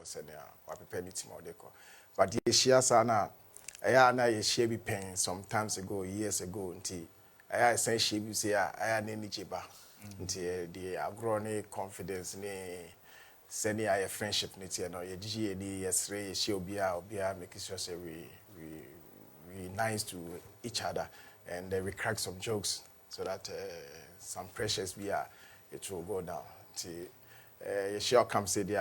senior or prepare meeting or deco. But the share sana, I share be paying some times ago, years ago, until I say she be say I any jiba until the agrone confidence ne senior a friendship ne no ye GA yes she obia make sure say we nice to each other and we crack some jokes so that some pressures it will go down. You sure come say we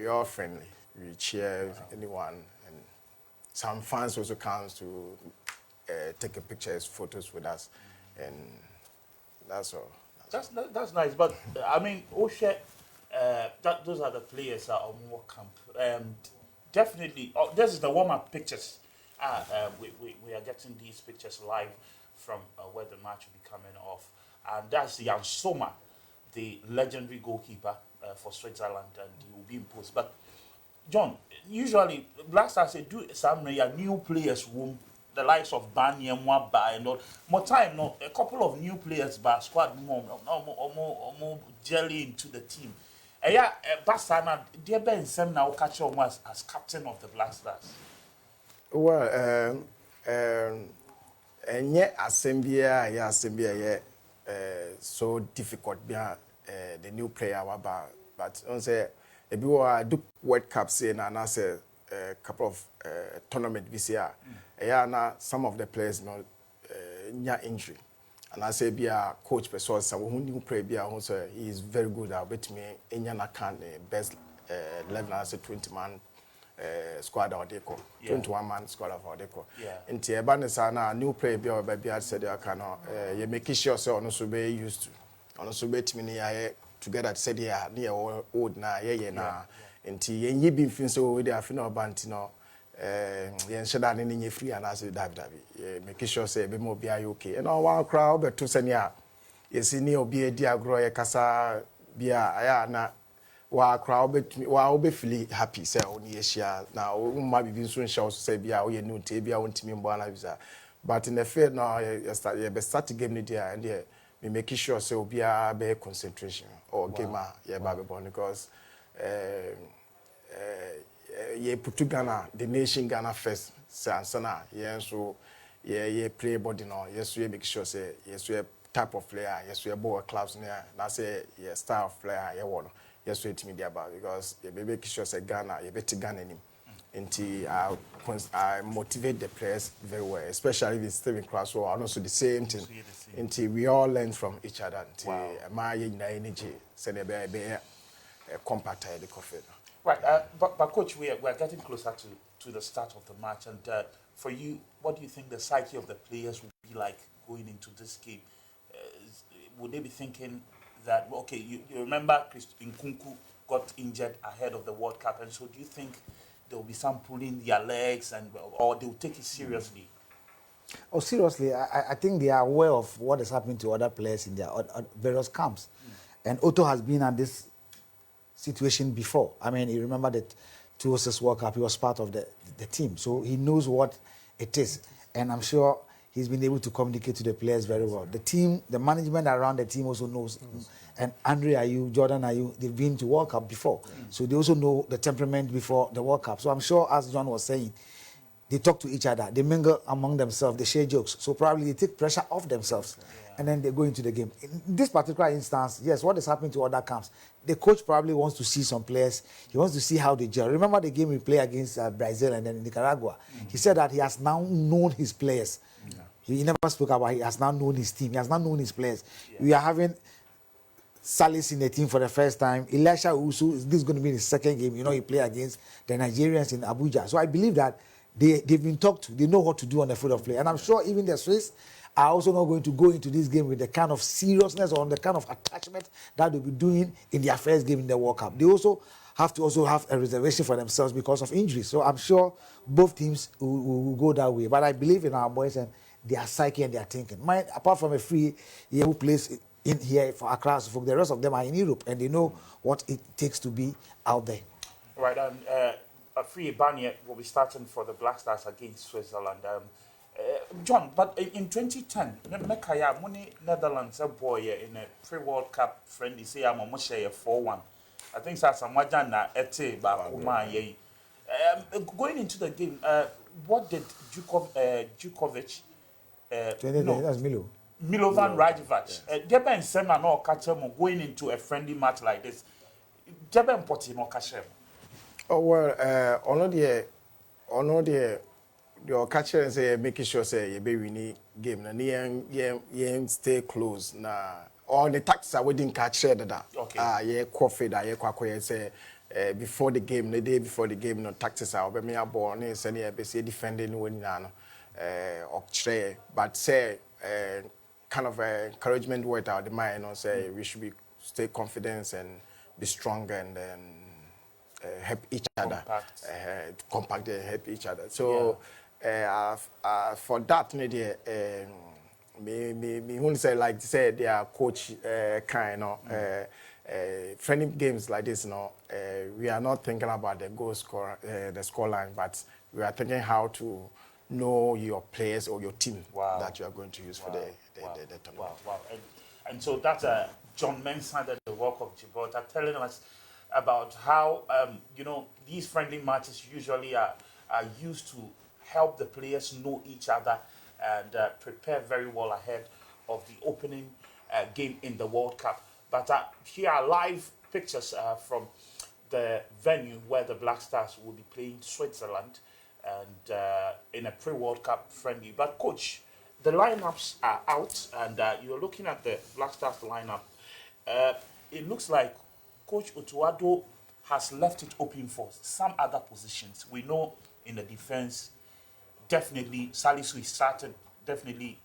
are friendly, we cheer anyone, and some fans also comes to take a pictures, photos with us, and that's all. That's nice, but I mean, Oshe, those are the players that are on more camp. Definitely, this is the warm-up pictures. We are getting these pictures live from where the match will be coming off, and that's Jan Sommer, the legendary goalkeeper for Switzerland, and he will be imposed. But John, usually Black Stars say do some new players room, the likes of Banya Mwaba and all. More time, no, a couple of new players, but squad more jelly into the team. Yeah, Bastana, dear Ben Sem now catch on as captain of the Black Stars. Well, and yet Assembia, so difficult behind the new player, but on say if you are do World Cup saying and I say a couple of tournament this year, now some of the players not injury, and I say be a coach person who new player be also he is very good at bet me in your account best 11 as a 20-man squad or deco 21-man squad of deco nti eba ne sa na new player bi o ba bi said you can you make sure say ono so be used to ono so bet me ya together said ya na old na ye na nti yen yi bi mfin so we dey afi na oba nti no yen sheda ne nye free and as David make sure say be mo bi ayi okay and one crowd be to send ya yesi ni obi edi agro ye kasa bia aya na wa crowd wa obe feel happy say oni ehia na umma bibi nso nhia so say bia we no te bia wontimi mbo na visa but in the field now you start game ni there and there me make sure say obi be concentration or game ya ba be born because ye put Ghana the nation Ghana first sana ye so ye play body no yes we make sure say yes we type of player yes we ball clubs na say ye style of player ye wono yes we team about because ye be make sure say Ghana ye bet Ghana nim until I motivate the players very well, especially with Steven Craswell and also the same thing until we all learn from each other until my energy send a compact the coffee. Right, but coach, we are getting closer to the start of the match, and for you, what do you think the psyche of the players will be like going into this game? Would they be thinking that okay, you remember Christophe Nkunku got injured ahead of the World Cup, and so do you think there will be some pulling their legs, or they will take it seriously? Oh, seriously, I think they are aware of what is happening to other players in their various camps, and Otto has been at this situation before. I mean, you remember that 2006 World Cup, he was part of the team, so he knows what it is, and I'm sure he's been able to communicate to the players very well. The team, the management around the team also knows, and Andre Ayew, Jordan Ayew, they've been to World Cup before, so they also know the temperament before the World Cup. So I'm sure, as John was saying, they talk to each other, they mingle among themselves, they share jokes. So probably they take pressure off themselves, and then they go into the game. In this particular instance, yes, what is happening to other camps? The coach probably wants to see some players. He wants to see how they gel. Remember the game we played against Brazil and then Nicaragua? He said that he has now known his players. He never spoke about he has now known his team. He has now known his players. We are having Salis in the team for the first time. Elisha Usu, this is going to be his second game. You know, he played against the Nigerians in Abuja. So I believe that they've been talked to. They know what to do on the field of play. And I'm sure even the Swiss are also not going to go into this game with the kind of seriousness or the kind of attachment that they'll be doing in their first game in the World Cup. They also have to have a reservation for themselves because of injuries. So I'm sure both teams will go that way. But I believe in our boys and their psyche and their thinking. Apart from a free who plays in here for Accra, the rest of them are in Europe and they know what it takes to be out there. Right, and Free Banya will be starting for the Black Stars against Switzerland. John, but in 2010, Mekaya, Netherlands, a boy in a free World Cup friendly, say I'm almost share 4-1 I think Sasamwaja na ete bakuma ye. Going into the game, what did Djukovic, 20, that's Milo. Milovan Rajevac, Deben Sema no Kachemo going into a friendly match like this? Deben Poti no Kachem. Oh well, ono the your catcher and say making sure say you be winning game na yen stay close na all the tactics are within catch that. Okay. Yeah, coffee that yeah kwako say before the game, the day before the game, no tactics are be me abo ne say na be say defending when na no but say kind of encouragement word out the mind, say we should be stay confident and be strong and help each other, compact and help each other. So for that, me who say like say their coach kind of friendly games like this, we are not thinking about the goal score, the score line, but we are thinking how to know your players or your team that you are going to use for the tournament. Wow. And so that's John Mensah, the World Cup Gibraltar, telling us about how these friendly matches usually are used to help the players know each other and prepare very well ahead of the opening game in the World Cup. But here are live pictures from the venue where the Black Stars will be playing Switzerland and in a pre-World Cup friendly. But coach, the lineups are out and you're looking at the Black Stars lineup. It looks like Coach Otuado has left it open for some other positions. We know in the defense, definitely Salisu started, definitely,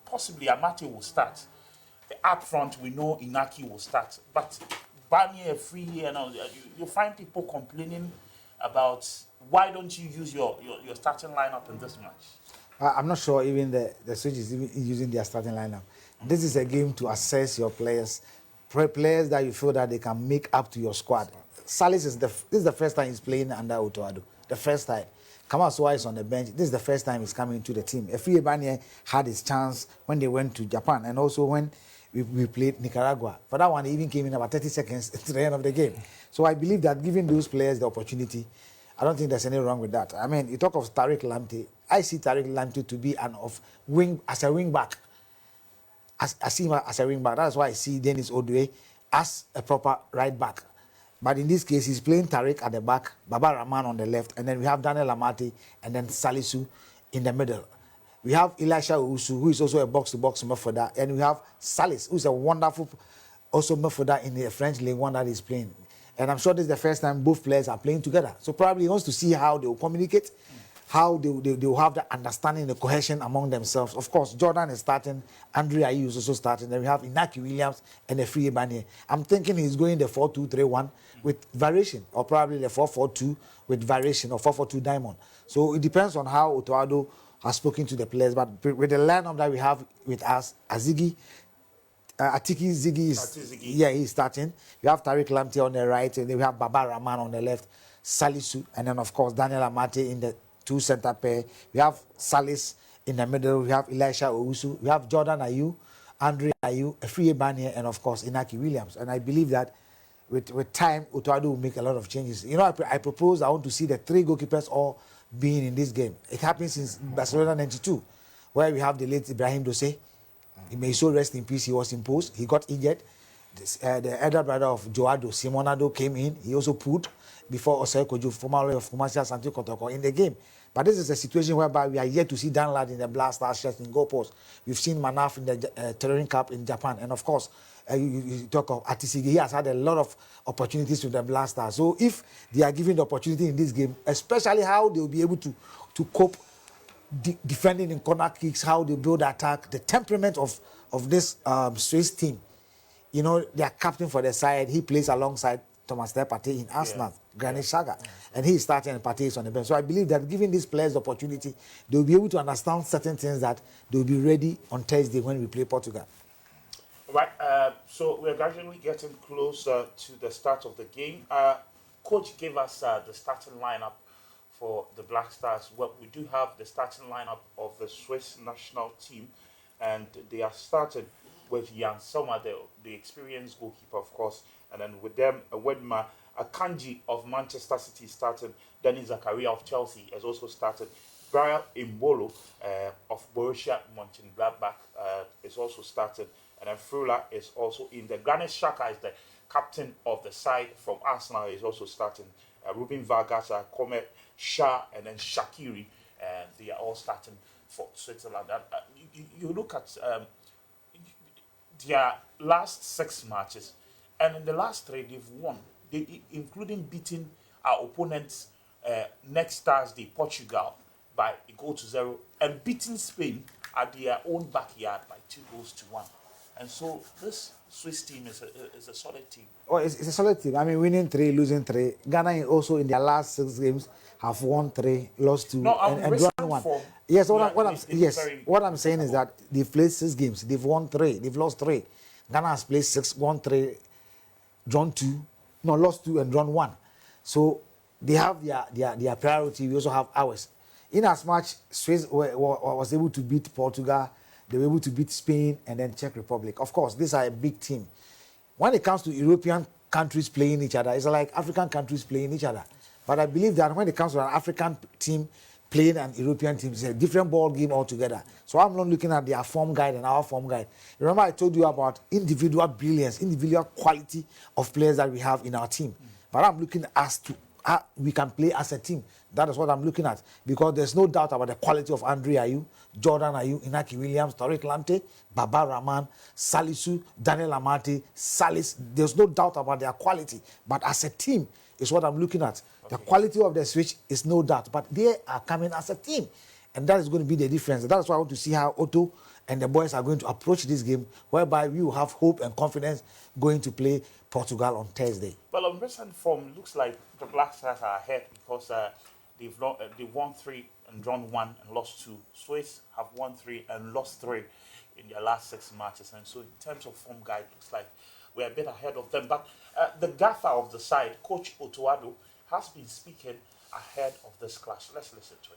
possibly Amate will start. Up front, we know Inaki will start. But Barnier, Free, you find people complaining about why don't you use your starting lineup in this match? I'm not sure even the Switch is even using their starting lineup. This is a game to assess your players, players that you feel that they can make up to your squad. Salis this is the first time he's playing under Otuado. The first time. Kamal Soa is on the bench. This is the first time he's coming to the team. Efie Banye had his chance when they went to Japan and also when we played Nicaragua. For that one, he even came in about 30 seconds to the end of the game. So I believe that giving those players the opportunity, I don't think there's anything wrong with that. I mean, you talk of Tariq Lamptey. I see Tariq Lamptey to be as a wing back. I see him as a wing back. That's why I see Dennis Odwe as a proper right back. But in this case, he's playing Tariq at the back, Baba Rahman on the left, and then we have Daniel Amate and then Salisu in the middle. We have Elisha Owusu, who is also a box-to-box midfielder, and we have Salis, who is a wonderful also midfielder in the French League One that he's playing. And I'm sure this is the first time both players are playing together. So probably he wants to see how they will communicate, how they will have the understanding, the cohesion among themselves. Of course, Jordan is starting, Andre Ayew is also starting. Then we have Inaki Williams and Efie Banye. I'm thinking he's going the 4-2-3-1 with variation, or probably the 4-4-2 with variation, or 4-4-2 diamond. So it depends on how Otuado has spoken to the players. But with the lineup that we have with us, Atiki Ziggy he's starting. We have Tariq Lamptey on the right, and then we have Baba Rahman on the left, Salisu, and then of course Daniel Amate in the two center pair. We have Salis in the middle. We have Elisha Owusu. We have Jordan Ayew, Andre Ayew, Efie Banye, and of course Inaki Williams. And I believe that with time, Otuado will make a lot of changes. I propose I want to see the three goalkeepers all being in this game. It happened since Barcelona 92, where we have the late Ibrahim Dose. He may so rest in peace. He was imposed. He got injured. The elder brother of Joado, Simonado, came in. He also put before Osei Kojo, formerly of Kumasi Asante Kotoko, in the game. But this is a situation whereby we are yet to see Dan Lad in the Black Stars shirt in goal post. We've seen Manaf in the Terrain Cup in Japan. And of course, you talk of Atisigi. He has had a lot of opportunities with the Black Stars. So if they are given the opportunity in this game, especially how they will be able to cope defending in corner kicks, how they build attack, the temperament of this Swiss team. Their captain for the side, he plays alongside Thomas Partey in Arsenal, Granit Xhaka, and he is starting and Partey is on the bench. So I believe that giving these players the opportunity, they will be able to understand certain things that they will be ready on Thursday when we play Portugal. Right, so we're gradually getting closer to the start of the game. Coach gave us the starting lineup for the Black Stars. Well, we do have the starting lineup of the Swiss national team, and they are starting with Jan Sommer, the experienced goalkeeper, of course, and then with them, Wedma Akanji of Manchester City started. Dennis Zakaria of Chelsea has also started. Brian Imbolo of Borussia Mönchengladbach is also started. And then Frula is also in. The Granit Xhaka is the captain of the side from Arsenal. Is also starting. Ruben Vargas, Komet, Shah, and then Shaqiri. They are all starting for Switzerland. You look at their last 6 matches, and in the last 3 they've won, including beating our opponents next Thursday, Portugal, by 1-0, and beating Spain at their own backyard by 2-1. And so this Swiss team is a solid team. Oh, it's a solid team. I mean, winning 3, losing 3. Ghana also in their last 6 games have won 3, lost 2, and drawn 1. Yes, what I'm saying is that they've played 6 games. They've won 3. They've lost 3. Ghana has played 6, won 3, drawn 2. No, lost 2 and drawn 1. So they have their priority. We also have ours. In as much Swiss was able to beat Portugal, they were able to beat Spain and then Czech Republic. Of course, these are a big team. When it comes to European countries playing each other, it's like African countries playing each other. But I believe that when it comes to an African team playing an European team, it's a different ball game altogether. So I'm not looking at their form guide and our form guide. Remember I told you about individual brilliance, individual quality of players that we have in our team. But I'm looking as to how we can play as a team. That is what I'm looking at. Because there's no doubt about the quality of Andre Ayew, Jordan Ayew, Inaki Williams, Tariq Lamptey, Baba Rahman, Salisu, Daniel Amati, Salis. There's no doubt about their quality. But as a team is what I'm looking at. Okay. The quality of the switch is no doubt. But they are coming as a team. And that is going to be the difference. That's why I want to see how Otto and the boys are going to approach this game, whereby we will have hope and confidence going to play Portugal on Thursday. Well, on recent form, looks like the Black Stars are ahead because they've won 3 and drawn 1 and lost 2. Swiss have won 3 and lost 3 in their last 6 matches. And so in terms of form guide, looks like we're a bit ahead of them. But the gaffer of the side, Coach Otto Addo, has been speaking ahead of this clash. Let's listen to him.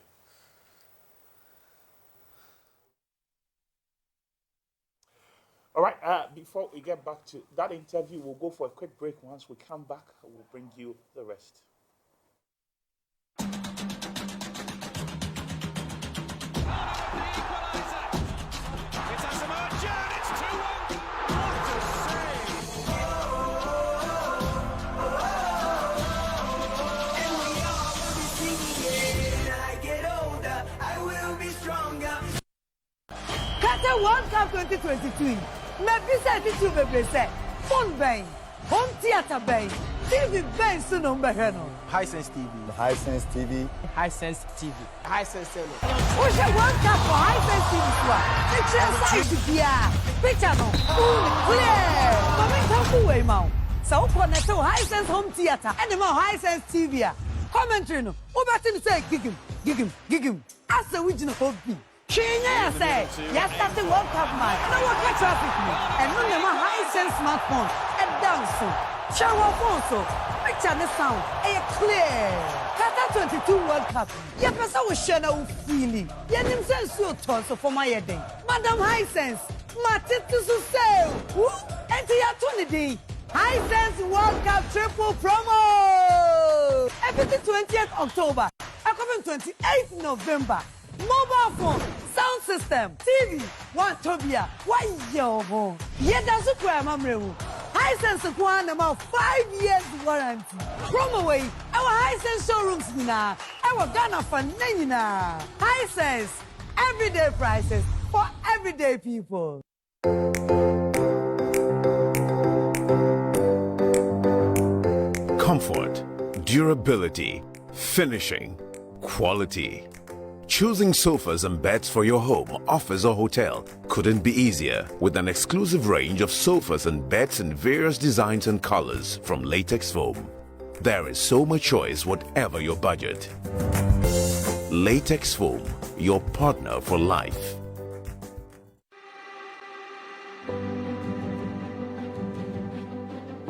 All right, before we get back to that interview, we'll go for a quick break. Once we come back, we'll bring you the rest. World Cup 2022. Maybe say this you be say phone bang, home theater bang, TV bang soon be here no. Hisense TV. Hisense TV. Hisense TV. Hisense TV. We say World Cup for Hisense TV so. Picture size bia. Picture no. Clear. Coming come away now. So connect to Hisense home theater and the Hisense TV. Commentary no. Obatin say gig him. As the original hobby. Kenya say, yes, that's the World Cup match. No one can traffic me. And no never Hisense smartphone. And dance so. Shower phone so. Picture the sound. And clear. Qatar 22 World Cup. Yeah, person will share no feeling. Yeah, them sense so tall so for my heading. Madam Hisense. Matiti to say. Who? Enter your 20 day. Hisense World Cup triple promo. Every 20th October. Coming 28th November. Mobile phone, sound system, TV, one Tobia, one yo. Yet that's a crime, I'm real. Hisense one about 5 years warranty. Promo way, our Hisense showrooms now. Our Ghana for Nina. Hisense, everyday prices for everyday people. Comfort, durability, finishing, quality. Choosing sofas and beds for your home, office or hotel couldn't be easier with an exclusive range of sofas and beds in various designs and colors from Latex Foam. There is so much choice whatever your budget. Latex Foam, your partner for life.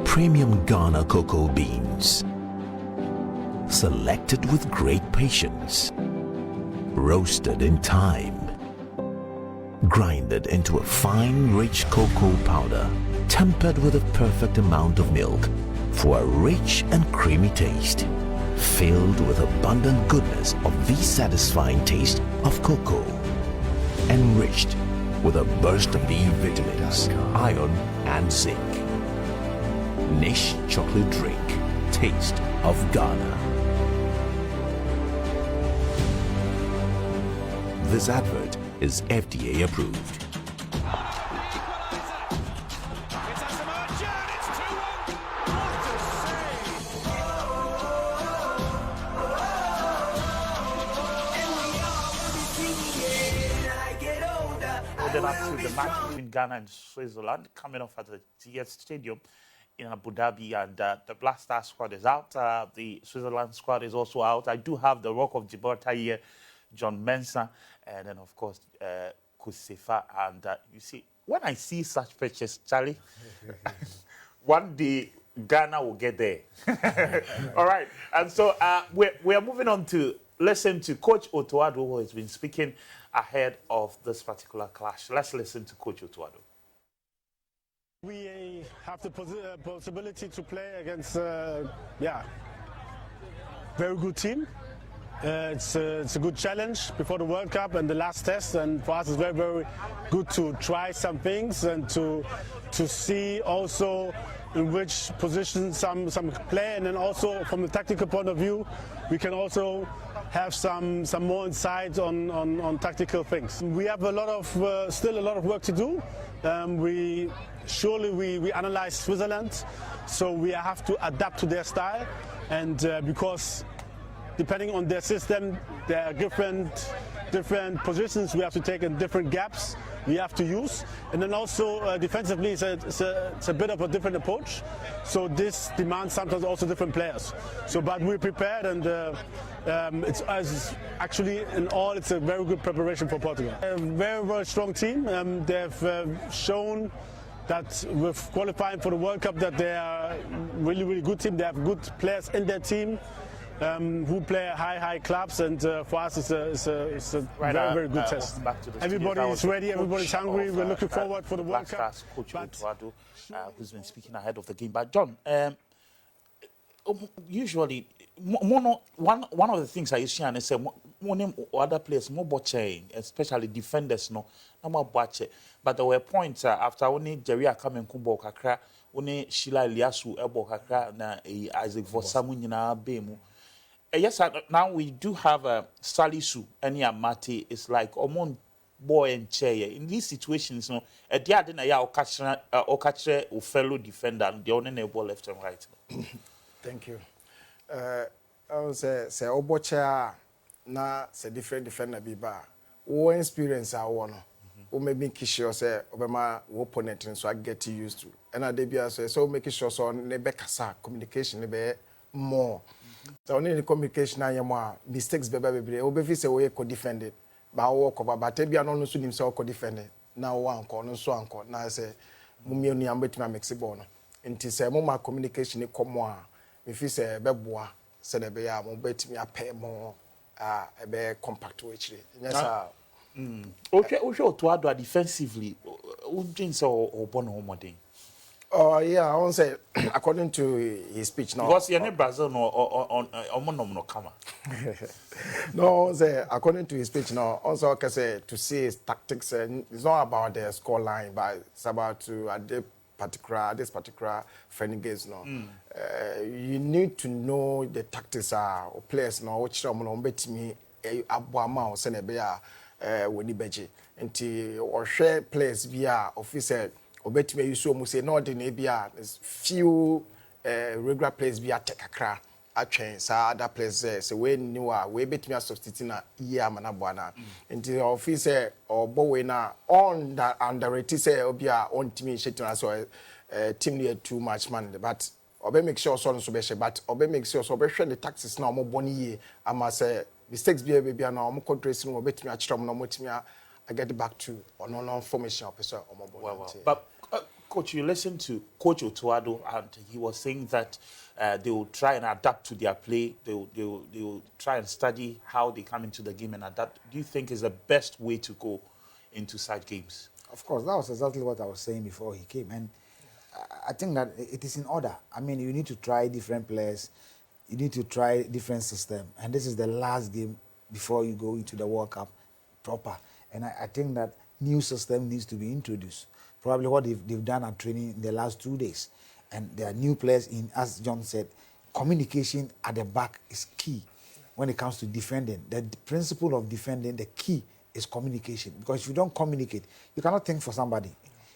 Premium Ghana cocoa beans. Selected with great patience. Roasted in time. grinded into a fine, rich cocoa powder, tempered with a perfect amount of milk for a rich and creamy taste, filled with abundant goodness of the satisfying taste of cocoa, enriched with a burst of the vitamins, iron, and zinc. Nish chocolate drink, taste of Ghana. This advert is FDA approved. Then up to the match between Ghana and Switzerland coming off at the TS Stadium in Abu Dhabi, and the Black Star squad is out. The Switzerland squad is also out. I do have the Rock of Gibraltar here, John Mensah, and then of course Kusefa. And you see, when I see such pictures, Charlie, one day Ghana will get there. All right, and so we are moving on to listen to Coach Otto-Addo, who has been speaking ahead of this particular clash. Let's listen to Coach Otto-Addo. We have the possibility to play against, very good team. It's a good challenge before the World Cup and the last test, and for us it's very, very good to try some things and to see also in which position some play, and then also from the tactical point of view, we can also have some more insight on tactical things. We have still a lot of work to do. We analyze Switzerland, so we have to adapt to their style, and because depending on their system, there are different positions we have to take in different gaps we have to use, and then also defensively it's a bit of a different approach, so this demands sometimes also different players. So but we're prepared, and it's actually in all it's a very good preparation for Portugal. A very, very strong team. They've shown that with qualifying for the World Cup that they are really, really good team. They have good players in their team who play high clubs, and for us it's a Right, very, very good test. Everybody is ready, everybody's hungry, we're looking forward for the World Cup. Coach Otto-Addo, who's been speaking ahead of the game. But John, usually one of the things I see and I say one other players more watching, especially defenders no more watching. But there were points after only Jerry coming Kumbo Kakra, only Sheila Liasu Ebo Kakra na Isaac Vosamu nyina bemu. Yes, now we do have Salisu and Yamati. It's like Omon boy and chair. In these situations, no, a dear dinner ya catch or fellow defender and the only ball left and right. Thank you. I would say Obocha na say different defender biba. Who experience I want. Who maybe make sure say Obama opponent, and so I get used to. And I debut say so making sure so nebekasa communication nebe more. So only the communication na yema mistakes bebe obefi say we co defend it. Ba wo ko ba tebia no so nim say co defend it. Na wo anko no so anko na say mumie nu ambetima mix ball no. Nti say mo ma communication ni komo a me fi say beboa say na be ya mo betimi apɛ mo ebe compact we chire. Yes sir. Okay, Otto-Addo defensively, who drinks or born homoding? Oh yeah, I won't say according to his speech now. Because you're in Brazil on no come. No, say according to his speech now. Also, I can say to see his tactics. It's not about the score line, but it's about to this particular friendly games now. You need to know the tactics or players now. Which someone bet me abuama or senebea. When you beji, and or share players via officer or bet me you so much say no the nebia few regular players via tekakra a train sa other players say when new we bet me a substitute na year manabwana and the officer or boy na on that underrated say obia on team shetin so team near too much man but obe make sure so special but obe make sure so be share the taxes na mo boni ye ama say mistakes be na omo contrast no betimi a chrom no motimi I get back to on formation officer omo. But coach, you listen to Coach Otto-Addo, and he was saying that they will try and adapt to their play. They will try and study how they come into the game and adapt. Do you think is the best way to go into side games. Of course, that was exactly what I was saying before he came. And I think that it is in order. I mean, you need to try different players. You need to try different system. And this is the last game before you go into the World Cup proper. And I think that new system needs to be introduced. Probably what they've done at training in the last 2 days. And there are new players in, as John said, communication at the back is key when it comes to defending. The principle of defending, the key is communication. Because if you don't communicate, you cannot think for somebody.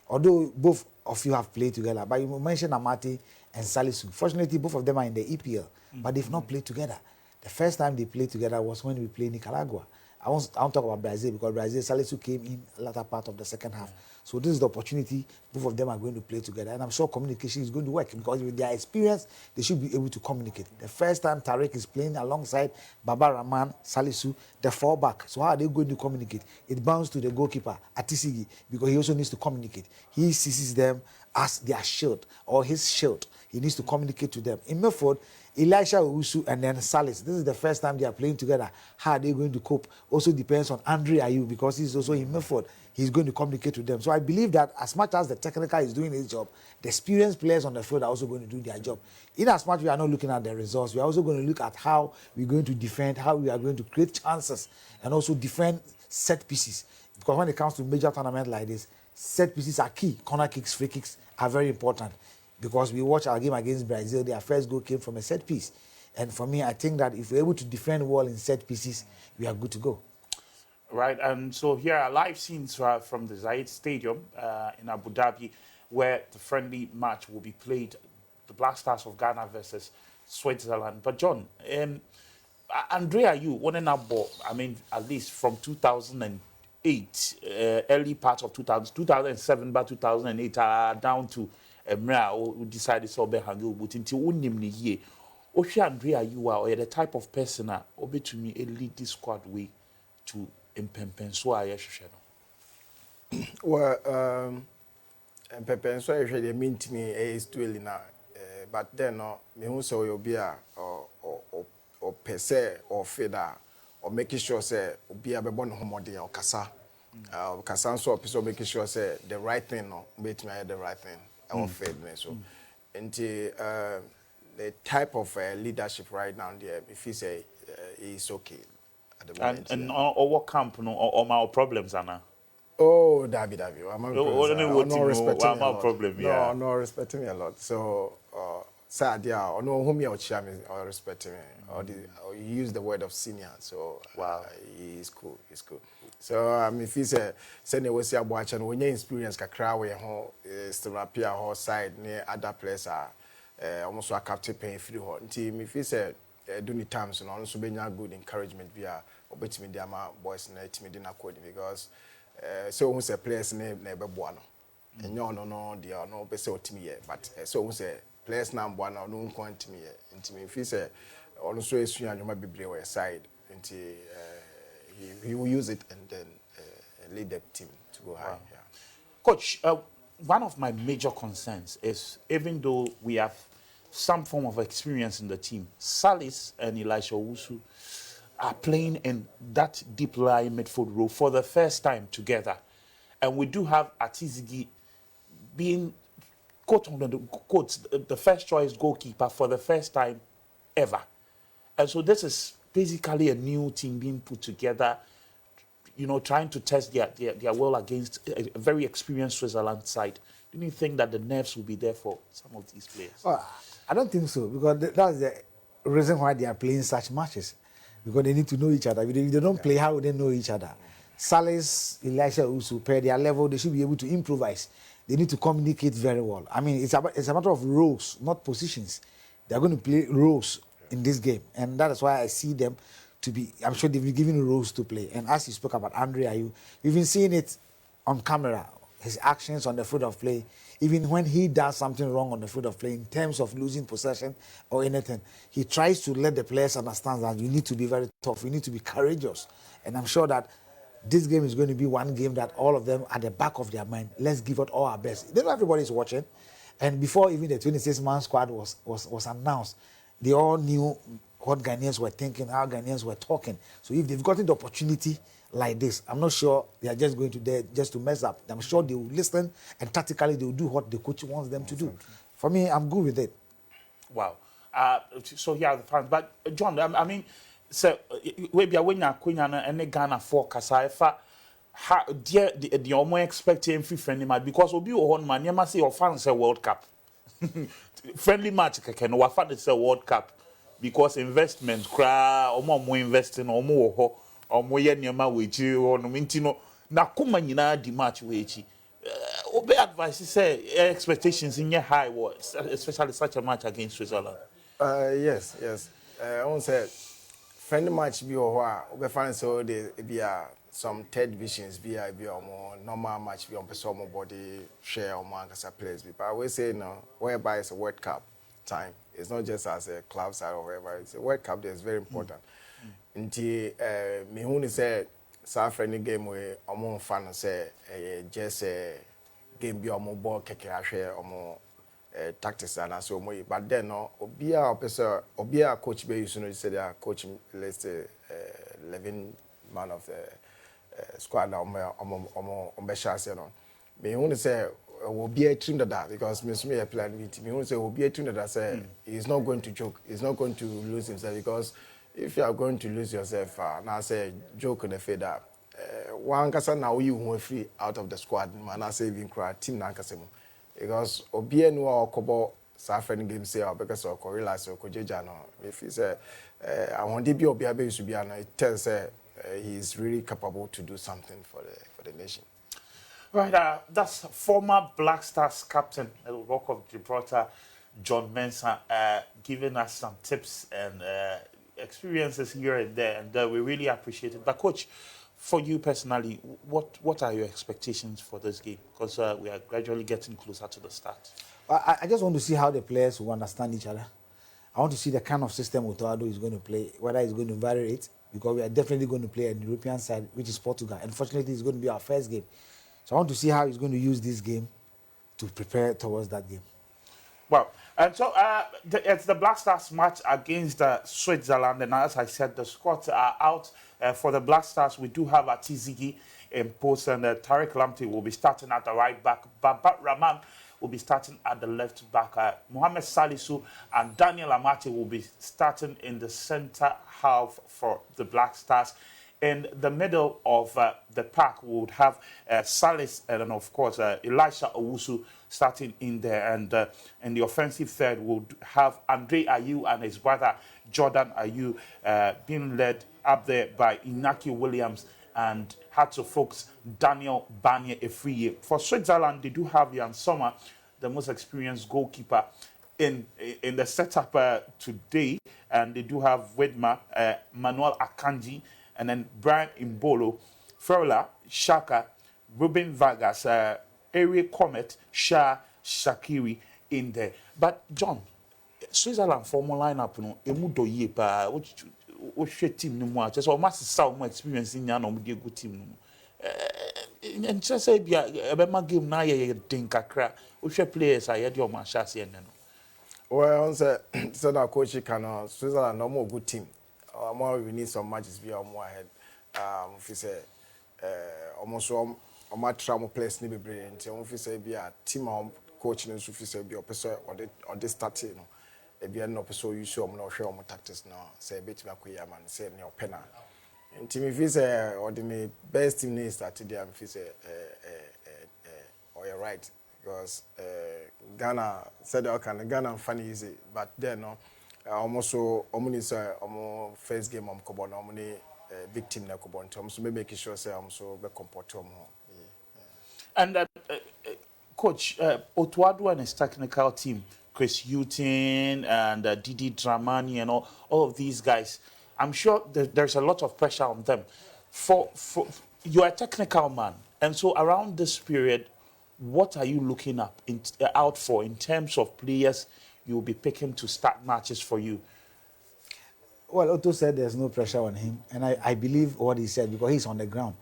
Although both of you have played together, but you mentioned Amati and Salisu. Fortunately, both of them are in the EPL, but they've not played together. The first time they played together was when we played Nicaragua. I won't talk about Brazil because Brazil, Salisu came in the latter part of the second half. So this is the opportunity. Both of them are going to play together. And I'm sure communication is going to work because with their experience, they should be able to communicate. The first time Tariq is playing alongside Baba Rahman, Salisu, the fullback. So how are they going to communicate? It bounces to the goalkeeper, Atisigi, because he also needs to communicate. He sees them as their shield or his shield. He needs to communicate to them. In midfield, Elisha Owusu and then Salis. This is the first time they are playing together. How are they going to cope? Also depends on Andre Ayew because he's also in midfield. He's going to communicate to them. So I believe that as much as the technical is doing his job, the experienced players on the field are also going to do their job. In as much we are not looking at the results, we are also going to look at how we're going to defend, how we are going to create chances, and also defend set pieces. Because when it comes to major tournaments like this, set pieces are key. Corner kicks, free kicks are very important. Because we watch our game against Brazil, their first goal came from a set piece. And for me, I think that if we're able to defend well in set pieces, we are good to go. Right, and so here are live scenes from the Zayed Stadium in Abu Dhabi, where the friendly match will be played, the Black Stars of Ghana versus Switzerland. But John, Andre Ayew, one and ball, I mean, at least from 2008, early part of 2007, but 2008, down to who decided to be hanging but until unimni ye. Oshi Andre Ayew or the type of person obe to me lead this squad way to impempen so ayeshwe no. Well, impempen so ayeshwe dey mean to me is too early now. But then no me hu say you be a or per se or feeder or making sure say obi a be born homode or kasa. Kasa so person making sure say the right thing no be to me the right thing. Our fairness. So, and the type of leadership right now there, if you say is okay at the moment. And or what camp no or my problems Anna. Oh, David, I'm not respecting my problem. Yeah, no, respecting me a lot. So, sad, yeah, or no, whom you or respecting me, or you use the word of senior. So, wow, he's cool. So, if he say they will see a watch and when you experience kakra we ho still appear ho side near other players are almost a captain paying free ho. Team if he say do times and also be good encouragement via obetimi the ama boys na team dey na code because so who say players na be boa no. Enyo no they are no be say otimi here but so who say players na boa no no nko antimi here. Team if he say also esu anyoma bebre we side until he will use it and then lead the team to go high. Yeah. Coach, one of my major concerns is even though we have some form of experience in the team, Salis and Elisha Owusu are playing in that deep lying midfield role for the first time together. And we do have Atisigi being the first choice goalkeeper for the first time ever. And so this is basically a new team being put together, trying to test their will against a very experienced Switzerland side. Do you think that the nerves will be there for some of these players? Well, I don't think so, because that's the reason why they are playing such matches. Because they need to know each other. If they don't play, how would they know each other? Salis, Elisha Owusu, per their level, they should be able to improvise. They need to communicate very well. I mean, it's a matter of roles, not positions. They are going to play roles in this game, and that is why I see them to be. I'm sure they've been given roles to play. And as you spoke about Andre Ayew, we've been seeing it on camera, his actions on the field of play. Even when he does something wrong on the field of play in terms of losing possession or anything, he tries to let the players understand that you need to be very tough, you need to be courageous. And I'm sure that this game is going to be one game that all of them at the back of their mind, let's give it all our best. They know everybody's watching. And before even the 26-man squad was announced, they all knew what Ghanaians were thinking, how Ghanaians were talking. So if they've gotten the opportunity like this, I'm not sure they are just going to there just to mess up. I'm sure they will listen and tactically they will do what the coach wants them to do. For me, I'm good with it. Wow. So here are the fans. But John, I mean, so maybe when you're Queen and Ghana for Kasaifa, how dear the almost expecting free friendly match because we'll be on man. You must say your fans say World Cup. Friendly match can we find say World Cup because investment cry or more investing or more yenima weji or no mintino na kuma nyina di match weji. Obe advice say expectations in your high especially such a match against Switzerland. Yes. I won't say friendly match be or we find so they be some third divisions be more normal match be on person body share or man as a players. But I will say no, whereby it's a World Cup time. It's not just as a club side or whatever. It's a World Cup that is very important. Until me who say South friendly game where among fans say just game be on ball keke share or tactics and so much. But then no, Obia coach be you know say they are coaching let's say 11 man of the squad now on Beshas no. Me who say will be a team that because me plan with me who say will be a team that say he's not going to joke, he's not going to lose himself because if you are going to lose yourself now say joke on the fade up one kasa now you who free out of the squad man I say even cry team na kasa because Obia no okobo Southern game say because of realize or Kojeja no if he say I want to be Obia be should be and it tells he is really capable to do something for the nation. Right, that's former Black Stars captain at the Rock of Gibraltar, John Mensah, giving us some tips and experiences here and there, and we really appreciate it. But coach, for you personally, what are your expectations for this game? Because we are gradually getting closer to the start. I just want to see how the players will understand each other. I want to see the kind of system Otoado is going to play, whether he's going to vary it, because we are definitely going to play an European side, which is Portugal. Unfortunately, it's going to be our first game. So I want to see how he's going to use this game to prepare towards that game. Well, and so it's the Black Stars match against Switzerland, and as I said, the squads are out for the Black Stars. We do have Atizigi in post, and Tariq Lamptey will be starting at the right back. Babat Rahman will be starting at the left back. Mohamed Salisu and Daniel Amate will be starting in the center half for the Black Stars. In the middle of the pack, we would have Salis and then, of course, Elisha Owusu starting in there. And in the offensive third, we would have Andre Ayew and his brother Jordan Ayew being led up there by Inaki Williams and Hearts of Oaks Daniel Banye Efriye. For Switzerland, they do have Jan Sommer, the most experienced goalkeeper in the setup today. And they do have Wedma, Manuel Akanji, and then Brian Imbolo, Frola, Shaka, Ruben Vargas, Ari Comet, Shah, Shakiri in there. But John, Switzerland formal lineup, no, emudo ye pa, which team no more. Just almost some experience in your good team. And just say, be a game now, ye dinka crack, which players are your machasi and then. Well, so that coach can Switzerland no more good team. More we need some matches be more ahead. If you say almost on my travel place ni be brilliant. If you say be a team coaching and if you say be a person or this starting, no, be an person you show no share on tactics now. Say bit me akuya man say ne opena. And team if you say or the best team is started there. If you say or you're right because Ghana said okay Ghana funny easy, but then no. Almost so almost first game kobo na big team na kobo so me make sure say so be comport and coach Otuado and his technical team Chris Hughton and Didi Dramani and all of these guys, I'm sure there's a lot of pressure on them for you're a technical man, and so around this period what are you looking out for in terms of players you'll be picking to start matches for you? Well, Otto said there's no pressure on him, and I believe what he said because he's on the ground.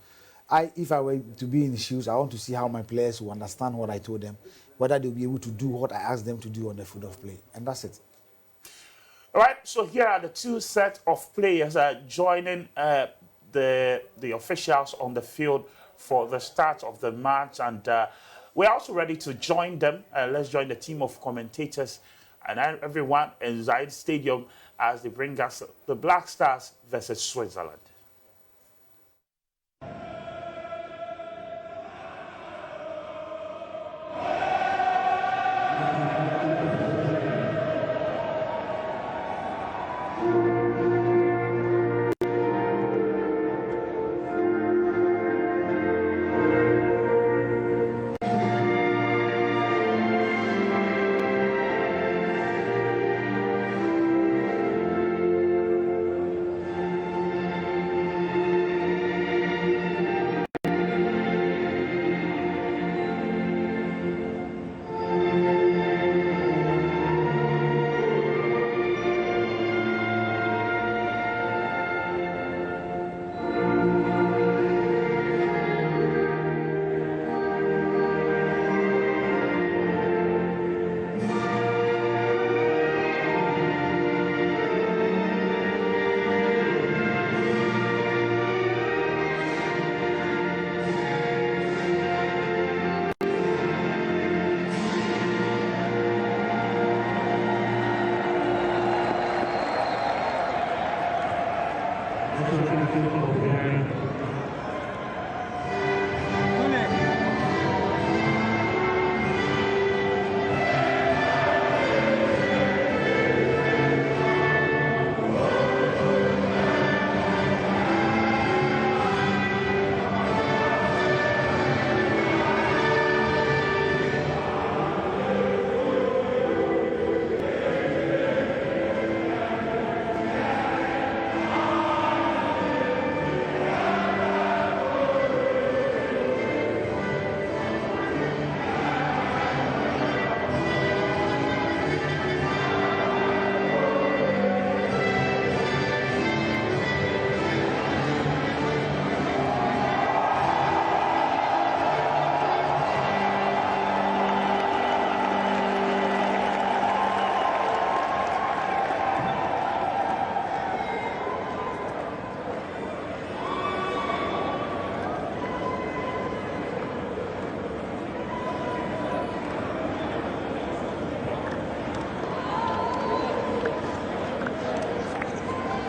If I were to be in his shoes, I want to see how my players will understand what I told them, whether they'll be able to do what I asked them to do on the field of play, and that's it. All right, so here are the two sets of players joining the officials on the field for the start of the match, and we're also ready to join them. Let's join the team of commentators and everyone inside the stadium as they bring us the Black Stars versus Switzerland.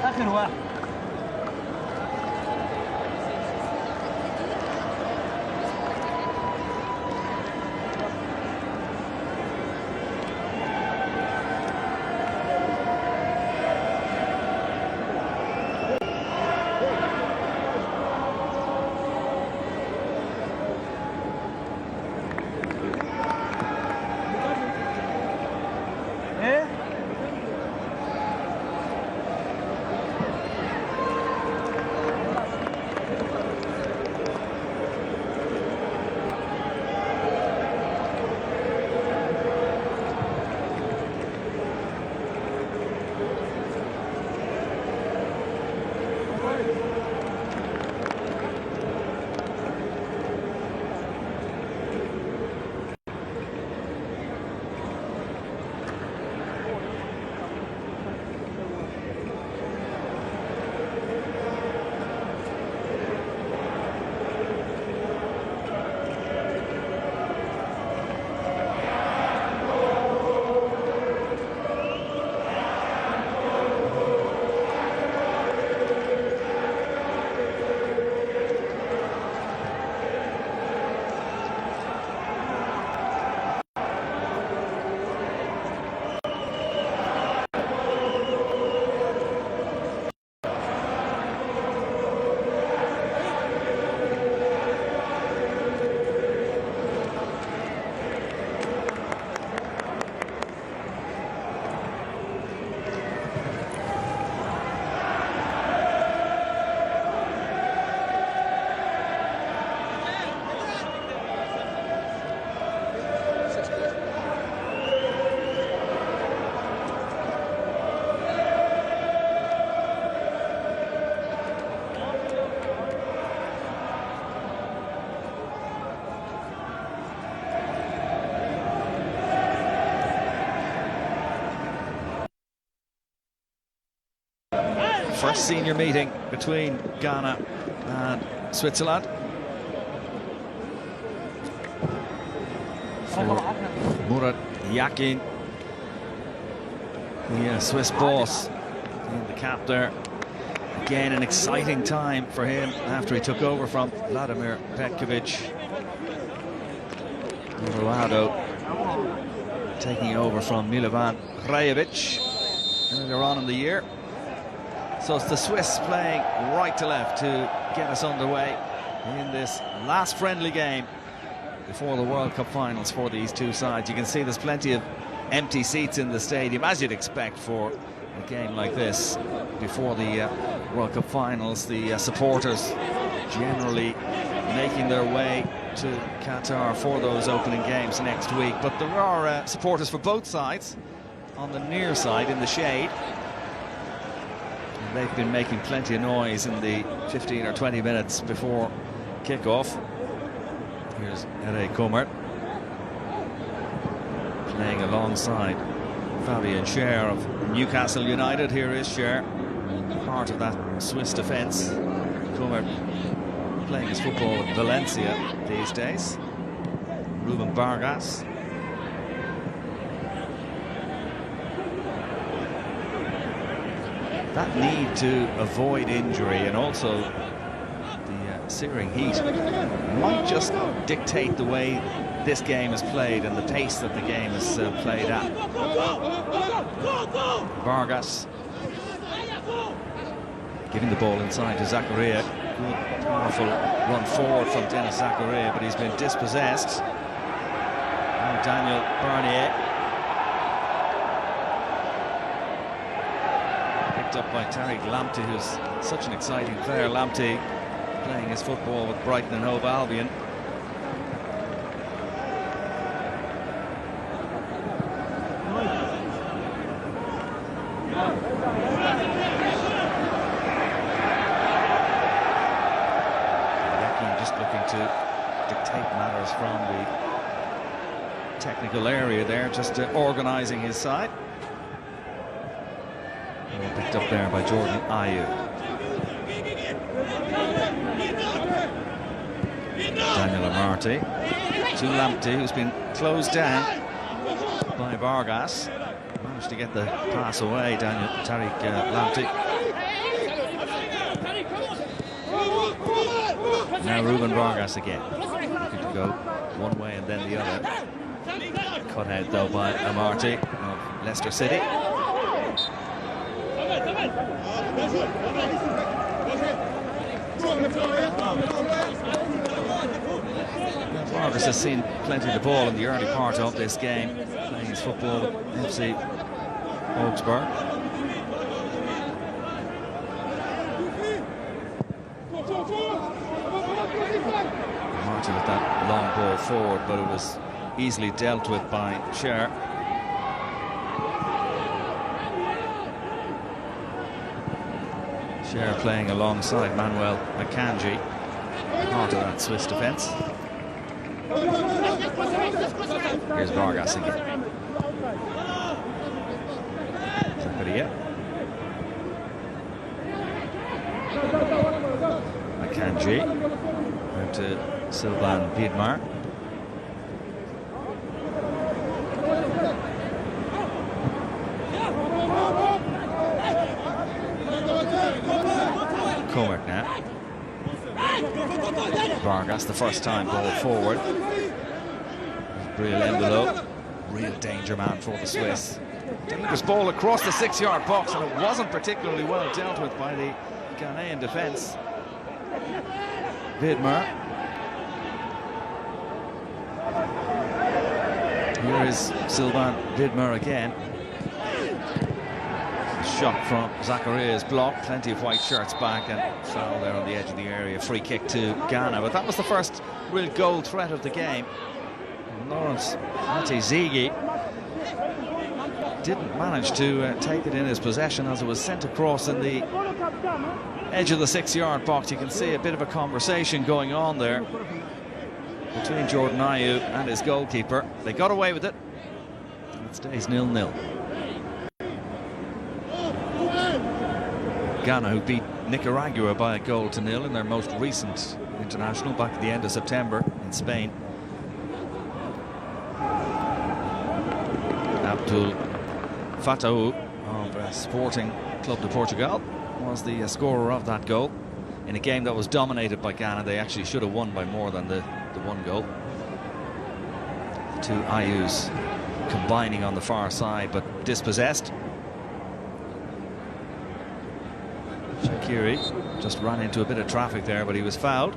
آخر واحد. إيه؟ first senior meeting between Ghana and Switzerland. For Murat Yakin, the Swiss boss, in the cap there. Again, an exciting time for him after he took over from Vladimir Petkovic. Eduardo taking over from Milovan Rajovic earlier on in the year. So it's the Swiss playing right to left to get us underway in this last friendly game before the World Cup finals for these two sides. You can see there's plenty of empty seats in the stadium, as you'd expect for a game like this before the World Cup finals. The supporters generally making their way to Qatar for those opening games next week. But there are supporters for both sides on the near side in the shade. And they've been making plenty of noise in the 15 or 20 minutes before kick-off. Here's Ere Komert playing alongside Fabian Schär of Newcastle United. Here is Schär, part of that Swiss defence. Komert playing his football at Valencia these days. Ruben Vargas. That need to avoid injury and also the searing heat might just dictate the way this game is played and the pace that the game is played at. Vargas giving the ball inside to Zakaria. Good, powerful run forward from Denis Zakaria, but he's been dispossessed. Now Daniel Barnier. Picked up by Tariq Lamptey, who's such an exciting player. Lamptey playing his football with Brighton and Hove Albion. Yakin just looking to dictate matters from the technical area there, just organising his side. And picked up there by Jordan Ayew. Daniel Amartey to Lamptey, who's been closed down by Vargas. Managed to get the pass away, Tariq Lamptey. Now Ruben Vargas again, looking to go one way and then the other. Cut out though by Amartey of Leicester City. Vargas has seen plenty of the ball in the early part of this game, playing his football with FC Augsburg. Martin with that long ball forward, but it was easily dealt with by Schär. Schär playing alongside Manuel Akanji, part of that Swiss defence. Here's Vargas again. Zakaria. Akanji. Out to Sylvain Wiedmar. Komert now. Vargas, the first time ball forward. Real Embolo, real danger man for the Swiss. Dangerous ball across the 6-yard box, and it wasn't particularly well dealt with by the Ghanaian defence. Wiedmer. Here is Sylvain Wiedmer again. Shot from Zakaria's block, plenty of white shirts back, and foul there on the edge of the area. Free kick to Ghana, but that was the first real goal threat of the game. Lawrence Ate-Zigi didn't manage to take it in his possession as it was sent across in the edge of the 6-yard box. You can see a bit of a conversation going on there between Jordan Ayew and his goalkeeper. They got away with it, and it stays 0-0. Ghana, who beat Nicaragua by 1-0 in their most recent international back at the end of September in Spain. Abdul Fatau of Sporting Club de Portugal was the scorer of that goal in a game that was dominated by Ghana. They actually should have won by more than the one goal. The two Ayus combining on the far side, but dispossessed. Shaqiri just ran into a bit of traffic there, but he was fouled.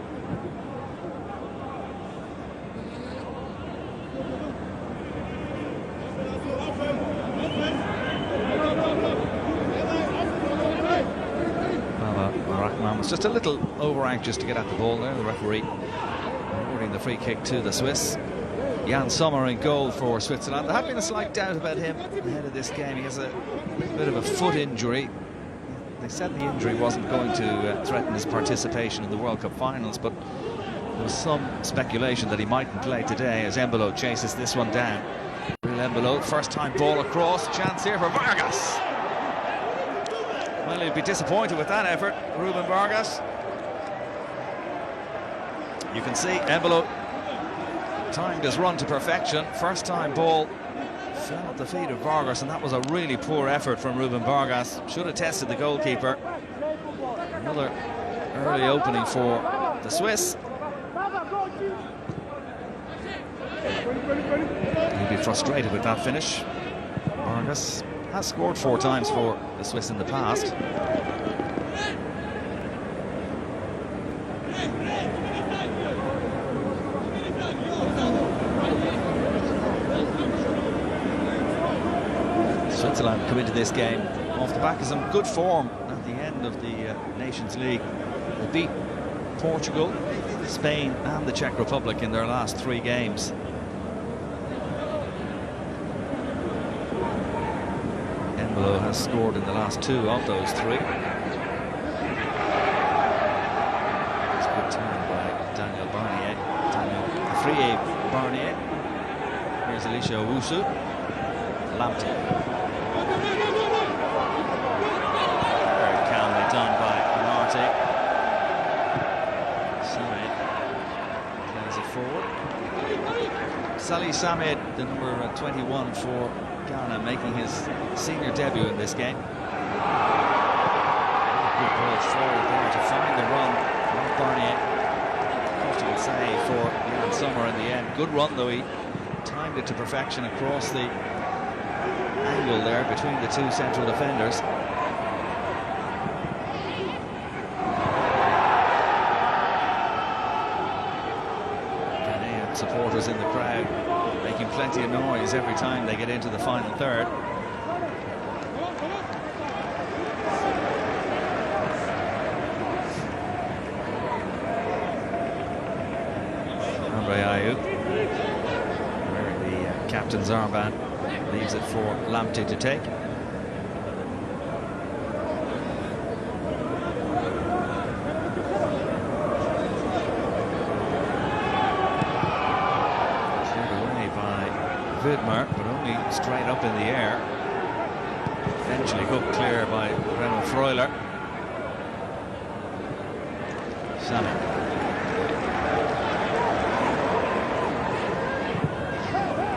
Rahman was just a little over anxious to get at the ball there. The referee awarding the free kick to the Swiss. Jan Sommer in goal for Switzerland. There had been a slight doubt about him ahead of this game. He has a little bit of a foot injury. They said the injury wasn't going to threaten his participation in the World Cup finals, but there was some speculation that he mightn't play today as Embolo chases this one down. Real Embolo, first time ball across, chance here for Vargas. Well, he'll be disappointed with that effort, Ruben Vargas. You can see Embolo timed his run to perfection. First time ball fell at the feet of Vargas, and that was a really poor effort from Ruben Vargas. Should have tested the goalkeeper. Another early opening for the Swiss. He'll be frustrated with that finish. Vargas has scored 4 times for the Swiss in the past. Switzerland come into this game off the back of some good form at the end of the Nations League. They beat Portugal, Spain and the Czech Republic in their last 3 games. Embolo has scored in the last 2 of those 3. It's a good time by Daniel Barnier. Afriyie Barnier. Here's Elisha Owusu. Lamptey. Very calmly done by Canarte. Samed plays it forward. Salih Samed, the number 21 for Ghana, making his senior debut in this game. Good ball forward there to find the run of Barnier. Comfortable save for Jan Sommer in the end. Good run though, he timed it to perfection across the angle there between the 2 central defenders. Ghanaian supporters in the crowd making plenty of noise every time they get into the final third. Andre Ayew wearing the captain's armband, leaves it for Lamptey to take. Vidmar, but only straight up in the air. Eventually hooked clear by Remo Freuler. Samed.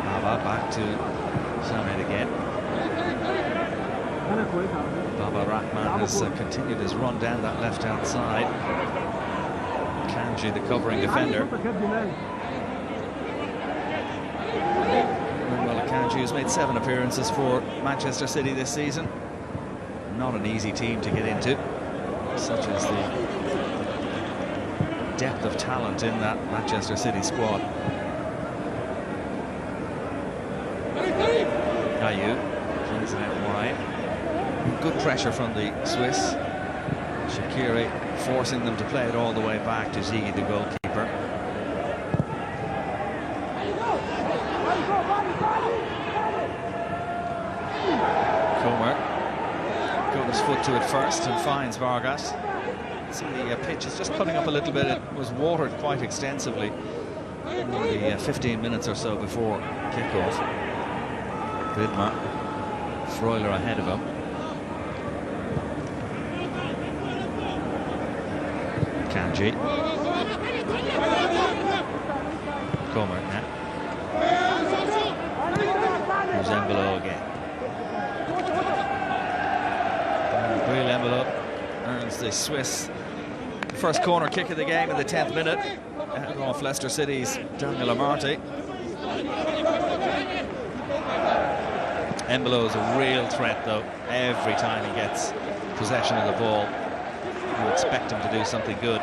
Baba back to Samed again. Baba Rahman has continued his run down that left-hand side. Kanji, the covering defender. Kanji, who's made 7 appearances for Manchester City this season. Not an easy team to get into. Such as the depth of talent in that Manchester City squad. Ayew plays it out wide. Good pressure from the Swiss. Shaqiri forcing them to play it all the way back to Ziggy, the goalkeeper. Comer got his foot to it first and finds Vargas. See, the pitch is just putting up a little bit. It was watered quite extensively in the 15 minutes or so before kickoff. Vidmar, Freuler ahead of him. Kanji. Comer now. Here's Embolo again. Breel Embolo earns the Swiss first corner kick of the game in the 10th minute. Out off Leicester City's Daniel Amartey. Embolo is a real threat, though. Every time he gets possession of the ball, you expect him to do something good.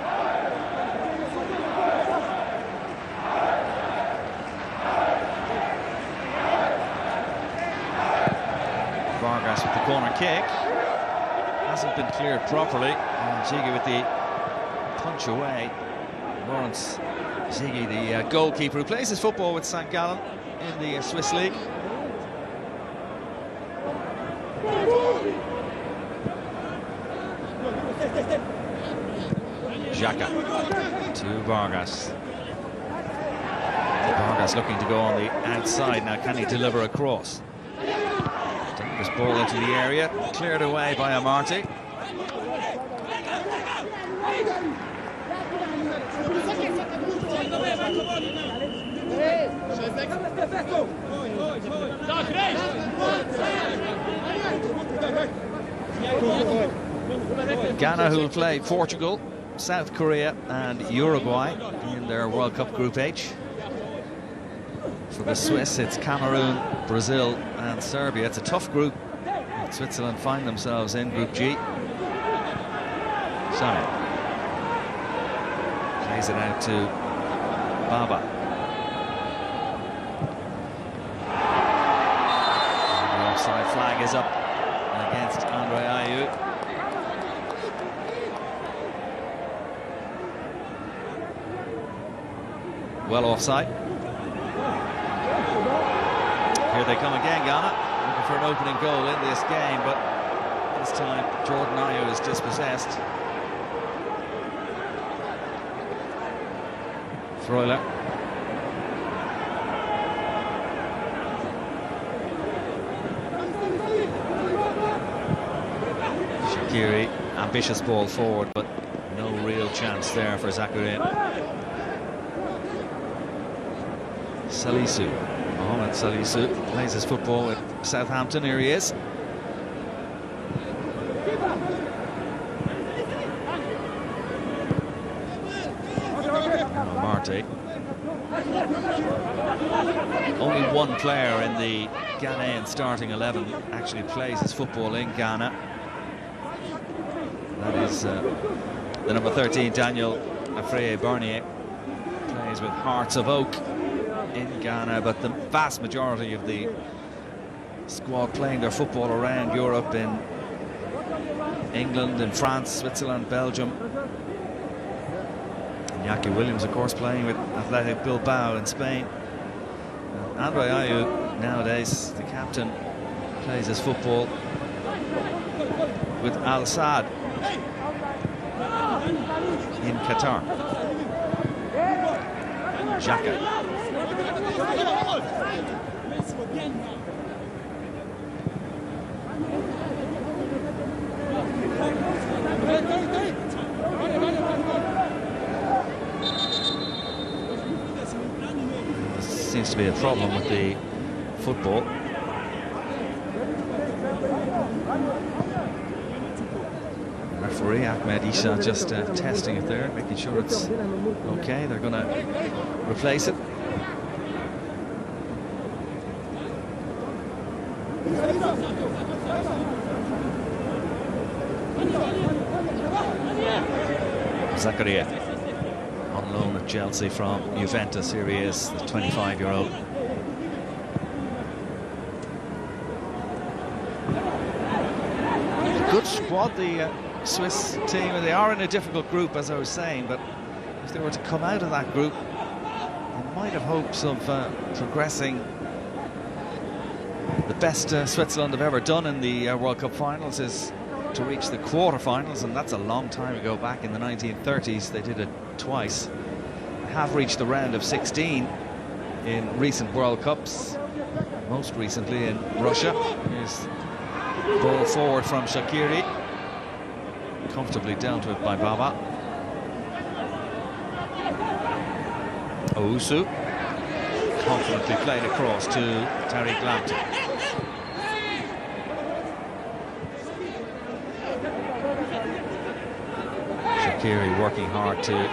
Vargas with the corner kick. Hasn't been cleared properly. And Ziggy with the punch away. Lawrence Ziggy, the goalkeeper who plays his football with St. Gallen in the Swiss League. Xhaka to Vargas. Vargas looking to go on the outside now. Can he deliver a cross? Dangerous ball into the area, cleared away by Amartey. Ghana, who will play Portugal, South Korea and Uruguay in their World Cup Group H. For the Swiss, it's Cameroon, Brazil and Serbia. It's a tough group. Switzerland find themselves in Group G. Sane plays it out to Baba. The offside flag is up against Andre Ayew. Well offside. Here they come again, Ghana, looking for an opening goal in this game, but this time Jordan Ayew is dispossessed. Freuler. Shaqiri, ambitious ball forward, but no real chance there for Zakaria. Salisu, Mohamed Salisu, plays his football with Southampton. Here he is. Amartey. Only one player in the Ghanaian starting 11 actually plays his football in Ghana. That is the number 13, Daniel Afriyie-Barnier. Plays with Hearts of Oak in Ghana, but the vast majority of the squad playing their football around Europe, in England, in France, Switzerland, Belgium. And Iñaki Williams, of course, playing with Athletic Bilbao in Spain. Andre Ayew, nowadays the captain, plays his football with Al Sadd in Qatar. Xhaka. There seems to be a problem with the football. Referee Ahmed Isa just testing it there, making sure it's okay. They're going to replace it. Zakaria on loan at Chelsea from Juventus. Here he is, the 25-year-old. Good squad, the Swiss team, and they are in a difficult group, as I was saying, but if they were to come out of that group, they might have hopes of progressing. The best Switzerland have ever done in the World Cup finals is to reach the quarter-finals, and that's a long time ago. Back in the 1930s they did it twice. They have reached the round of 16 in recent World Cups, most recently in Russia. Here's ball forward from Shaqiri, comfortably dealt with by Baba. Owusu confidently played across to Tariq Lamptey. Shaqiri working hard to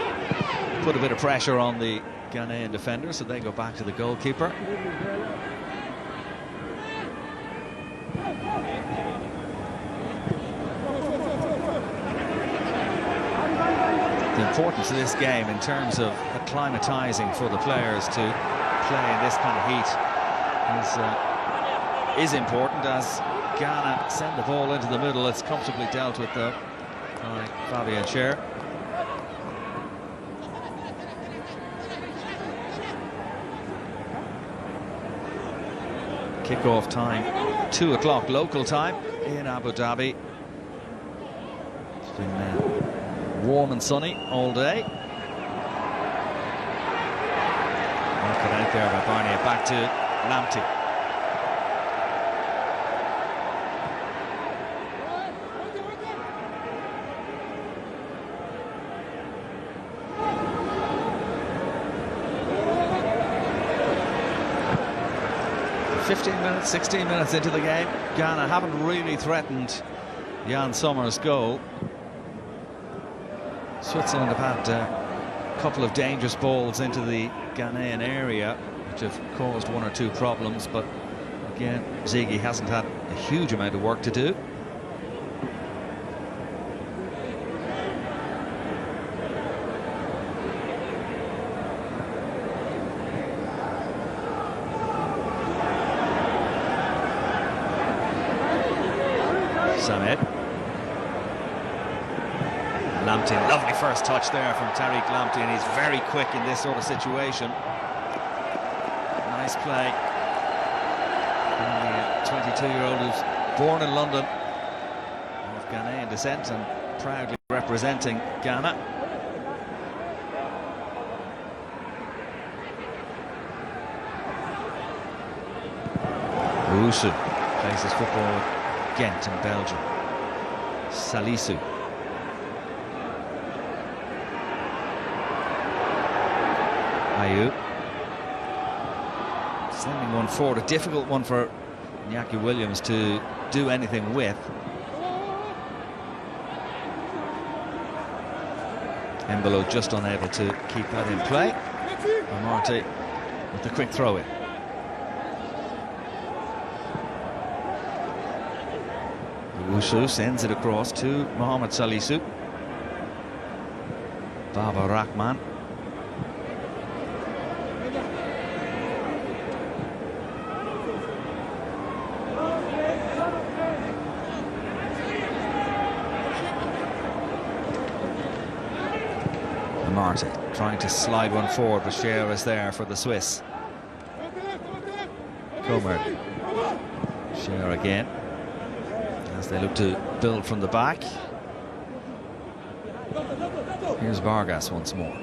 put a bit of pressure on the Ghanaian defender, so they go back to the goalkeeper. The importance of this game in terms of acclimatising for the players to play in this kind of heat is important, as Ghana send the ball into the middle. It's comfortably dealt with though by Fabian Schär. Kick-off time, 2 o'clock local time in Abu Dhabi. It's been warm and sunny all day. Knocked it out there by Barnier, back to Lamptey. Minutes, 16 minutes into the game, Ghana haven't really threatened Jan Sommer's goal. Switzerland have had a couple of dangerous balls into the Ghanaian area, which have caused 1 or 2 problems, but again, Ziggy hasn't had a huge amount of work to do. Samed. Lamptey, lovely first touch there from Tariq Lamptey, and he's very quick in this sort of situation. Nice play. And the 22-year-old who's born in London, of Ghanaian descent, and proudly representing Ghana. Owusu plays his football with Ghent in Belgium. Salisu. Ayew. Sending one forward, a difficult one for Iñaki Williams to do anything with. Embolo just unable to keep that in play. Amartey with the quick throw in. Owusu sends it across to Mohamed Salisu. Baba Rahman. Amartey trying to slide one forward, but Schär is there for the Swiss. Comer. Schär again, as they look to build from the back. Here's Vargas once more.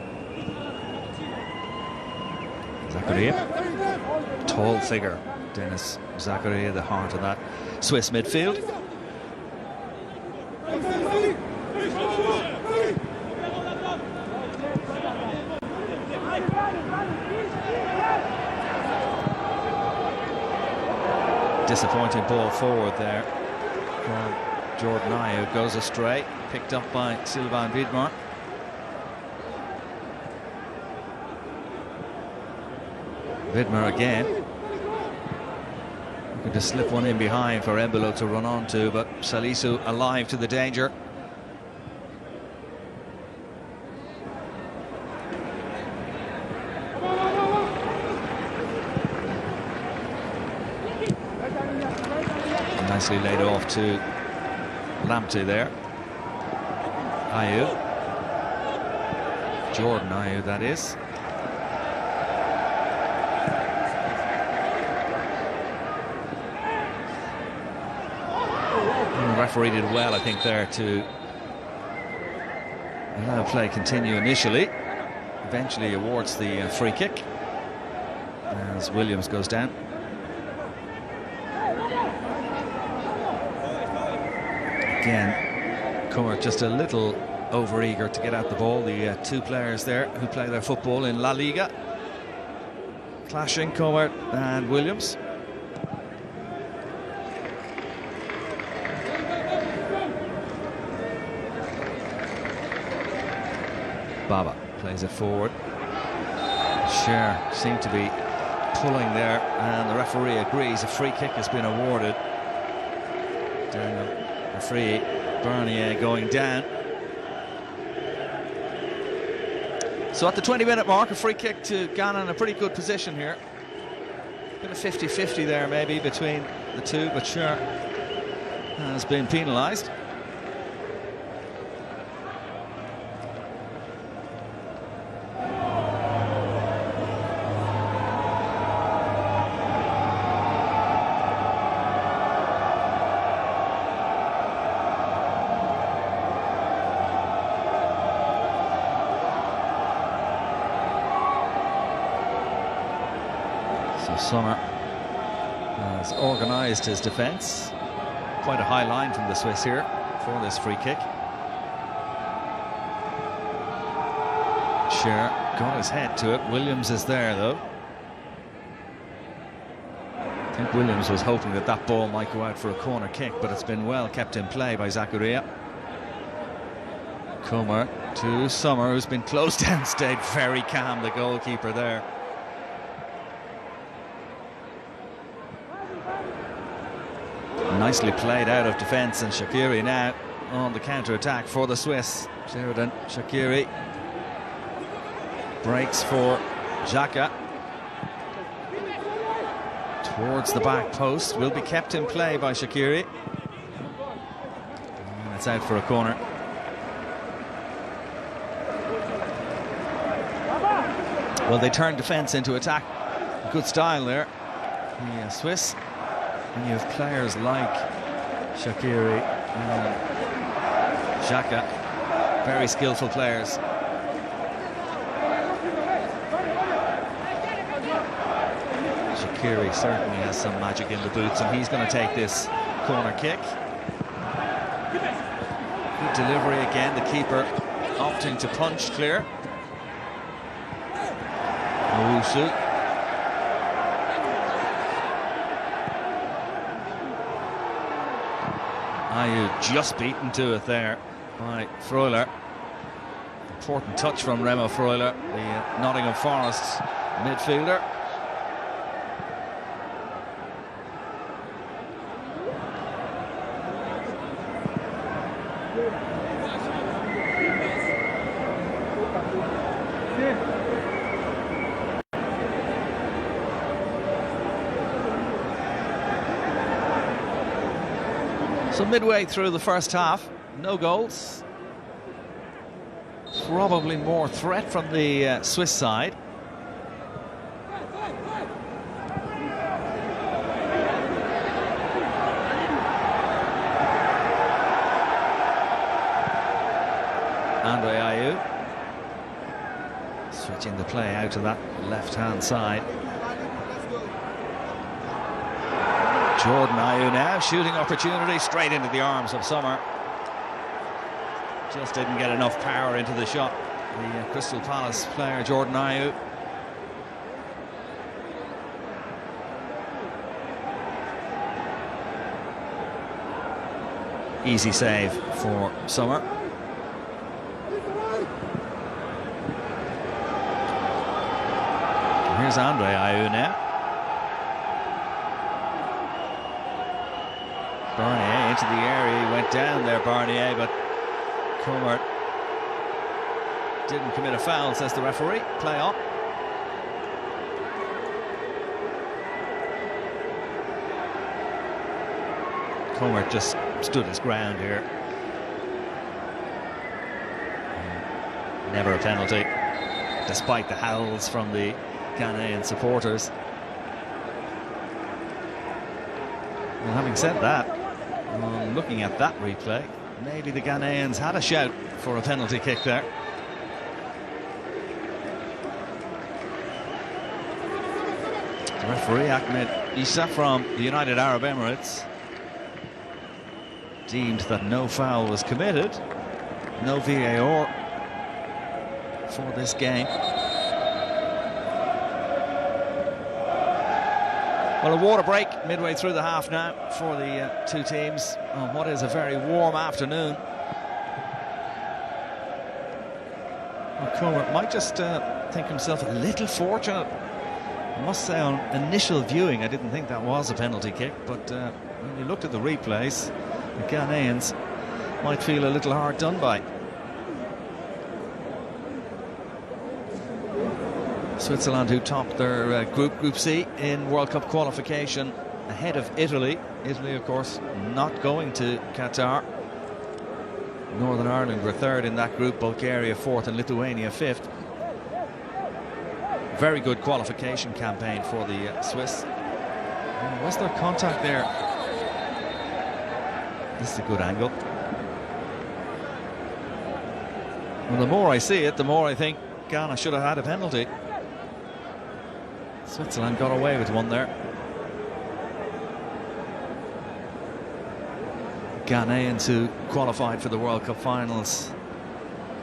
Zakaria, tall figure, Denis Zakaria, the heart of that Swiss midfield. Disappointing ball forward there from Jordan Ayew, goes astray, picked up by Sylvain Widmer. Widmer again, looking to slip one in behind for Embolo to run onto, but Salisu alive to the danger. Nicely laid off to Lamptey there. Ayew. Jordan Ayew, that is. And the referee did well, I think, there to allow play continue initially. Eventually awards the free kick as Williams goes down. Again, Comer just a little over-eager to get out the ball. The two players there who play their football in La Liga, clashing, Comer and Williams. Baba plays it forward. Scher seemed to be pulling there, and the referee agrees a free kick has been awarded. Daniel referee Bernier going down. So at the 20-minute mark, a free kick to Ghana in a pretty good position here. Bit of 50-50 there maybe between the two, but Scher has been penalised. Sommer has organised his defence. Quite a high line from the Swiss here for this free kick. Scher got his head to it. Williams is there though. I think Williams was hoping that that ball might go out for a corner kick, but it's been well kept in play by Zakaria. Comer to Sommer, who's been closed down, stayed very calm, the goalkeeper there. Nicely played out of defence, and Shaqiri now on the counter-attack for the Swiss. Sheridan Shaqiri breaks for Xhaka towards the back post, will be kept in play by Shaqiri, and it's out for a corner. Well, they turned defence into attack. Good style there, the Swiss. When you have players like Shaqiri and Xhaka, very skillful players. Shaqiri certainly has some magic in the boots, and he's going to take this corner kick. Good delivery again, the keeper opting to punch clear. Owusu. Ayew just beaten to it there by Freuler. Important touch from Remo Freuler, the Nottingham Forest midfielder. So midway through the first half, no goals. Probably more threat from the Swiss side. Andre Ayew switching the play out to that left-hand side. Jordan Ayew now, shooting opportunity straight into the arms of Sommer. Just didn't get enough power into the shot. The Crystal Palace player, Jordan Ayew. Easy save for Sommer. Here's Andre Ayew now. Bernier into the area, he went down there, Bernier, but Comer didn't commit a foul, says the referee. Play on. Comer just stood his ground here. Never a penalty, despite the howls from the Ghanaian supporters. Well, having said that, looking at that replay, maybe the Ghanaians had a shout for a penalty kick there. The referee, Ahmed Issa from the United Arab Emirates, deemed that no foul was committed. no VAR for this game. Well, a water break midway through the half now for the two teams on what is a very warm afternoon. Well, Cromer might just think himself a little fortunate. I must say, on initial viewing, I didn't think that was a penalty kick, but when you looked at the replays, the Ghanaians might feel a little hard done by. Switzerland, who topped their Group C in World Cup qualification ahead of Italy. Italy, of course, not going to Qatar. Northern Ireland were third in that group, Bulgaria fourth and Lithuania fifth. Very good qualification campaign for the Swiss. Was there contact there? This is a good angle. Well, the more I see it, the more I think Ghana should have had a penalty. Switzerland got away with one there. Ghanaians who qualified for the World Cup finals,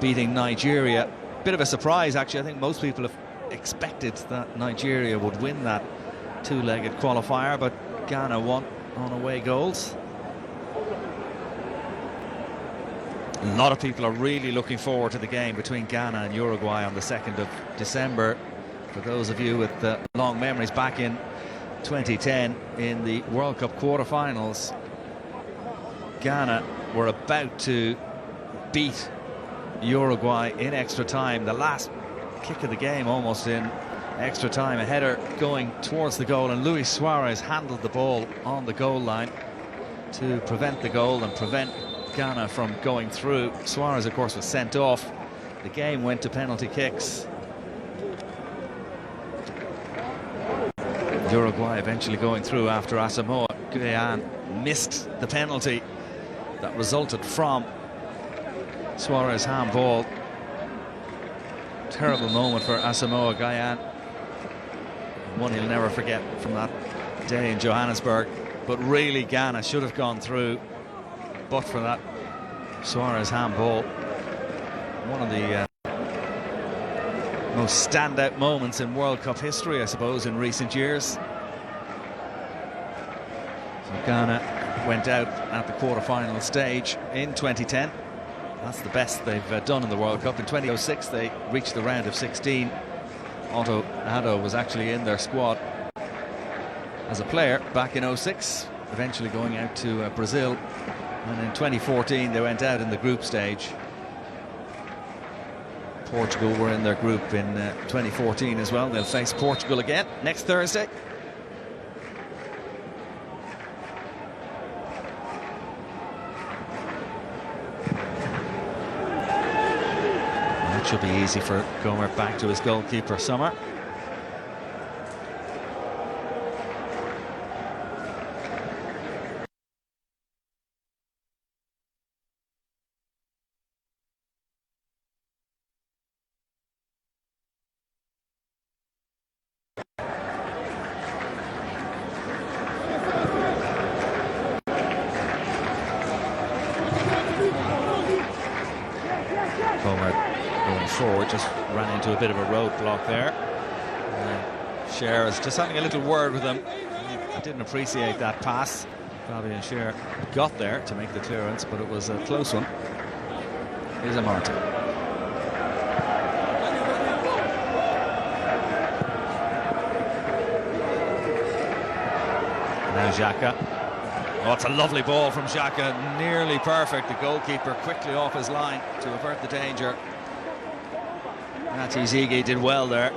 beating Nigeria. Bit of a surprise, actually. I think most people have expected that Nigeria would win that two-legged qualifier, but Ghana won on away goals. A lot of people are really looking forward to the game between Ghana and Uruguay on the 2nd of December. For those of you with long memories, back in 2010 in the World Cup quarter-finals, Ghana were about to beat Uruguay in extra time. The last kick of the game almost in extra time, a header going towards the goal, and Luis Suarez handled the ball on the goal line to prevent the goal and prevent Ghana from going through. Suarez, of course, was sent off. The game went to penalty kicks. Uruguay eventually going through after Asamoah Gyan missed the penalty that resulted from Suarez handball. Terrible moment for Asamoah Gyan, one he'll never forget from that day in Johannesburg. But really, Ghana should have gone through, but for that Suarez handball. One of the most standout moments in World Cup history, I suppose, in recent years. So Ghana went out at the quarter-final stage in 2010. That's the best they've done in the World Cup. In 2006 they reached the round of 16. Otto Addo was actually in their squad as a player back in 06, eventually going out to Brazil. And in 2014 they went out in the group stage. Portugal were in their group in 2014 as well. They'll face Portugal again next Thursday. That should be easy for Gomer, back to his goalkeeper, Sommer. Just ran into a bit of a roadblock there. Cher is just having a little word with him. I didn't appreciate that pass. Fabian Cher got there to make the clearance, but it was a close one. Here's a Martin. Now Xhaka. Oh, it's a lovely ball from Xhaka, nearly perfect. The goalkeeper quickly off his line to avert the danger. Nati Zigi did well there.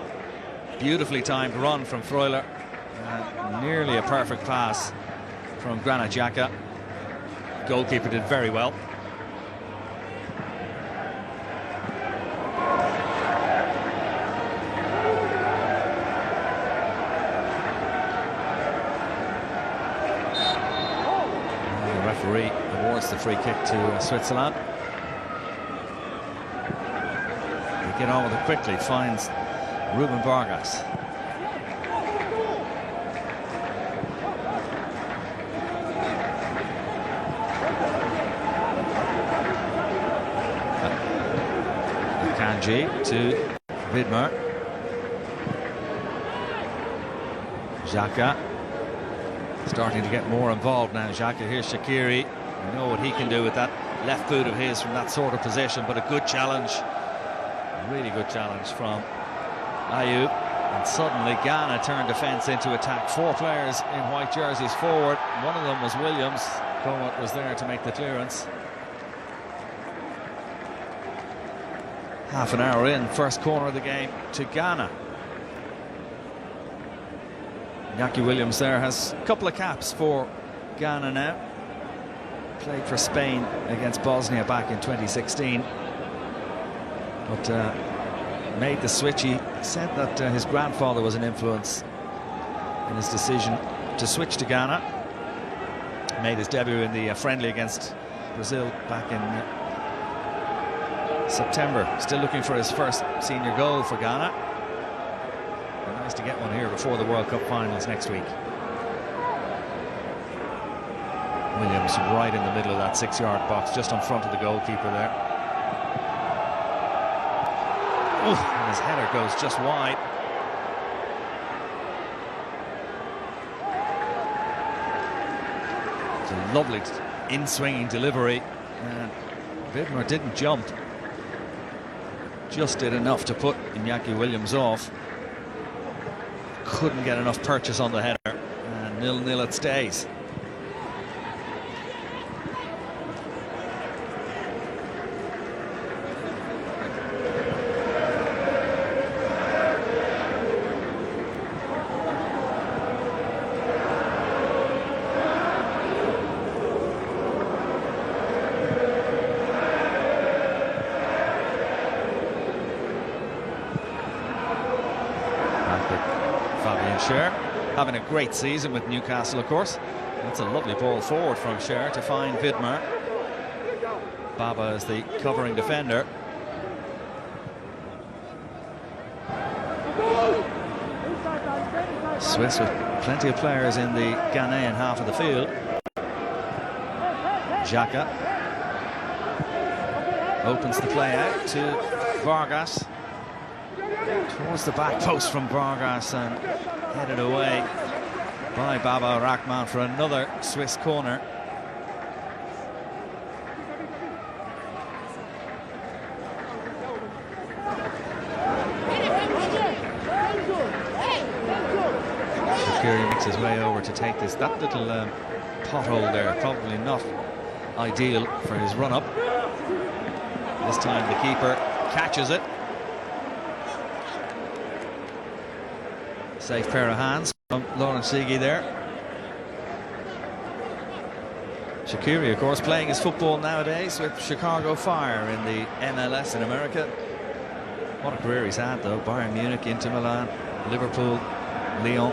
Beautifully timed run from Freuler. Nearly a perfect pass from Granit Xhaka. Goalkeeper did very well. The referee awards the free kick to Switzerland. Get on with it quickly, finds Ruben Vargas. Akanji to Vidmer. Xhaka starting to get more involved now. Xhaka, here's Shaqiri. We know what he can do with that left boot of his from that sort of position, but a good challenge. A really good challenge from Ayew. And suddenly Ghana turned defence into attack. 4 players in white jerseys forward. One of them was Williams. Comet was there to make the clearance. Half an hour in, first corner of the game to Ghana. Iñaki Williams there has a couple of caps for Ghana now. Played for Spain against Bosnia back in 2016. But made the switch. He said that his grandfather was an influence in his decision to switch to Ghana. Made his debut in the friendly against Brazil back in September. Still looking for his first senior goal for Ghana. Nice to get one here before the World Cup finals next week. Williams right in the middle of that 6-yard box, just in front of the goalkeeper there. And his header goes just wide. It's a lovely in-swinging delivery, and Vidmer didn't jump. Just did enough to put Iñaki Williams off. Couldn't get enough purchase on the header, and 0-0 it stays. Having a great season with Newcastle, of course. That's a lovely ball forward from Scher to find Vidmer. Baba is the covering defender. Swiss with plenty of players in the Ghanaian half of the field. Xhaka opens the play out to Vargas. Towards the back post from Vargas and headed away by Baba Rahman for another Swiss corner. Shaqiri makes his way over to take this. That little pothole there, probably not ideal for his run-up. This time the keeper catches it. Safe pair of hands from Lawrence Sigi there. Shaqiri, of course, playing his football nowadays with Chicago Fire in the MLS in America. What a career he's had, though. Bayern Munich, Inter Milan, Liverpool, Lyon.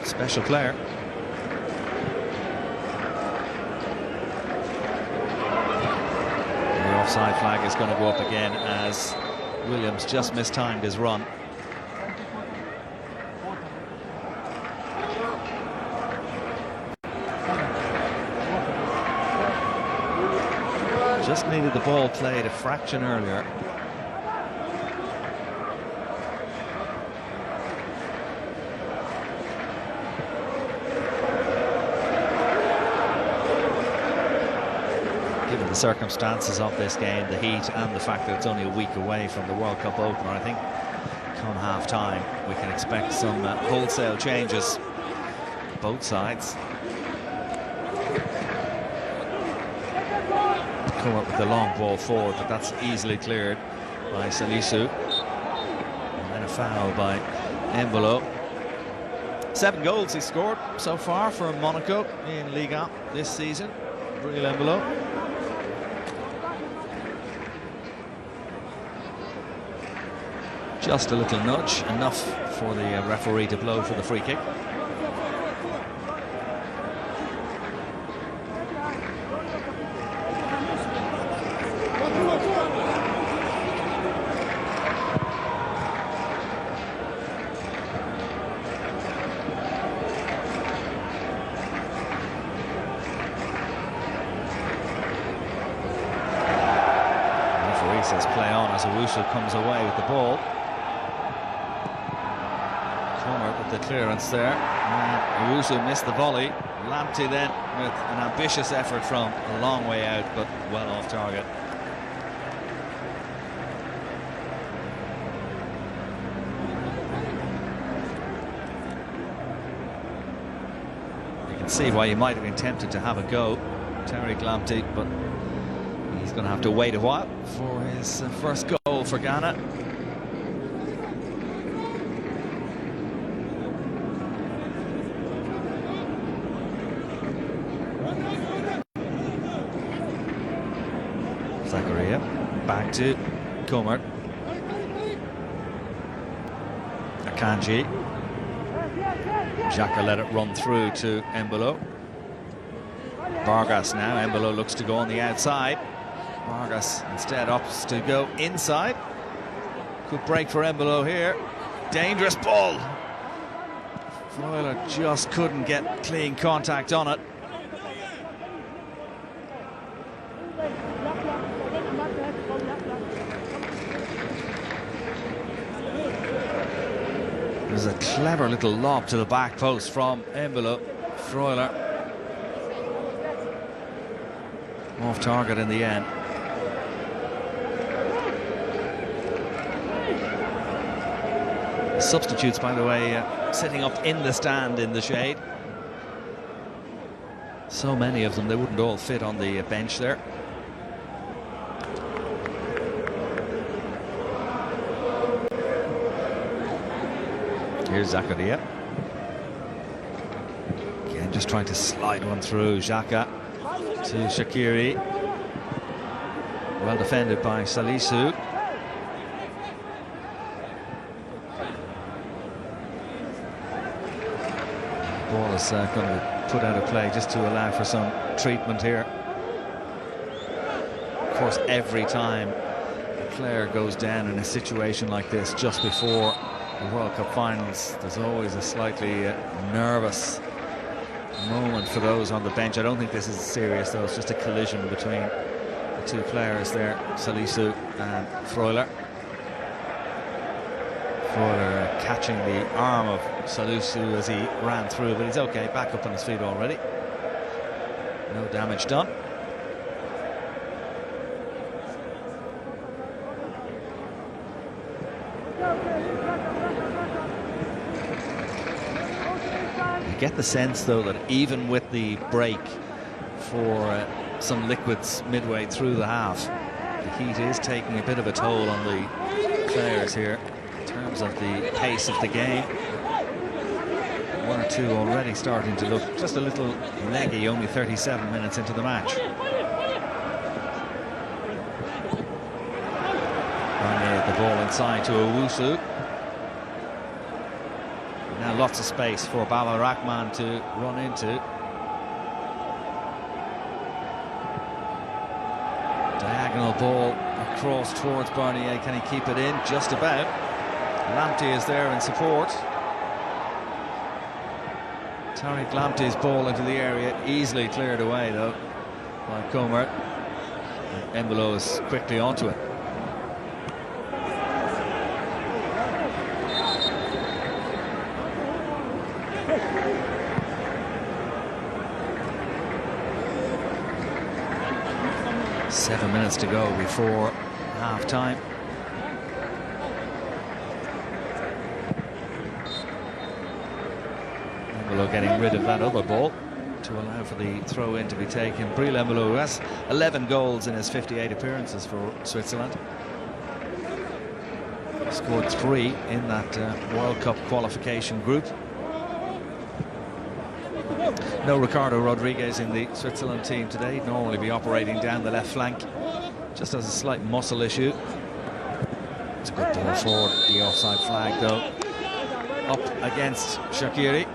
Special player. The offside flag is going to go up again as Williams just mistimed his run. Just needed the ball played a fraction earlier. Given the circumstances of this game, the heat, and the fact that it's only a week away from the World Cup opener, I think come half-time we can expect some wholesale changes both sides. Come up with the long ball forward, but that's easily cleared by Salisu. And then a foul by Embolo. 7 goals he scored so far for Monaco in Liga this season. Bril Embolo. Just a little nudge, enough for the referee to blow for the free kick. says play on as Owusu comes away with the ball. Corner with the clearance there. And Owusu missed the volley. Lamptey then with an ambitious effort from a long way out, but well off target. You can see why he might have been tempted to have a go, Tariq Lamptey, but he's going to have to wait a while for his first goal for Ghana. Zakaria back to Comer. Akanji. Xhaka let it run through to Embolo. Vargas now. Embolo looks to go on the outside. Vargas instead opts to go inside. Good break for Embolo here. Dangerous ball. Freuler just couldn't get clean contact on it. There's a clever little lob to the back post from Embolo. Freuler off target in the end. Substitutes, by the way, sitting up in the stand in the shade. So many of them, they wouldn't all fit on the bench there. Here's Zakaria. Again, just trying to slide one through. Xhaka to Shaqiri. Well defended by Salisu. Ball is going to be put out of play just to allow for some treatment here. Of course, every time a player goes down in a situation like this just before the World Cup finals, there's always a slightly nervous moment for those on the bench. I don't think this is serious though, it's just a collision between the two players there, Salisu and Freuler. Freuler catching the arm of Salisu as he ran through, but he's okay, back up on his feet already. No damage done. You get the sense though that even with the break for some liquids midway through the half, the heat is taking a bit of a toll on the players here in terms of the pace of the game. One or two already starting to look just a little leggy, only 37 minutes into the match. Barnier the ball inside to Owusu. Now lots of space for Baba Rahman to run into. Diagonal ball across towards Barnier. Can he keep it in? Just about. Lamptey is there in support. Tariq Lamptey's ball into the area, easily cleared away though by Comer. Embolo is quickly onto it. Seven minutes to go before half-time. Embolo getting rid of that other ball to allow for the throw-in to be taken. Breel Embolo, who has 11 goals in his 58 appearances for Switzerland. Scored 3 in that World Cup qualification group. No Ricardo Rodriguez in the Switzerland team today. He'd normally be operating down the left flank. Just has a slight muscle issue. It's a good ball forward. The offside flag though. Up against Shaqiri.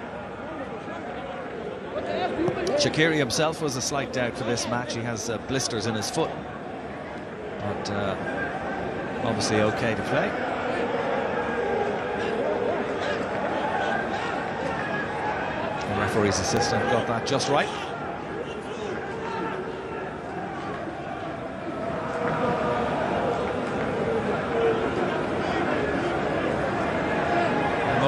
Shaqiri himself was a slight doubt for this match. He has blisters in his foot. But obviously okay to play. The referee's assistant got that just right.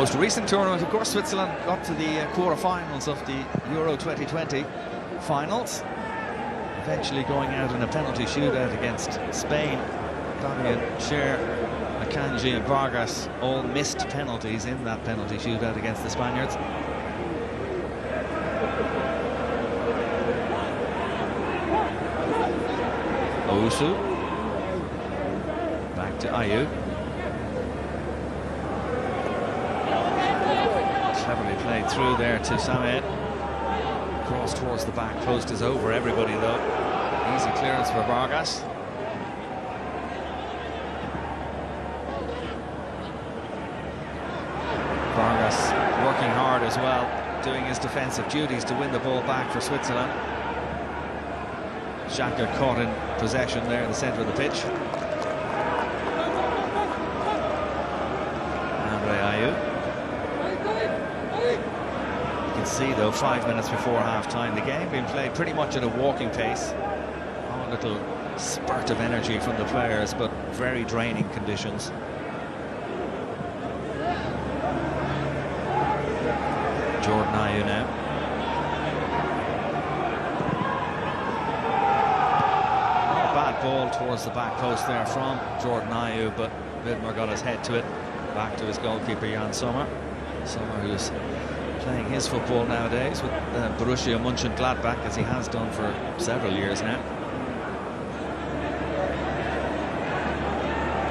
most recent tournament, of course, Switzerland got to the quarter-finals of the Euro 2020 finals, eventually going out in a penalty shootout against Spain. Fabian Schär, Akanji and Vargas all missed penalties in that penalty shootout against the Spaniards. Owusu, back to Ayew. Cleverly played through there to Samed. Cross towards the back post is over everybody though. Easy clearance for Vargas. Vargas working hard as well, doing his defensive duties to win the ball back for Switzerland. Xhaka caught in possession there in the centre of the pitch. Andre Ayew. You can see though, 5 minutes before half-time, the game being played pretty much at a walking pace. Oh, a little spurt of energy from the players, but very draining conditions. Jordan Ayew now. Ball towards the back post there from Jordan Ayew, but Widmer got his head to it. Back to his goalkeeper Jan Sommer. Sommer, who's playing his football nowadays with Borussia Mönchengladbach, as he has done for several years now.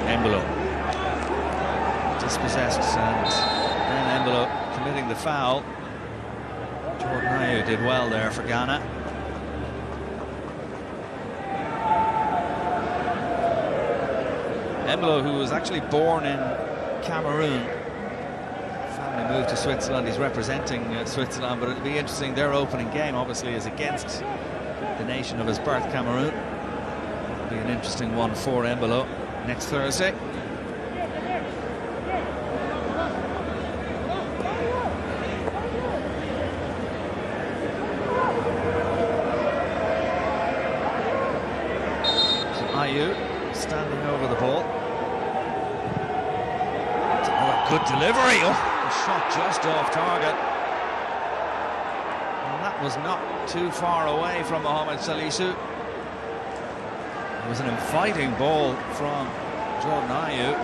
Embolo dispossessed, and then Embolo committing the foul. Jordan Ayew did well there for Ghana. Embolo, who was actually born in Cameroon, family moved to Switzerland. He's representing Switzerland, but it'll be interesting. Their opening game obviously is against the nation of his birth, Cameroon. It'll be an interesting one for Embolo next Thursday. So Ayew standing over the ball. Good delivery. Oh, the shot just off target. And that was not too far away from Mohamed Salisu. It was an inviting ball from Jordan Ayew.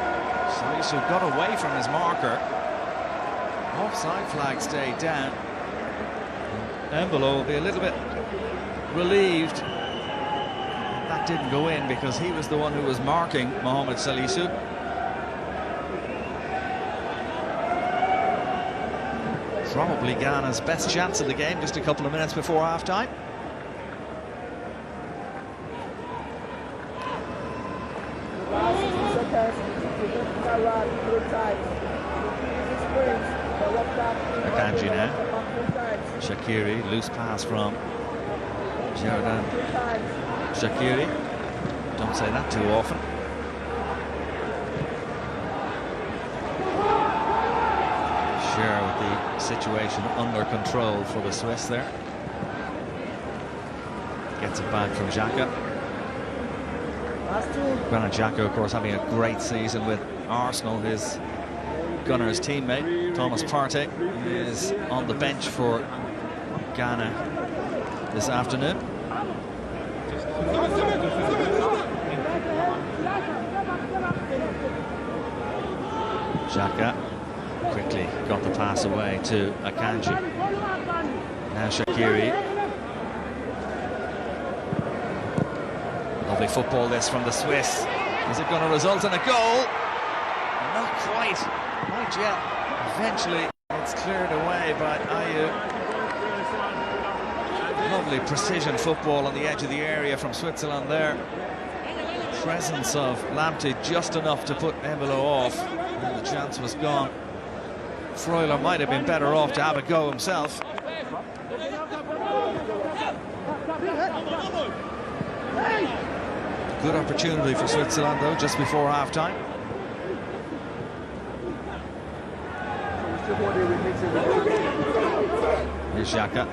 Salisu got away from his marker. Offside flag stayed down. Embolo will be a little bit relieved that didn't go in, because he was the one who was marking Mohamed Salisu. Probably Ghana's best chance of the game, just a couple of minutes before half-time. Akanji now. Shaqiri, loose pass from Xherdan Shaqiri. Don't say that too often. Schär with the situation under control for the Swiss there. Gets it back from Xhaka. Granit Xhaka, of course, having a great season with Arsenal. His Gunners teammate, Thomas Partey, is on the bench for Ghana this afternoon. Xhaka quickly got the pass away to Akanji. Now Shaqiri. Lovely football this from the Swiss. Is it going to result in a goal? Not quite. Not yet. Eventually it's cleared away by Ayew. Lovely precision football on the edge of the area from Switzerland there. Presence of Lamptey just enough to put Embolo off, and the chance was gone. Freuler might have been better off to have a go himself. Good opportunity for Switzerland though, just before half-time. Here's Xhaka.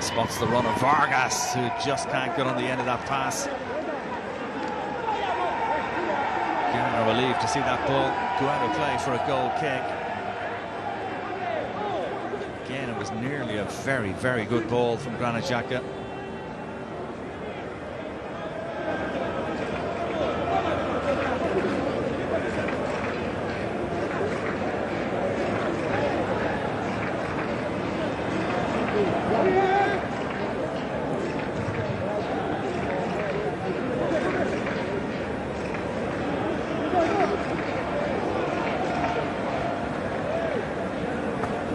Spots the run of Vargas, who just can't get on the end of that pass. Ghana are relieved to see that ball go out of play for a goal kick. Again, it was nearly a very, very good ball from Granit Xhaka.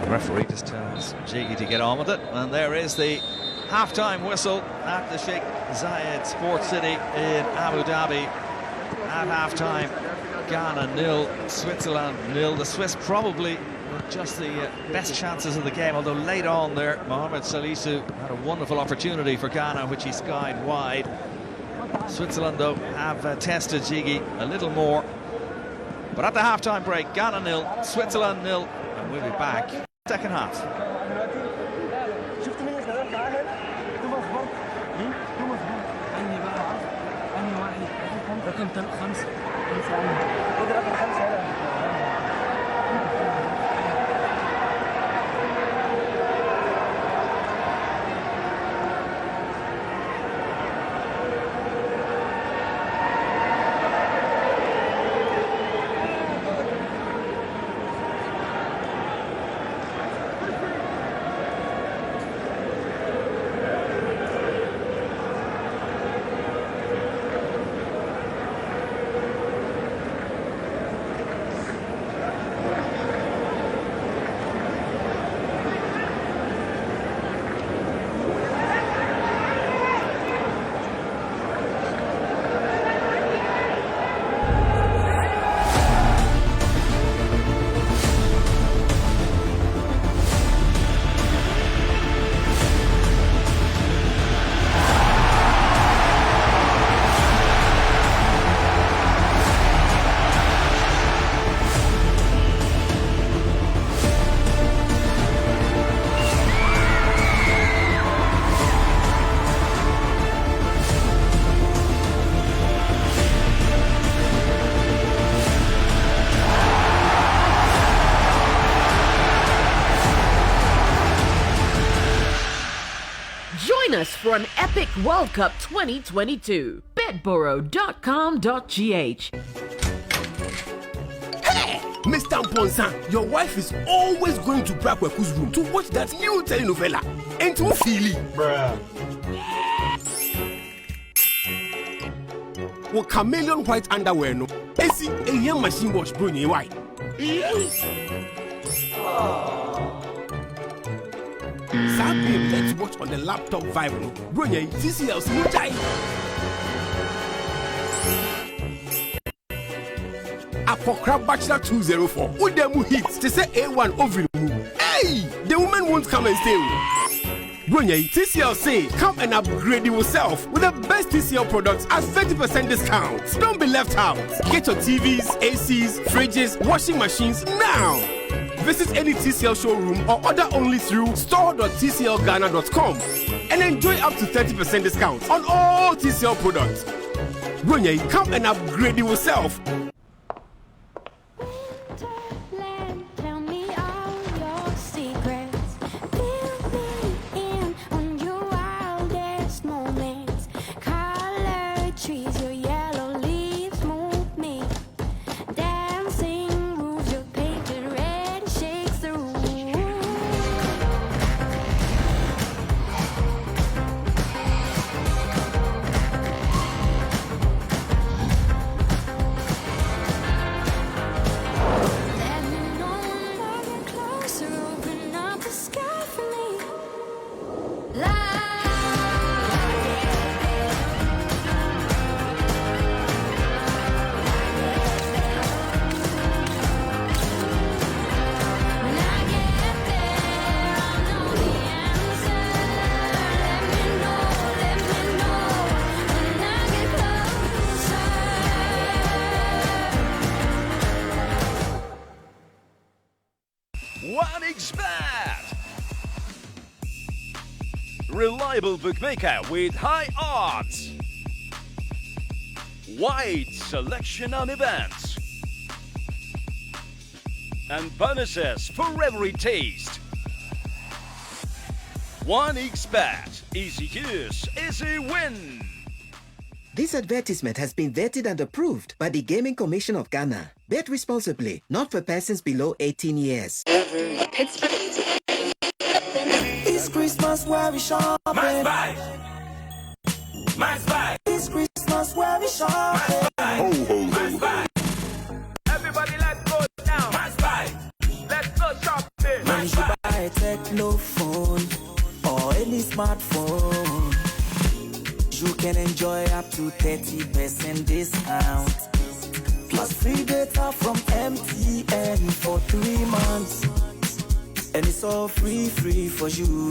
The referee just tells Jiggy to get on with it, and there is the half-time whistle at the Sheikh Zayed Sports City in Abu Dhabi. At half-time, Ghana 0, Switzerland 0. The Swiss probably with just the best chances of the game, although late on there, Mohamed Salisu had a wonderful opportunity for Ghana, which he skied wide. Switzerland, though, have tested Jiggy a little more. But at the half-time break, Ghana 0, Switzerland 0, and we'll be back second half. Join us for an epic World Cup 2022. betboro.com.gh. Hey, Mr. Mponsa, your wife is always going to Brakweku's room to watch that new telenovela. And to Philly. Bruh. With chameleon white underwear, no. AC, a young machine wash, bro, white. Sabi, let's watch on the laptop vibe, no. Bro, TCL smooth guy. Apokra Bachelor 204. Who them who hits? They say A1 over the move. Hey, the woman won't come and stay. Brunei, TCL say, come and upgrade yourself with the best TCL products at 30% discount. Don't be left out. Get your TVs, ACs, fridges, washing machines now. Visit any TCL showroom or order only through store.tclghana.com and enjoy up to 30% discount on all TCL products. Brunei, come and upgrade yourself. Reliable bookmaker with high odds. Wide selection on events. and bonuses for every taste. 1xBet. Easy use, easy win. This advertisement has been vetted and approved by the Gaming Commission of Ghana. Bet responsibly, not for persons below 18 years. It's Christmas where we shop. Max Buy. It's Christmas where we shop. Ho, ho, ho. Everybody, let's go now. Max Buy. Let's go shopping. When you buy a techno phone or any smartphone, you can enjoy up to 30% discount. Plus free data from MTN for 3 months. And it's all free for you.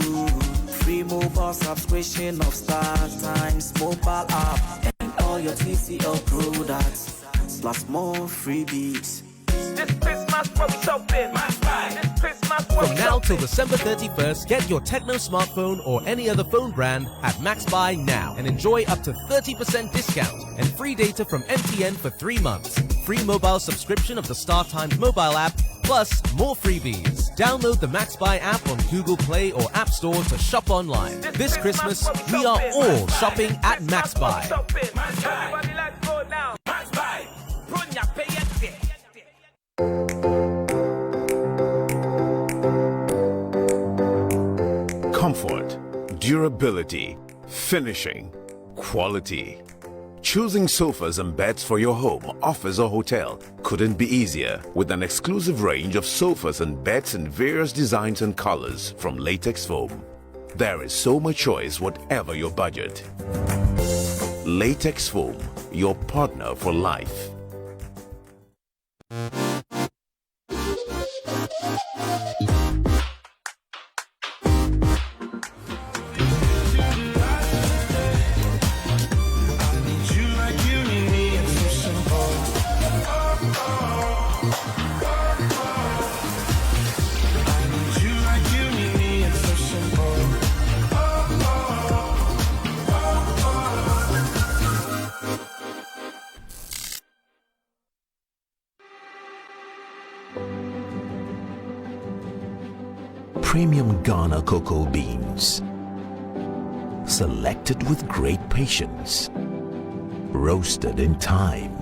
Free mobile subscription of StarTimes mobile app and all your TCL products. Plus more freebies. This Christmas what we shopping. This Christmas what From now till December 31st, get your Techno smartphone or any other phone brand at MaxBuy now and enjoy up to 30% discount and free data from MTN for 3 months. Free mobile subscription of the StarTimes mobile app, plus more freebies. Download the MaxBuy app on Google Play or App Store to shop online. This Christmas, we are all shopping at MaxBuy. Everybody, let's go now. MaxBuy. Comfort, durability, finishing, quality. Choosing sofas and beds for your home, office or hotel couldn't be easier with an exclusive range of sofas and beds in various designs and colors from Latex Foam. There is so much choice whatever your budget. Latex Foam, your partner for life. Premium Ghana cocoa beans, selected with great patience, roasted in time,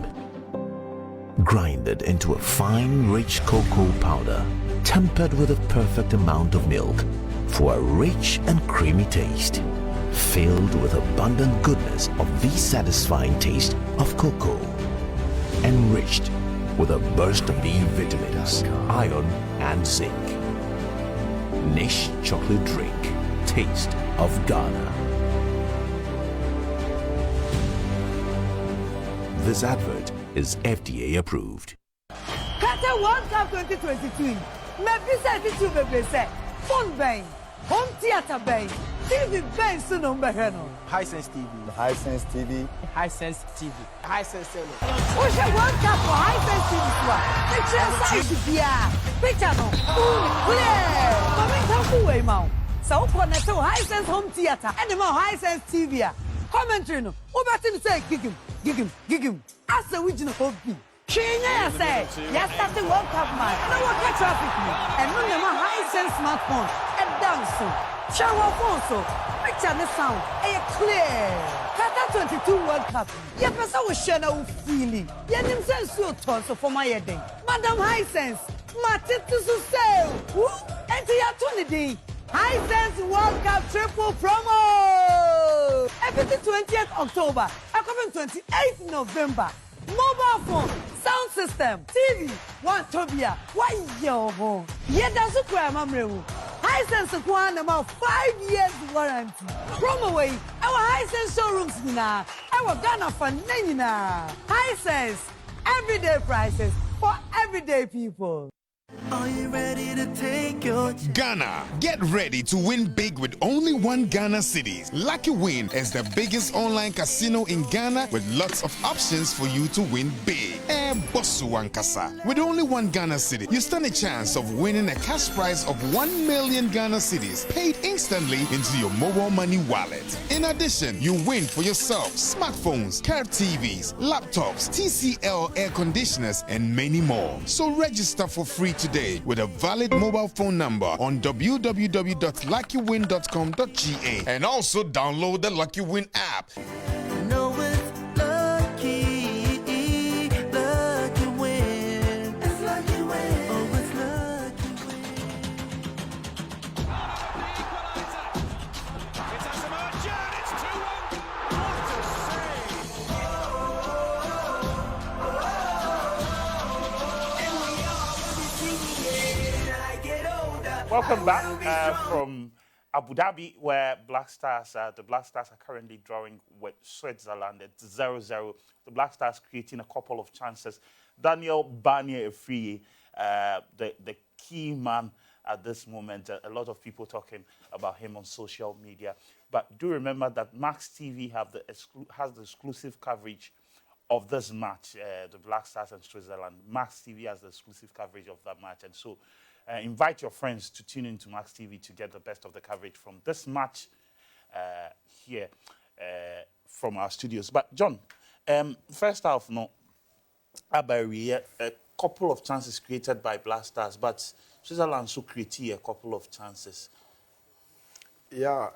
grinded into a fine, rich cocoa powder, tempered with a perfect amount of milk for a rich and creamy taste, filled with abundant goodness of the satisfying taste of cocoa, enriched with a burst of B vitamins, iron and zinc. Niche chocolate drink, taste of Ghana. This advert is FDA approved. Qatar World Cup 2022. Mepisa titu bebese. Phone bang. Home theater bang. TV bang suno mbeheno. Hisense TV. Hisense TV. Hisense TV. Hisense TV. Osha World Cup for Hisense TV swa. Picture size bia. Picture no. Clear. Momentum kuwe mau. So connect to Hisense home theater and the Hisense TV. Commentary no. Obatin say gigim. As a original hobby. Kenya say, yes, that's the World Cup man. No one catch traffic me. And no nema Hisense smartphone. And dance. Shower phone so. Picture the sound. And clear. Qatar 22 World Cup. Yeah, person will share no feeling. Yeah, them sense so tons for my heading. Madam Hisense. Matitu su say. Woo. Enter your 20 day. Hisense World Cup triple promo. Everything 20th October. Coming 28th November. Mobile phone, sound system, TV, one Tobia, one yo. Yeah, that's a crime, I'm real. Hisense one about 5 years warranty. Promo way, our Hisense showrooms now. Our Ghana for Nina. Hisense, everyday prices for everyday people. Are you ready to take your Ghana, get ready to win big with only one Ghana Cedis. Lucky Win is the biggest online casino in Ghana with lots of options for you to win big. Bosu Wankasa. With only one Ghana Cedi, you stand a chance of winning a cash prize of 1 million Ghana Cedis paid instantly into your mobile money wallet. In addition, you win for yourself smartphones, curved TVs, laptops, TCL air conditioners, and many more. So register for free today with a valid mobile phone number on www.luckywin.com.ga and also download the Lucky Win app. No, it's lucky, lucky win. It's lucky win. Oh, it's lucky win. It's Asamoah it's 2-1. What a save. Welcome back from Abu Dhabi, where Black Stars, the Black Stars are currently drawing with Switzerland. It's 0-0. The Black Stars creating a couple of chances. Daniel Barnier-Efriye, the key man at this moment. A lot of people talking about him on social media. But do remember that Max TV has the exclusive coverage of this match, the Black Stars and Switzerland. Max TV has the exclusive coverage of that match. And so invite your friends to tune into Max TV to get the best of the coverage from this match here from our studios. But John, first half, a couple of chances created by Black Stars, but Switzerland also created a couple of chances. Yeah,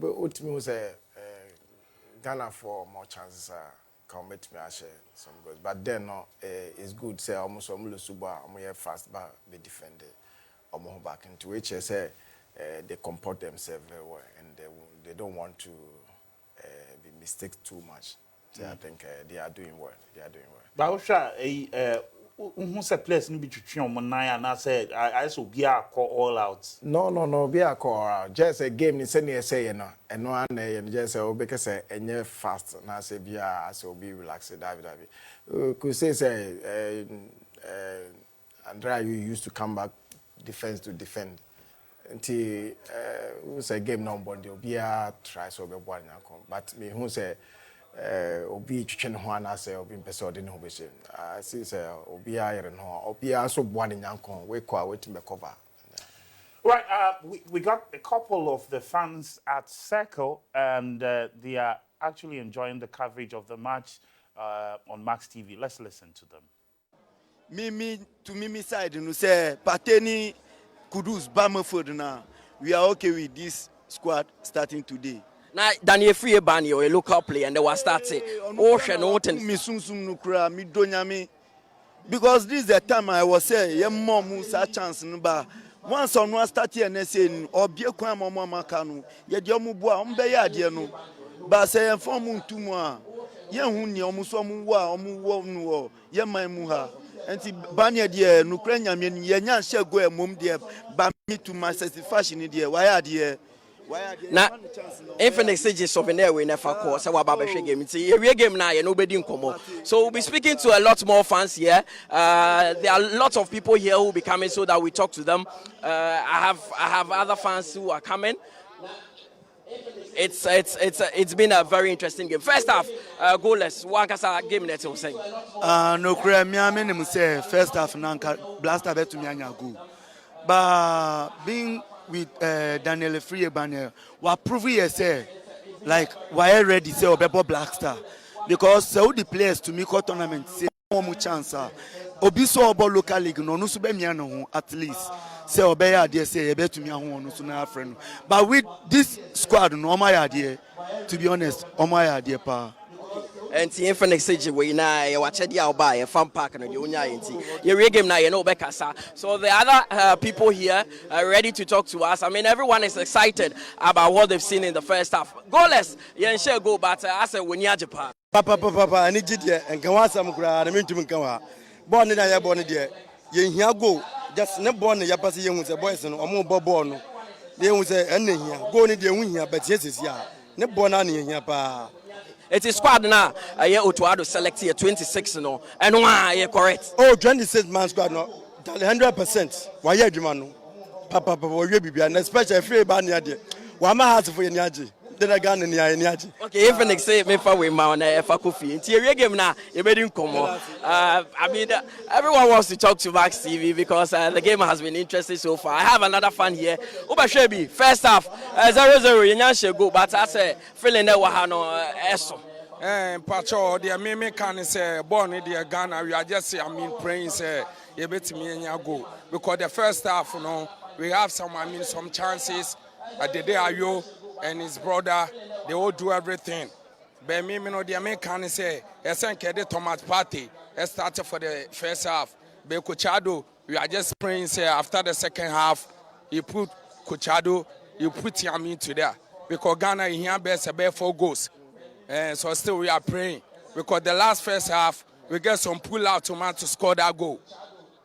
ultimately was Ghana for more chances. Commit me share some goals, but then it's good. Say almost suba fast, but they defend it. Back into which say they comport themselves very well, and they don't want to be mistaken too much. So I think they are doing well. They are doing well. But who say players need to train on nine and I said I also be a call all out. No, be a call out. Just a game. Ni say and no one just say because say fast. Na say be a so be relaxed. David. Could say Andrea, you used to come back defense to defend. Until we say game no one be a try so be one but me who say. Obi chichen ho na say obi mpese odi ne ho be she see say obi ayere no obi aso boane nyankon we kwa wetin be cover. Right, we got a couple of the fans at Circle, and they are actually enjoying the coverage of the match on Max TV. Let's listen to them. Mimi side no say Pateni Kudus Bamford na we are okay with this squad starting today. Now, Daniel Friebani, a local player, and they were starting. Because this is the time I was saying, yeah, mom, such chance, but once on one start here and saying, or be a crime on Mamma Canu, yet Yomubua, Umbaya, but say, and for moon 2 more. Young Yamusamuwa, Omu, Yamamuha, and see Banya dear, Ukrainian, Yan shall go a mum dear, but me to my satisfaction, dear, why are dear? Now, infinite stages of an airway never call. So, about the game, it's a game now, and nobody in common. So, we'll be speaking to a lot more fans here. There are lots of people here who will be coming so that we talk to them. I have other fans who are coming. It's been a very interesting game. First half, goalless. Wankasa game net will say. No, I say first half, Nanka blaster bet to me go. But being with Daniel Friebani, what prove say like why ready say Obebo Black Star because all the players to me call tournament say more chance. Obiso obo local league no so be me no at least say obeya there say be to me ho no so na friend. But with this squad no my idea to be honest my idea pa. And the infinite stage we na you watch the Alba a fan park and you nya your game now you know Bekasa. So the other people here are ready to talk to us. I mean everyone is excited about what they've seen in the first half. Goalless, you share go but I said when you Japan. Papa I need it and can want some crowd I mean to come born in a born there. You here go just ne born ya pass you say boys no omo born no. They will say and here go in the win here but yes is here. Ne born an here pa. It is squad now. Otuado select here 26 no. And why correct? Oh, 26 man squad no. 100%. Why you do man? Papa we be and especially free ban here there. Wama has for nyaji. Then again in nyaji. Okay, even say me for we ma na e fa kofi. Nti game na e be din komo. I mean everyone wants to talk to Max TV because the game has been interesting so far. I have another fan here. Obashebi first half 0-0 yenyan go but I say feeling that wa no eso. Pacho, the Mimi can say, born in the Ghana, we are just, praying, say, you bet me and go. Because the first half, we have some chances. At the day Ayo and his brother, they all do everything. But me, the American say, the Thomas Party, started for the first half. But Kuchado, we are just praying, say, after the second half, you put Kuchado, you put Yamin to there. Because Ghana in here best about 4 goals. So still we are praying. Because the last first half, we get some pull out to score that goal.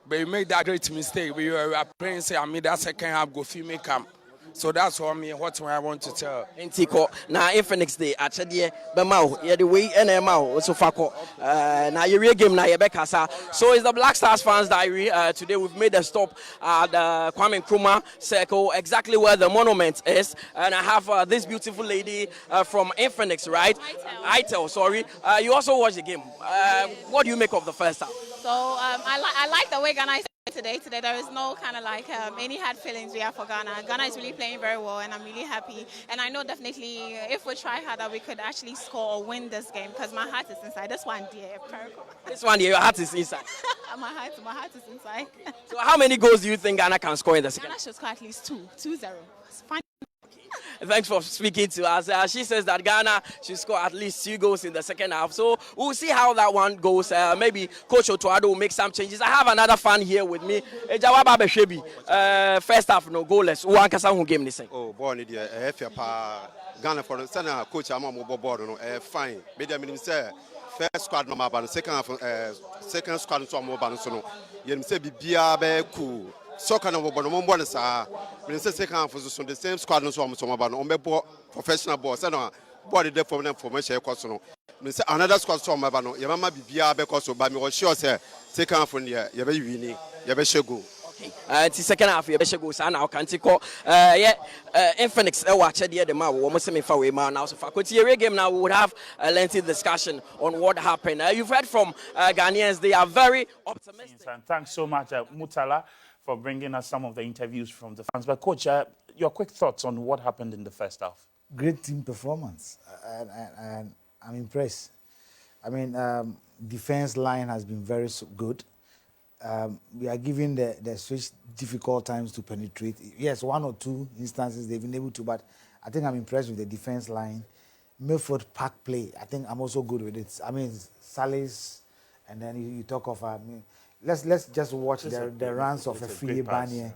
But we made that great mistake. We are praying, say, that second half go female camp. So that's what I want to tell. Intiko na Infinix Day actually bema ye the way NMA so fako na your game na ye bekasa. So it's the Black Stars fans diary. Today we've made a stop at the Kwame Nkrumah Circle, exactly where the monument is, and I have this beautiful lady from Infinix, right? Itel, sorry. You also watched the game. What do you make of the first half? So I like the way Ghana is today. Today there is no kind of like any hard feelings we have for Ghana. Ghana is really playing very well, and I'm really happy. And I know definitely if we try harder, we could actually score or win this game, because my heart is inside. This one, dear. This one, dear, your heart is inside. my heart is inside. So how many goals do you think Ghana can score in the second? Ghana should score at least 2-0. It's fine. Thanks for speaking to us. She says that Ghana should score at least 2 goals in the second half. So we'll see how that one goes. Maybe Coach Otuado will make some changes. I have another fan here with me. Jawaba Beshebi. First half, no goalless. Who ankasa who game this? Oh, born idiot. Ghana for the center coach. I'm on board. Fine. Media meaning say first squad no mabano. Second squad so mobano so no. You say bibia be cool. Soccer no bono mbona sa me say second half so the same squad no so maba no ombe professional ball say no board dey for information e koso no me say another squad so maba no ye mama bibia be koso ba me go sure say second half no ye be wini ye be shego. The second half ye be shego sa na okanti ko Infinix e wa chede de ma wo mo se me fa we ma now so fa ko tie game now we would have a lengthy discussion on what happened. You've heard from Ghanaians, they are very optimistic. And thanks so much Mutala for bringing us some of the interviews from the fans. But Coach, your quick thoughts on what happened in the first half? Great team performance, and I'm impressed. I mean, defense line has been very good. We are giving the switch difficult times to penetrate. Yes, 1 or 2 instances they've been able to, but I think I'm impressed with the defense line. Milford Park play, I think I'm also good with it. I mean, Salis, and then you talk of let's just watch the runs of Efriye Banye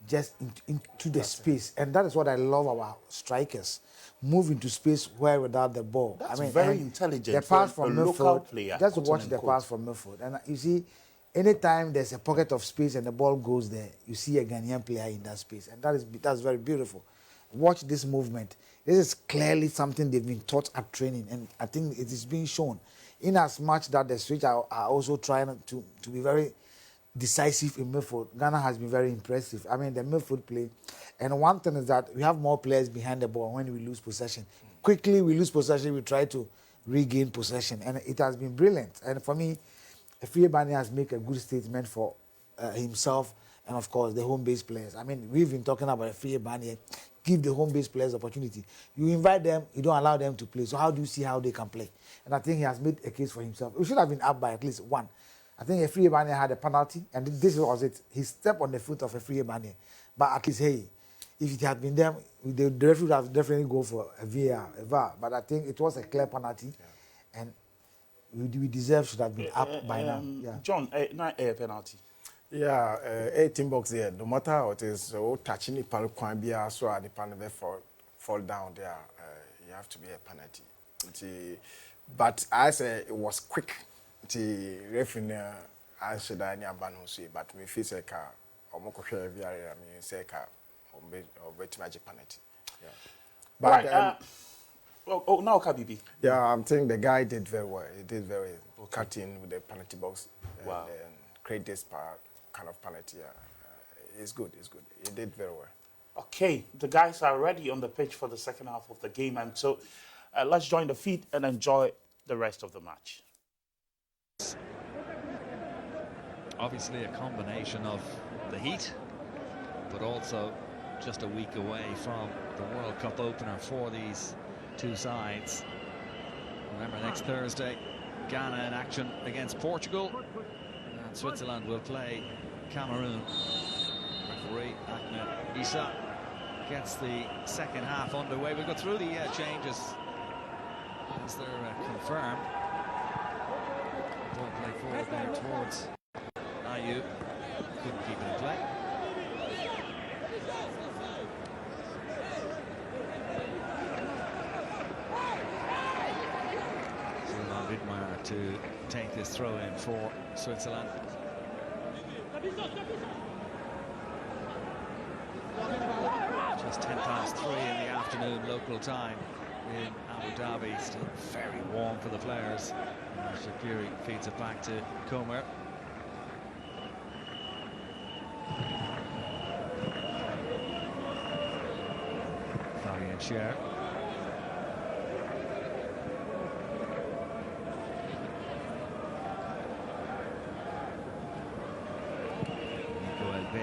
just into the space. And that is what I love about strikers. Move into space where without the ball. That's very intelligent. The pass for from a local Milford, player. just watch the pass from Milford. And you see, anytime there's a pocket of space and the ball goes there, you see a Ghanaian player in that space. And that's very beautiful. Watch this movement. This is clearly something they've been taught at training. And I think it is being shown. In as much that the Switch are also trying to be very decisive in midfield, Ghana has been very impressive. I mean, the midfield play. And one thing is that we have more players behind the ball when we lose possession. Quickly, we lose possession, we try to regain possession. And it has been brilliant. And for me, Efriye Banye has made a good statement for himself and, of course, the home-based players. I mean, we've been talking about Efriye Banye. Give the home-based players opportunity. You invite them, you don't allow them to play. So how do you see how they can play? And I think he has made a case for himself. We should have been up by at least 1. I think Efriye Banye had a penalty, and this was it. He stepped on the foot of Efriye Banye. But at least, hey, if it had been them, the referee would have definitely go for a VAR. But I think it was a clear penalty, and we deserve should have been up by now. Yeah. John, not a penalty. Yeah, 18 box there. No matter how it is, touching the pal can be so the pan fall down there. You have to be a penalty. But I say it was quick. The referee answered that near Banusi, but we feel like omoko share VAR. I mean, say bet magic penalty. Yeah. But right. Now Kabibi. Yeah, I'm saying the guy did very well. He did very cutting with the penalty box. Wow. And create this kind of penalty. It's good. He did very well. Okay, the guys are ready on the pitch for the second half of the game, and so let's join the feet and enjoy the rest of the match. Obviously a combination of the heat, but also just a week away from the World Cup opener for these two sides. Remember, next Thursday, Ghana in action against Portugal, and Switzerland will play Cameroon. Referee Ahmed Issa gets the second half underway. We'll go through the changes as they're confirmed. Ball play forward there towards Ayew. Couldn't keep it in play. Widmer to take this throw in for Switzerland. Just 3:10 in the afternoon local time in Abu Dhabi. Still very warm for the players. Shaqiri feeds it back to Comer. Fabian Schär.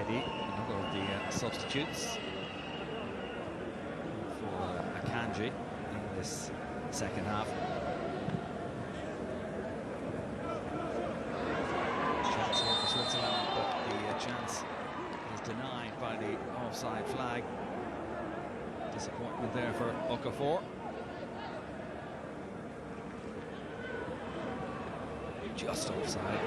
Another of the substitutes for Akanji in this second half. Chance here for Switzerland, but the chance is denied by the offside flag. Disappointment there for Okafor. Just offside.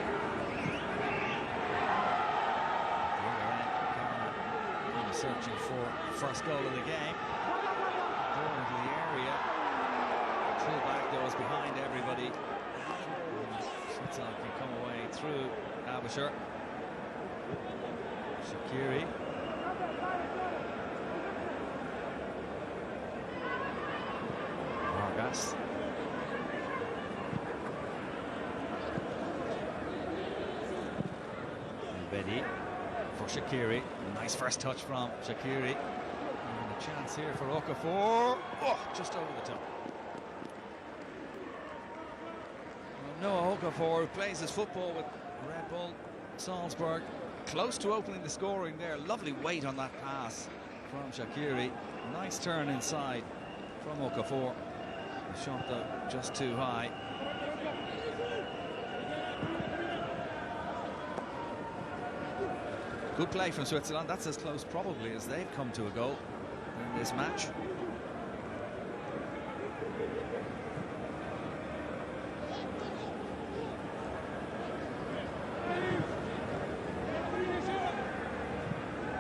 Searching for first goal of the game. Ball into the area. Full back goes behind everybody. Switzerland can come away through Abusher. Shaqiri. Vargas. Betty for Shaqiri. Nice first touch from Shaqiri. And a chance here for Okafor. Oh, just over the top. Well, Noah Okafor, who plays his football with Red Bull Salzburg, close to opening the scoring there. Lovely weight on that pass from Shaqiri. Nice turn inside from Okafor. The shot, though, just too high. Good play from Switzerland. That's as close probably as they've come to a goal in this match.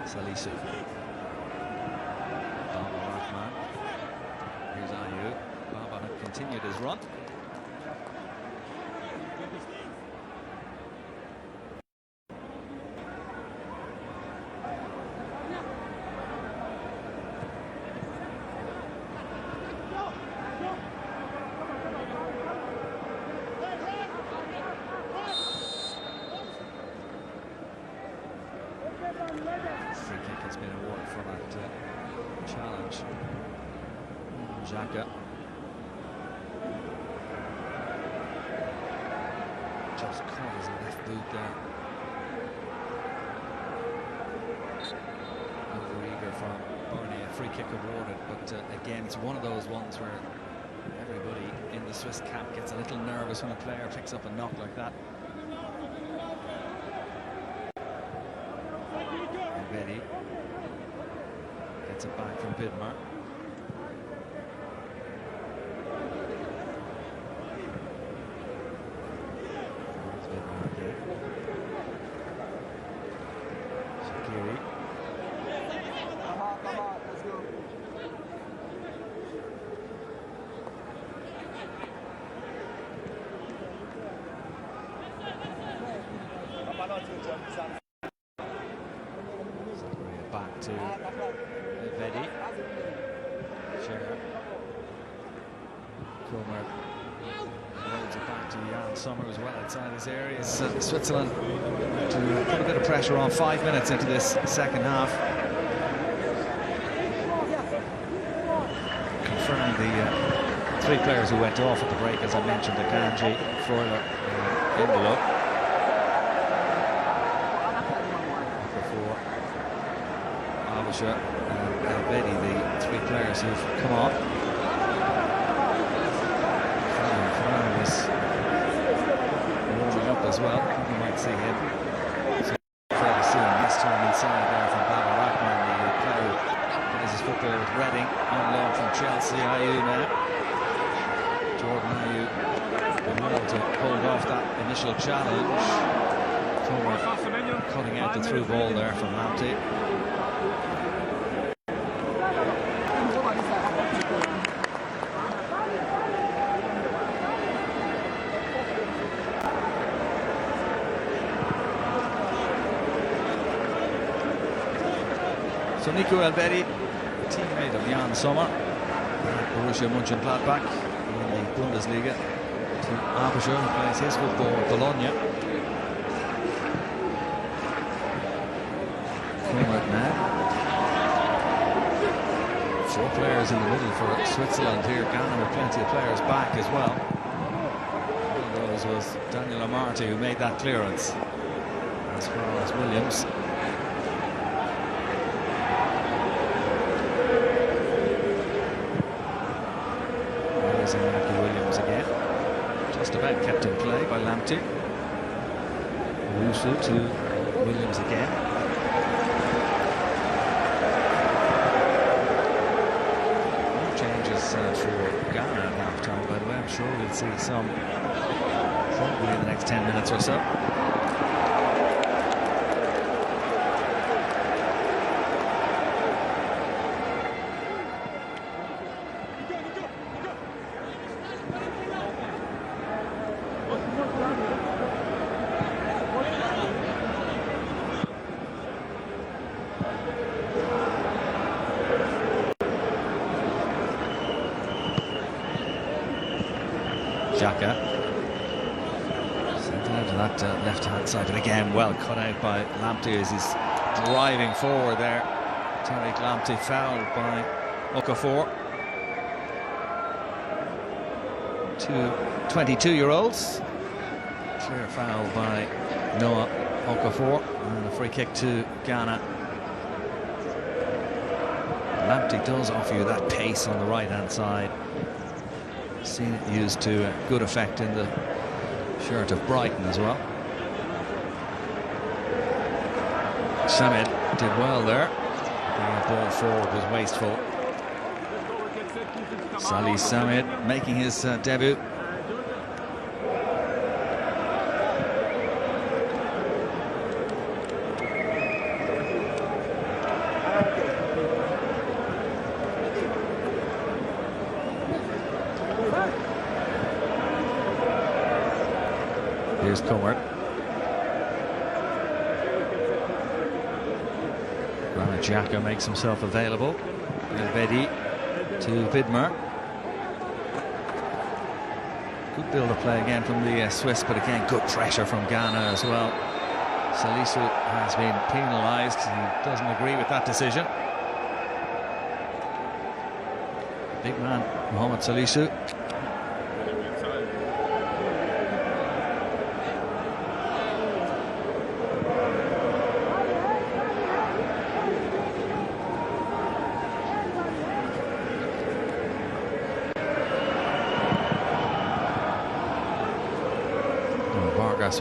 Salisu. Baba Rahman. Here's Ayew. Baba had continued his run. Free kick has been awarded for that challenge. Xhaka. Just caught his left boot there. Over-eager from Burnley, a free kick awarded, but again, it's one of those ones where everybody in the Swiss camp gets a little nervous when a player picks up a knock like that. Betty gets it back from Widmer. Shaqiri. Come on, let's go. Back to Vedi. Schär. Comer rolls it back to Jan Sommer, who's well outside his area. Switzerland to put a bit of pressure on 5 minutes into this second half. Confirming the three players who went off at the break, as I mentioned, Akanji, Freuler, Indolo. And Betty, the three players who've come on. can't see him. So fairly soon, this time inside there from Baba Rahman, the player who plays his football with Reading, on loan from Chelsea. Ayew now. Jordan Ayew been able to hold off that initial challenge. Comer cutting out the through ball there from Lamptey. So Nico Elvedi, teammate of Jan Sommer, Borussia Mönchengladbach in the Bundesliga, to Aebischer, who plays his football at Bologna. Comer now. 4 players in the middle for Switzerland here. Ghana with plenty of players back as well. One of those was Daniel Amartey, who made that clearance, as well as Williams. Williams again, just about kept in play by Lamptey. Owusu to Williams again. No changes for Ghana at half-time, by the way. I'm sure we'll see some probably in the next 10 minutes or so. Xhaka sent out to that left-hand side, and again well cut out by Lamptey as he's driving forward there. Tariq Lamptey fouled by Okafor. 2 22-year-olds. Clear foul by Noah Okafor, and a free kick to Ghana. Lamptey does offer you that pace on the right-hand side. Seen it used to good effect in the shirt of Brighton as well. Samid did well there. The ball forward was wasteful. Salih Samid making his debut. Here's Comer. Granit Xhaka makes himself available. Elvedi to Widmer. Good build-up play again from the Swiss, but again good pressure from Ghana as well. Salisu has been penalised. He doesn't agree with that decision. Big man, Mohamed Salisu.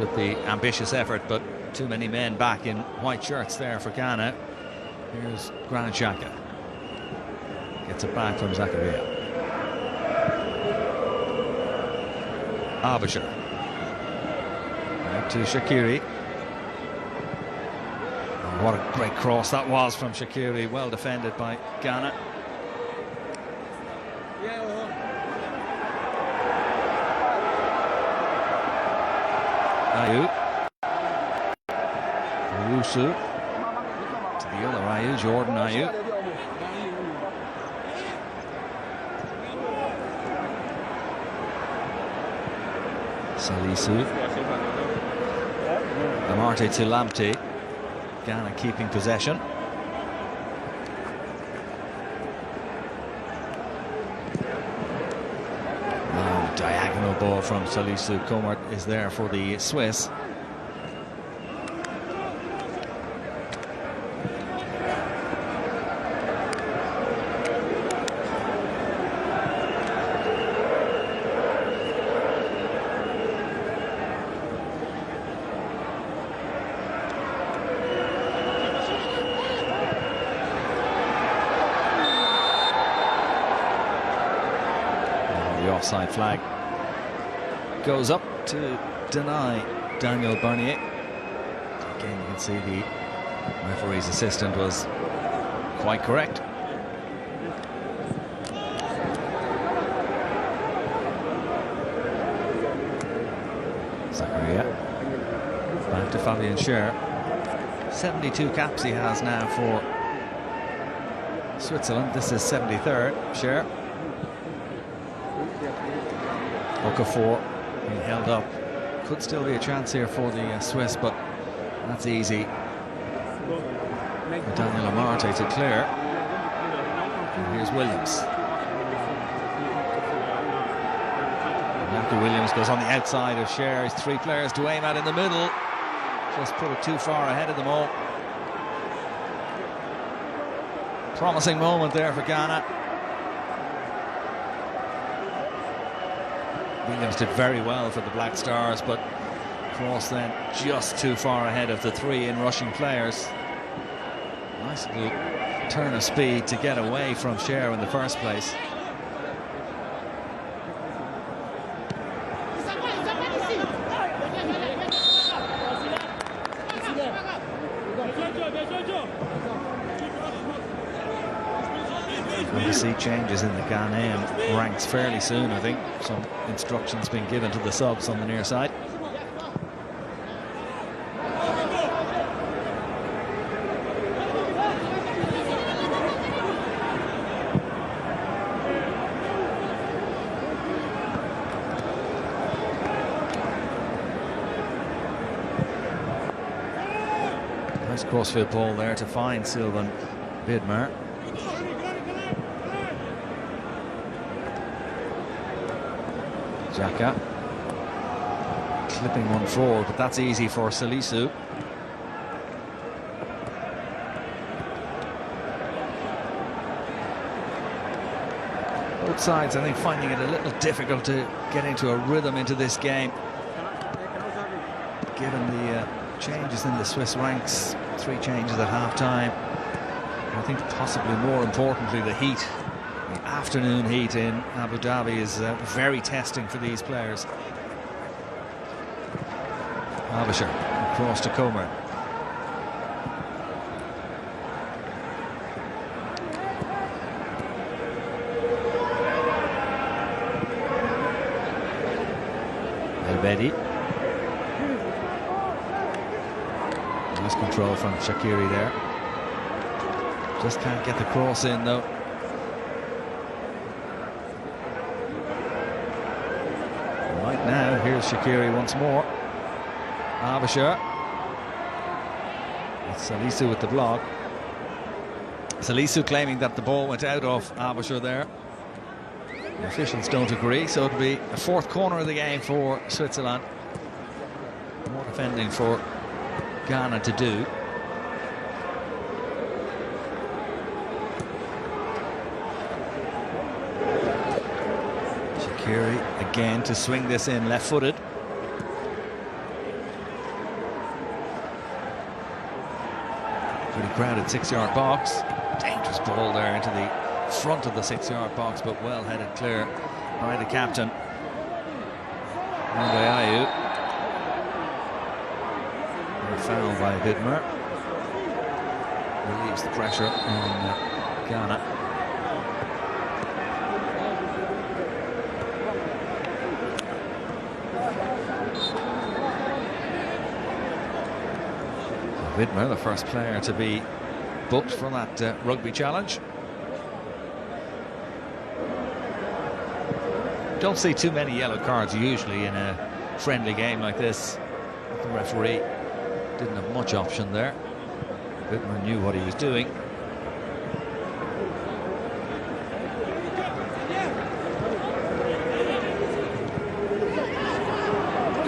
With the ambitious effort, but too many men back in white shirts there for Ghana. Here's Granit Xhaka. Gets it back from Zakaria. Aebischer. Back to Shaqiri. Oh, what a great cross that was from Shaqiri. Well defended by Ghana. Ayew. Owusu to the other Ayew, Jordan Ayew. Salisu. Amartey to Lamptey. Ghana keeping possession. Diagonal ball from Salisu. Comer is there for the Swiss. offside flag goes up to deny Daniel Bernier. Again, you can see the referee's assistant was quite correct. Zakaria back to Fabian Schär. 72 caps he has now for Switzerland. This is 73rd. Schär. Okafor being held up. Could still be a chance here for the Swiss, but that's easy for Daniel Amarte to clear. And here's Williams. After Williams goes on the outside of Schär, he's 3 players to aim at in the middle. Just put it too far ahead of them all. Promising moment there for Ghana. Williams did very well for the Black Stars, but cross then just too far ahead of the 3 in-rushing players. Nice little turn of speed to get away from Schär in the first place. We'll see changes in the Ghanaian ranks fairly soon, I think. Some instructions being given to the subs on the near side. Nice crossfield ball there to find Sylvain Bidmer. Xhaka clipping one forward, but that's easy for Salisu. Both sides, I think, finding it a little difficult to get into a rhythm into this game, given the changes in the Swiss ranks. 3 changes at half-time. I think possibly more importantly, the heat. The afternoon heat in Abu Dhabi is very testing for these players. Abisher across to Comer. El-Bedi. Nice control from Shaqiri there. Just can't get the cross in though. Now, here's Shaqiri once more. Abisher. Salisu with the block. Salisu claiming that the ball went out of Abisher there. The officials don't agree, so it'll be a 4th corner of the game for Switzerland. More defending for Ghana to do. Shaqiri again to swing this in left-footed. Pretty crowded 6-yard box. Dangerous ball there into the front of the 6-yard box, but well headed clear by the captain. Ande Ayew. And a foul by Bidmer. Relieves the pressure on Ghana. Bidmer, the first player to be booked for that rugby challenge. Don't see too many yellow cards usually in a friendly game like this. The referee didn't have much option there. Bidmer knew what he was doing.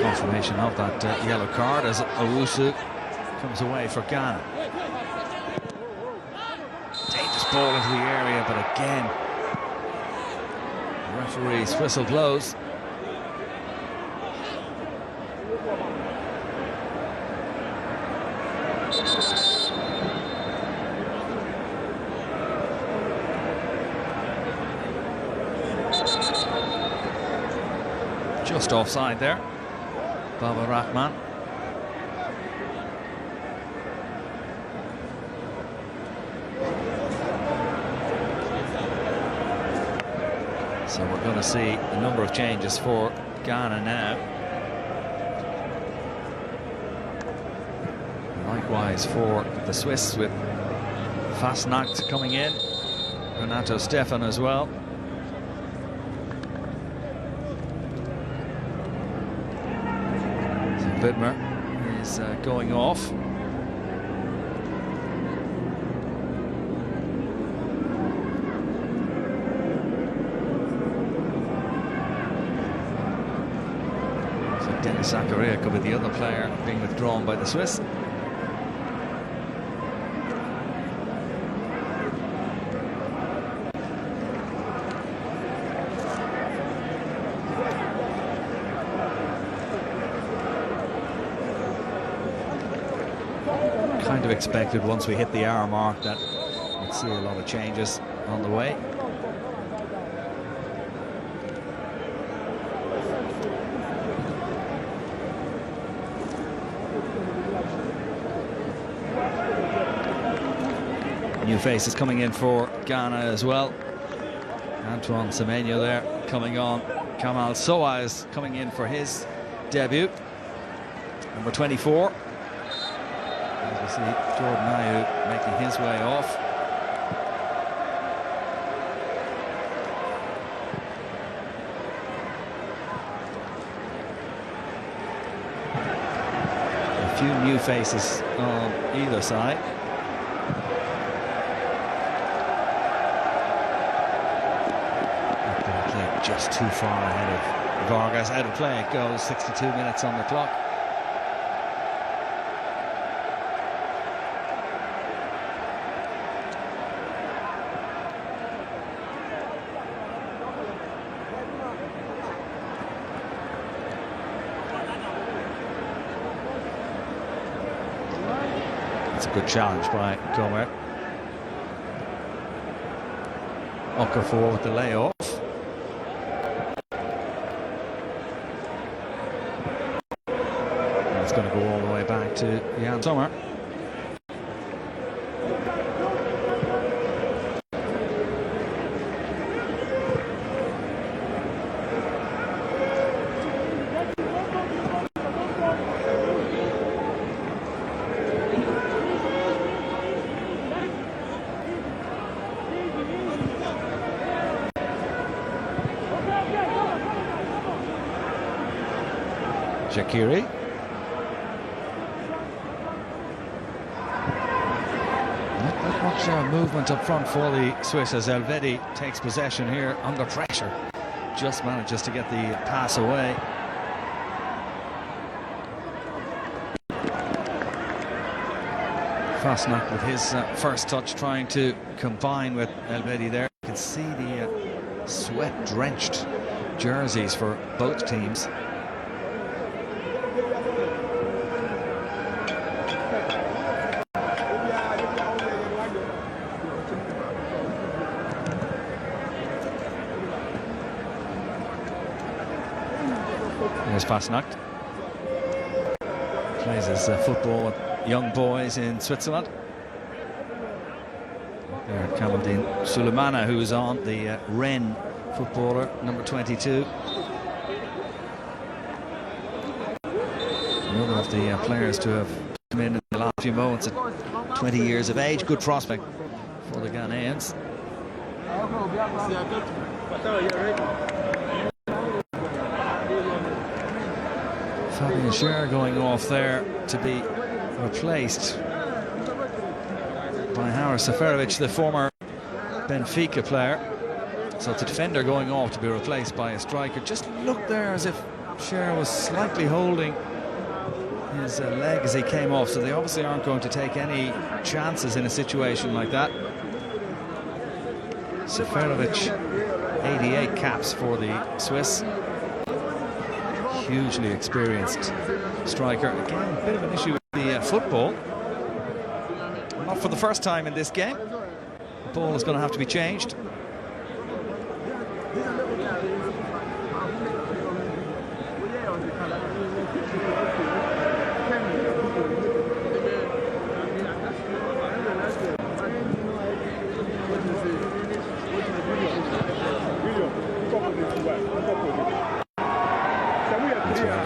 Confirmation of that yellow card as Owusu comes away for Ghana. Dangerous ball into the area, but again, the referee's whistle blows. Just offside there. Baba Rahman. So we're going to see a number of changes for Ghana now. Likewise for the Swiss, with Fasnacht coming in, Renato Stefan as well. So Widmer is going off. So Denis Zakaria could be the other player being withdrawn by the Swiss. Kind of expected once we hit the hour mark that we'd see a lot of changes on the way. New faces coming in for Ghana as well. Antoine Semenyo there coming on. Kamal Soa is coming in for his debut. Number 24. As we see Jordan Ayew making his way off. A few new faces on either side. Just too far ahead of Vargas. Out of play it goes. 62 minutes on the clock. It's a good challenge by Gomer. Okafor with the layoff. It's going to go all the way back to Jan Sommer. Shaqiri. Not much movement up front for the Swiss as Elvedi takes possession here under pressure. Just manages to get the pass away. Fasnacht with his first touch, trying to combine with Elvedi there. You can see the sweat-drenched jerseys for both teams. There's Fasnacht. Plays his football with young boys in Switzerland. There, Kamaldeen Sulemana, who's on, the Rennes footballer, number 22. Another of the players to have come in the last few moments at 20 years of age. Good prospect for the Ghanaians. Fabian Schär going off there to be replaced by Haris Seferovic, the former Benfica player. So it's a defender going off to be replaced by a striker. Just looked there as if Schär was slightly holding his leg as he came off, so they obviously aren't going to take any chances in a situation like that. Seferovic, 88 caps for the Swiss. Hugely experienced striker. Again, a bit of an issue with the football. Not for the first time in this game. The ball is going to have to be changed.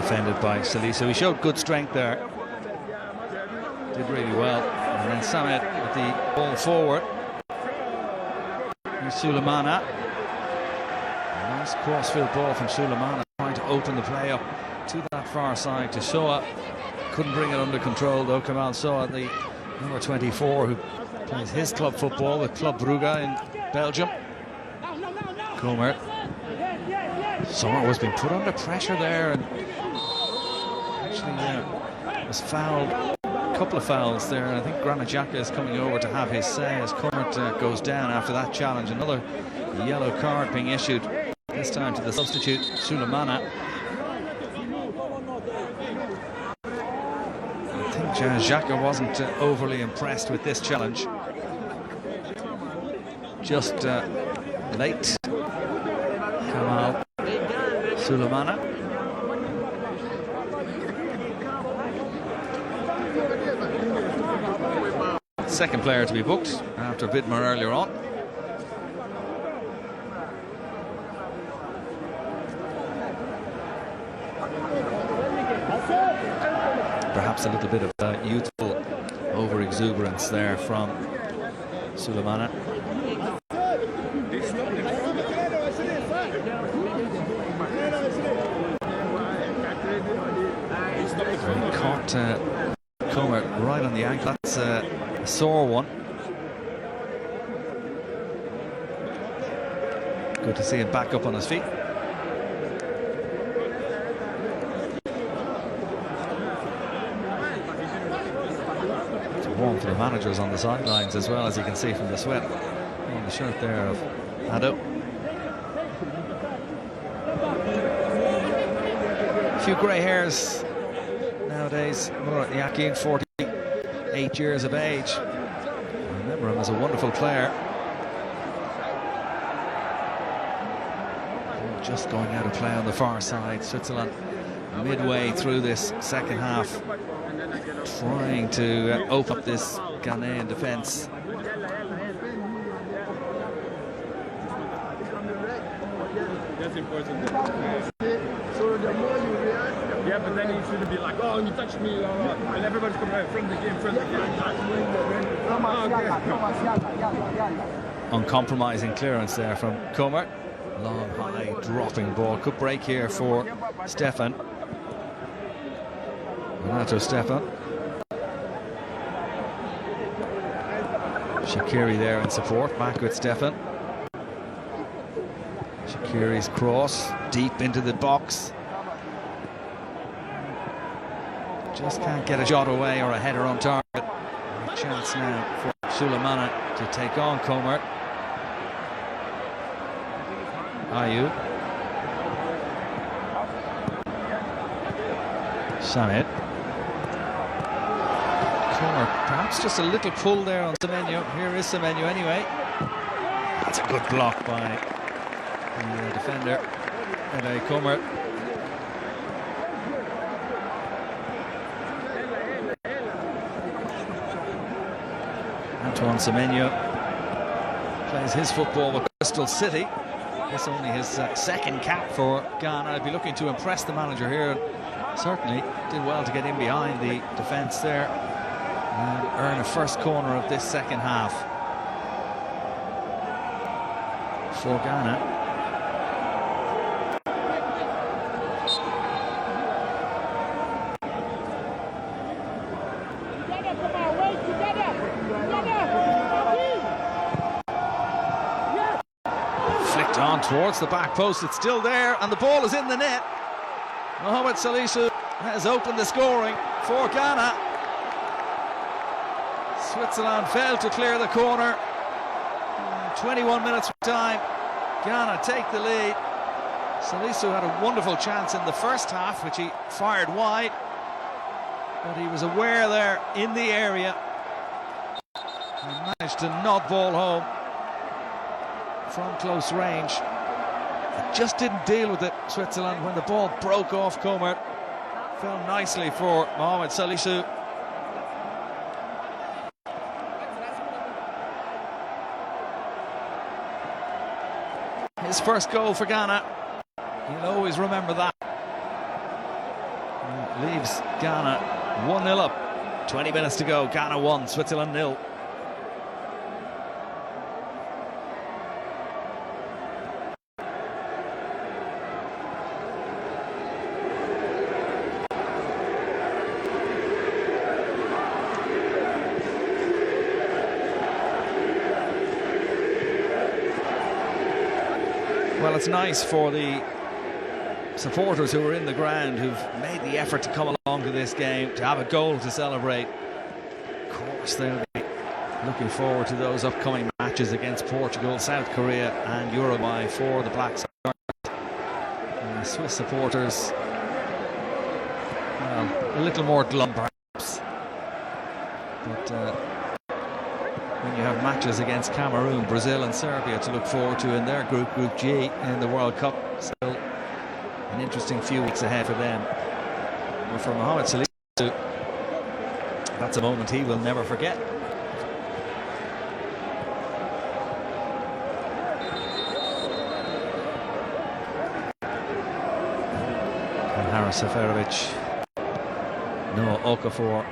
Defended by Salisu. He showed good strength there. Did really well. And then Samet with the ball forward. Here's Sulemana. A nice crossfield ball from Sulemana, trying to open the play up to that far side to Soa. Couldn't bring it under control though. Kamal Soa, the number 24, who plays his club football with Club Brugge in Belgium. Comer. Soa was being put under pressure there and actually was fouled. A couple of fouls there, and I think Granit Xhaka is coming over to have his say as Comer goes down after that challenge. Another yellow card being issued, this time to the substitute Sulemana. I think Xhaka wasn't overly impressed with this challenge. Just late. Kamal Sulemana. Second player to be booked after Vidmar earlier on. Perhaps a little bit of youthful over-exuberance there from Sulemana. He caught Comer right on the ankle. That's a sore one. Good to see him back up on his feet. It's warm for the managers on the sidelines as well, as you can see from the sweat on the shirt there of Ado. A few grey hairs nowadays. Murat Yakin, 48 years of age. I remember him as a wonderful player. Just going out of play on the far side. Switzerland midway through this second half, trying to open up this Ghanaian defence. That's important. So the more you react, yeah, but then you shouldn't be like, oh, you touched me, and everybody's coming out from the game, Uncompromising clearance there from Comer. Long, high, dropping ball. Good break here for Stefan. Renato Stefan. Shaqiri there in support, back with Stefan. Shaqiri's cross, deep into the box. Just can't get a shot away or a header on target. A chance now for Sulemana to take on Comer. Ayew. Samet. Comer, perhaps just a little pull there on Semenyo. Here is Semenyo anyway. That's a good block by the defender, Ede Comer. Antoine Semenyo plays his football with Crystal City. This only his second cap for Ghana. I'd be looking to impress the manager here. And certainly did well to get in behind the defence there and earn a first corner of this second half for Ghana. Towards the back post, it's still there, and the ball is in the net. Mohamed Salisu has opened the scoring for Ghana. Switzerland failed to clear the corner. 21 minutes of time. Ghana take the lead. Salisu had a wonderful chance in the first half, which he fired wide, but he was aware there in the area and managed to nod ball home from close range. Just didn't deal with it, Switzerland, when the ball broke off Comer. fell nicely for Mohamed Salisu. His first goal for Ghana. He'll always remember that. And it leaves Ghana 1-0 up. 20 minutes to go. Ghana 1, Switzerland 0. Well, it's nice for the supporters who are in the ground, who've made the effort to come along to this game, to have a goal to celebrate. Of course, they'll be looking forward to those upcoming matches against Portugal, South Korea and Uruguay for the Black Stars. The Swiss supporters, well, a little more glum perhaps. But when you have matches against Cameroon, Brazil and Serbia to look forward to in their group, Group G, in the World Cup. So an interesting few weeks ahead for them. But for Mohamed Salisu, that's a moment he will never forget. And Haris Seferovic, Noah Okafor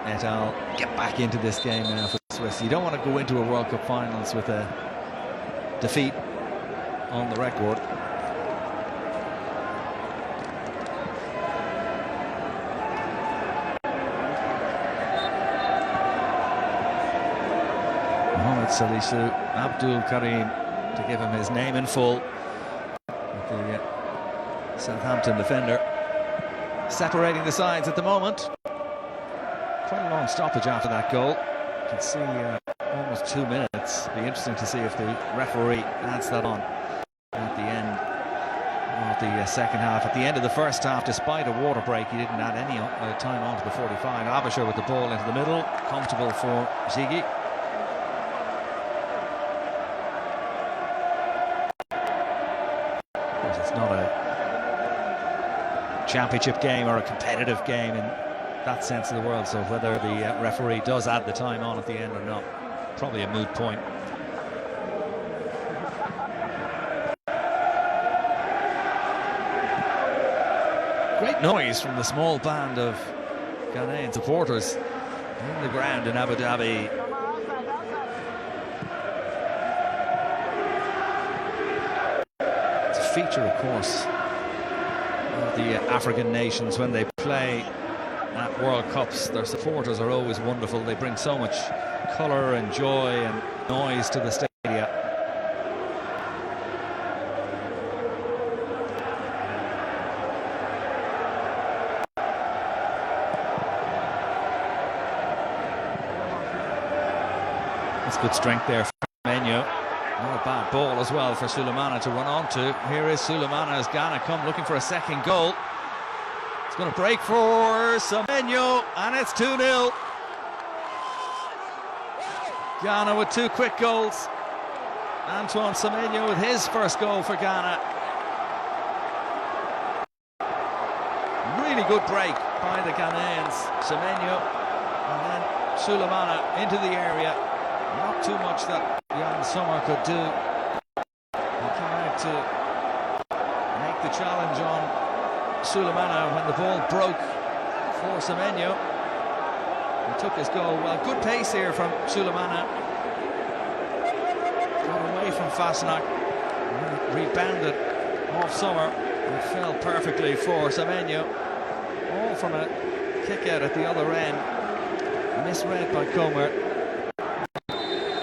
et al. Get back into this game now for Swiss. You don't want to go into a World Cup finals with a defeat on the record. Mohamed Salisu, Abdul Karim to give him his name in full. The Southampton defender separating the sides at the moment. Quite a long stoppage after that goal. You can see almost 2 minutes. Be interesting to see if the referee adds that on at the end of the second half. At the end of the first half, despite a water break, he didn't add any time on to the 45. Abisher with the ball into the middle, comfortable for Ziggy. Of course, it's not a championship game or a competitive game in that sense of the world, so whether the referee does add the time on at the end or not, probably a moot point. Great noise from the small band of Ghanaian supporters in the ground in Abu Dhabi. It's a feature, of course, of the African nations when they play at World Cups. Their supporters are always wonderful. They bring so much colour and joy and noise to the stadia. That's good strength there for Semenyo. Not a bad ball as well for Sulemana to run onto. Here is Sulemana as Ghana come looking for a second goal. Going to break for Semenyo, and it's 2-0. Ghana with 2 quick goals. Antoine Semenyo with his first goal for Ghana. Really good break by the Ghanaians. Semenyo and then Sulemana into the area. Not too much that Jan Sommer could do. He came out to make the challenge on Sulemana when the ball broke for Semenyo. He took his goal. Well, good pace here from Sulemana. Got away from Fasnacht. Rebounded off Sommer. It fell perfectly for Semenyo. All from a kick out at the other end. Misread by Comer.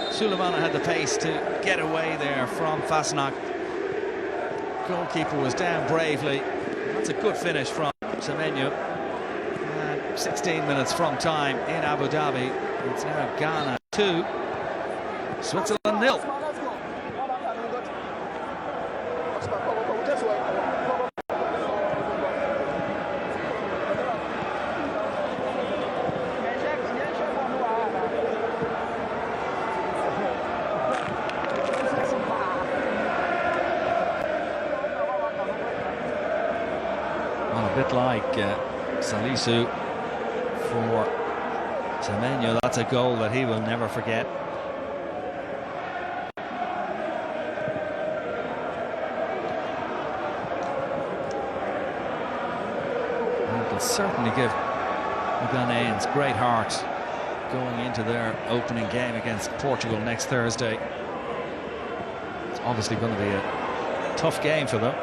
Sulemana had the pace to get away there from Fasnacht. Goalkeeper was down bravely. That's a good finish from Semenyo. 16 minutes from time in Abu Dhabi. It's now Ghana 2, Switzerland 0. Like Salisu for Semenyo. That's a goal that he will never forget. And he can certainly give the Ghanaians great heart going into their opening game against Portugal next Thursday. It's obviously going to be a tough game for them.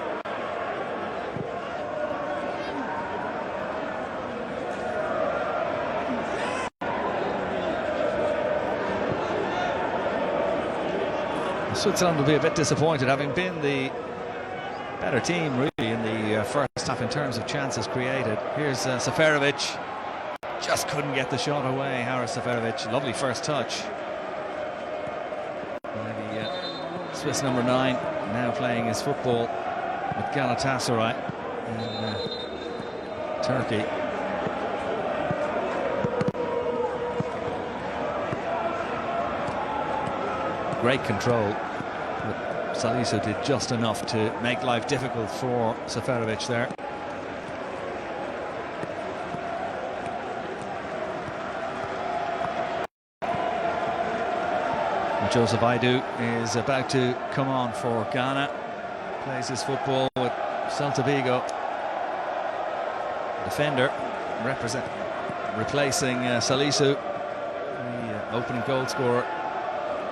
Switzerland will be a bit disappointed, having been the better team really in the first half in terms of chances created. Here's Seferovic. Just couldn't get the shot away. Haris Seferovic, lovely first touch. The Swiss number 9 now playing his football with Galatasaray in Turkey. Great control. But Salisu did just enough to make life difficult for Seferovic there. Joseph Aidoo is about to come on for Ghana. Plays his football with Celta Vigo. Defender replacing Salisu, the opening goal scorer.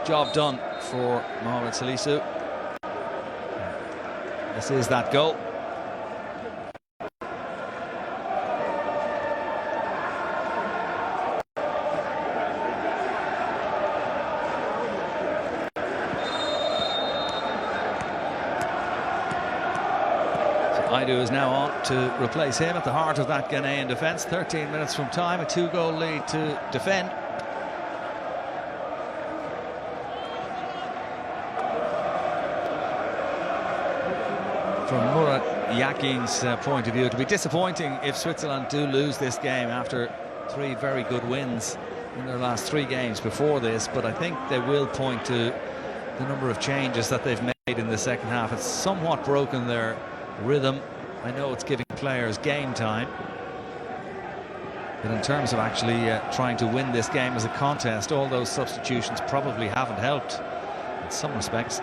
Job done for Mohamed Salisu. This is that goal. Aidoo is now on to replace him at the heart of that Ghanaian defence. 13 minutes from time, a 2-goal lead to defend. From Murat Yakin's point of view, it would be disappointing if Switzerland do lose this game after 3 very good wins in their last 3 games before this, but I think they will point to the number of changes that they've made in the second half. It's somewhat broken their rhythm. I know it's giving players game time, but in terms of actually trying to win this game as a contest, all those substitutions probably haven't helped in some respects.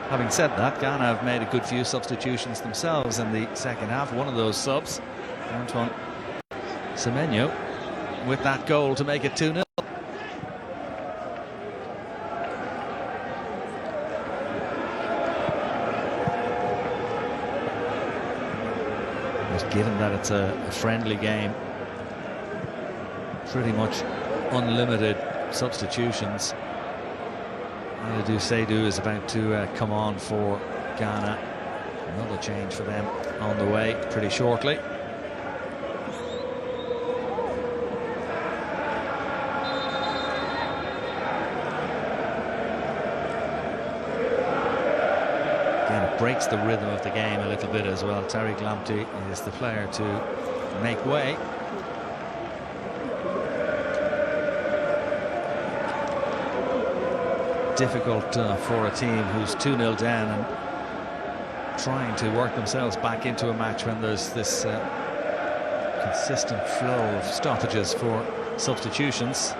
Having said that, Ghana have made a good few substitutions themselves in the second half. One of those subs, Antoine Semenyo, with that goal to make it 2-0. Given that it's a friendly game, pretty much unlimited substitutions. Amadou Seydou is about to come on for Ghana. Another change for them on the way pretty shortly. Breaks the rhythm of the game a little bit as well. Tariq Lamptey is the player to make way. Difficult for a team who's 2-0 down and trying to work themselves back into a match when there's this consistent flow of stoppages for substitutions.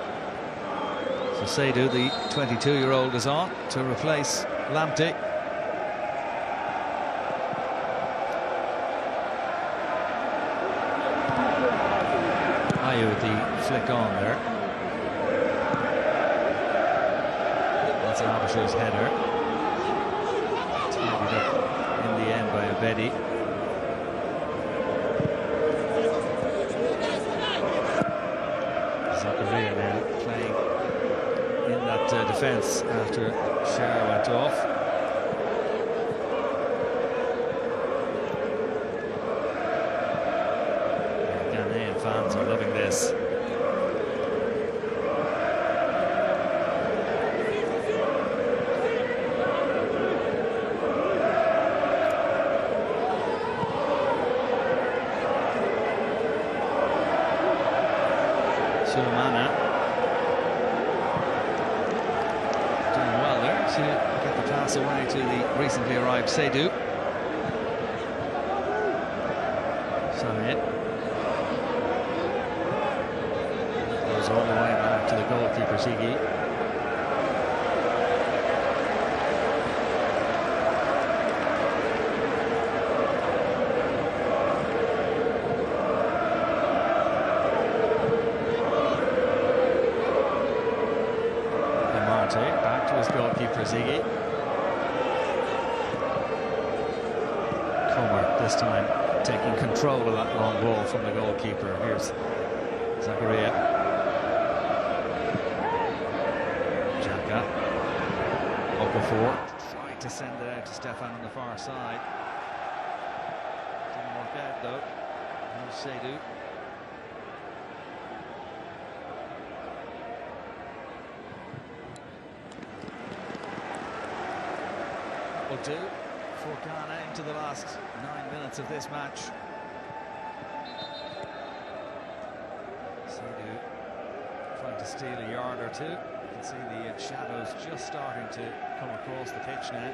So Seydou, the 22-year-old, is on to replace Lamptey. With the flick on there. That's Abisher's header. Tidied up in the end by Abedi. Zakaria now playing in that defence after Sher went off. Fans are loving this. Sulemana doing well there to get the pass away to the recently arrived Seydou. time in. Goes all the way back to the goalkeeper, Ziggy. Back to his goalkeeper, Ziggy. Comer this time taking control of that long ball from the goalkeeper. Here's Zakaria. Xhaka. Okafor trying to send it out to Stefan on the far side. Didn't work out though. Here's Seydou. Will do for Ghana into the last 9 minutes of this match. Seydou trying to steal a yard or two. You can see the shadows just starting to come across the pitch now.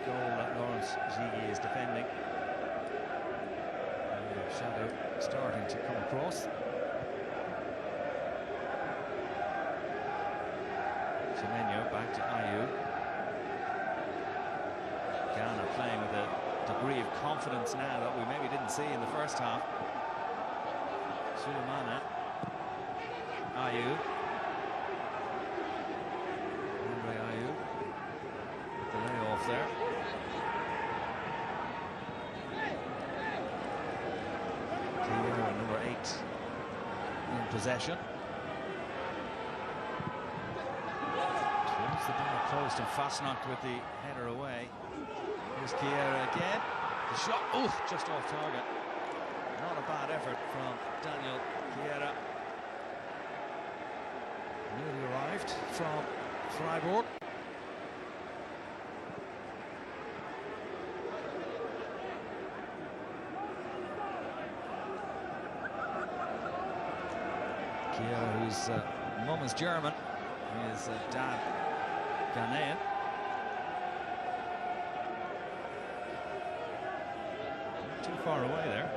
The goal that Lawrence Ziggy is defending. The shadow starting to come across. Semenyo back to Ayew. Ghana playing with a degree of confidence now that we maybe didn't see in the first half. Sulemana. Ayew. Andre Ayew. With the layoff there. Kiera, number 8 in possession. Towards the back post and Fasnacht with the header away. Here's Kiera again. The shot, just off target. Not a bad effort from Daniel Kiera. Newly arrived from Freiburg. Kiera, whose mum is German, his dad Ghanaian. Too far away there.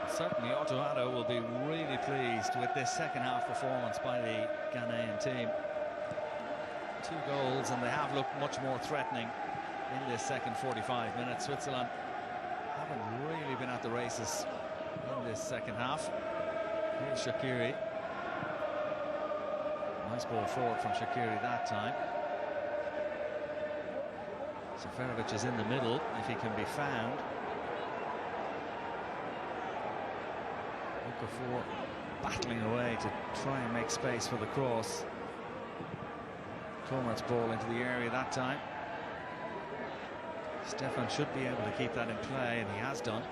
Certainly Otto Addo will be really pleased with this second half performance by the Ghanaian team. 2 goals and they have looked much more threatening in this second 45 minutes. Switzerland haven't really been at the races in this second half. Here's Shaqiri. Nice ball forward from Shaqiri that time. Seferovic is in the middle if he can be found. Okafor battling away to try and make space for the cross. Comer's ball into the area that time. Stefan should be able to keep that in play, and he has done.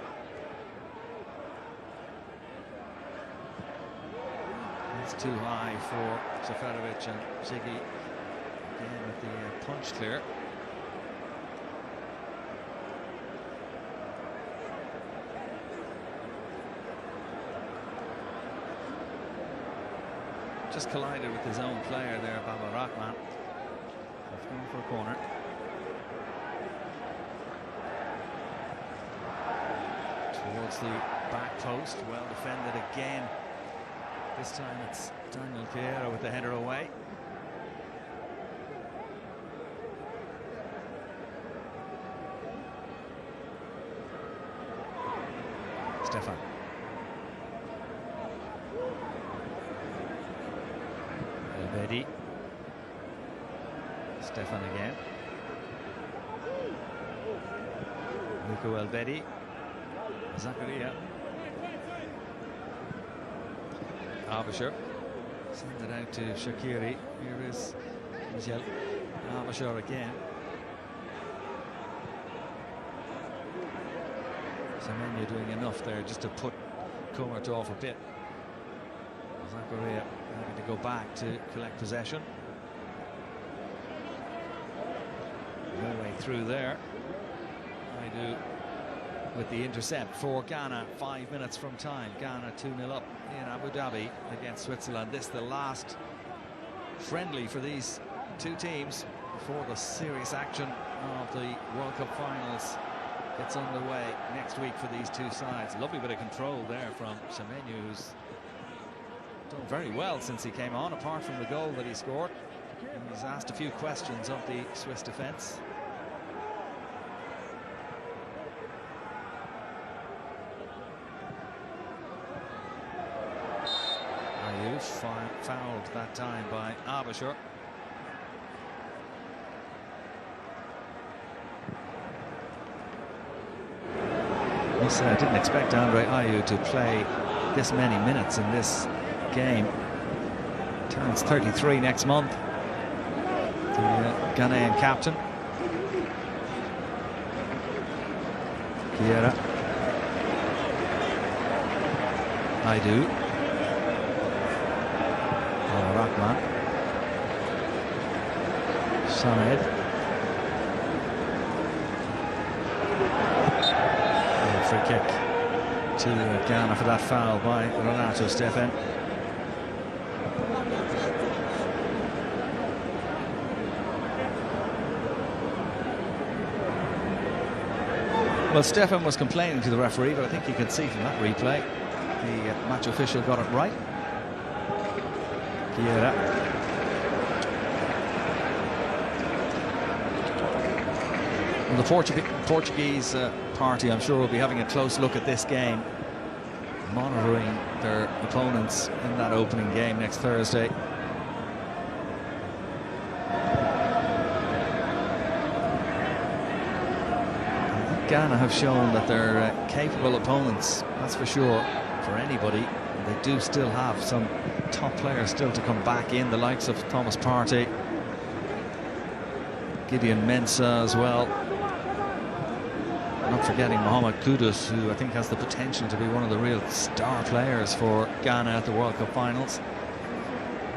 It's too high for Seferovic and Ziggy. Again with the punch clear. Just collided with his own player there, Baba Rahman. Left going for a corner. Towards the back post, well defended again. This time it's Daniel Kiera with the header away. Stefan. Elvedi. Stefan again. Nico Elvedi. Zakaria. Abasher. Send it out to Shaqiri. Here is Michel Abasher again. Semenyo doing enough there just to put Comer off a bit. Zakaria having to go back to collect possession. No way through there. I do with the intercept for Ghana. 5 minutes from time. Ghana 2-0 up in Abu Dhabi against Switzerland. This the last friendly for these two teams before the serious action of the World Cup finals gets underway next week for these two sides. Lovely bit of control there from Semenyo, who's done very well since he came on, apart from the goal that he scored. And he's asked a few questions of the Swiss defence. Ayew fouled that time by Abashur. He said, I didn't expect Andre Ayew to play this many minutes in this game. Turns 33 next month. The Ghanaian captain. Kiera. Ayew. Rahman. Samed. Free kick to Ghana for that foul by Renato Steffen. Well, Steffen was complaining to the referee, but I think you can see from that replay the match official got it right. Kiera. Well, the Portuguese party, I'm sure, will be having a close look at this game, monitoring their opponents in that opening game next Thursday. Ghana have shown that they're capable opponents, that's for sure, for anybody. They do still have some top players still to come back in, the likes of Thomas Partey, Gideon Mensah as well. Not forgetting Mohamed Kudus, who I think has the potential to be one of the real star players for Ghana at the World Cup finals,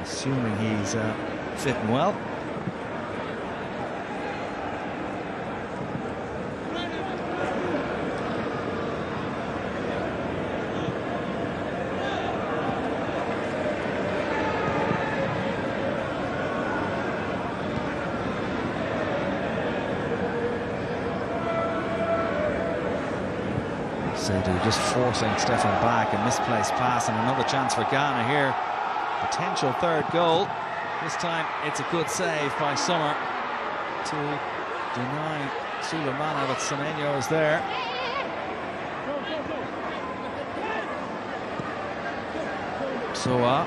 assuming he's fit and well. Seydou just forcing Steffen back, a misplaced pass, and another chance for Ghana here. Potential third goal. This time it's a good save by Summer to deny Sulemana, but Semenyo is there. Soa.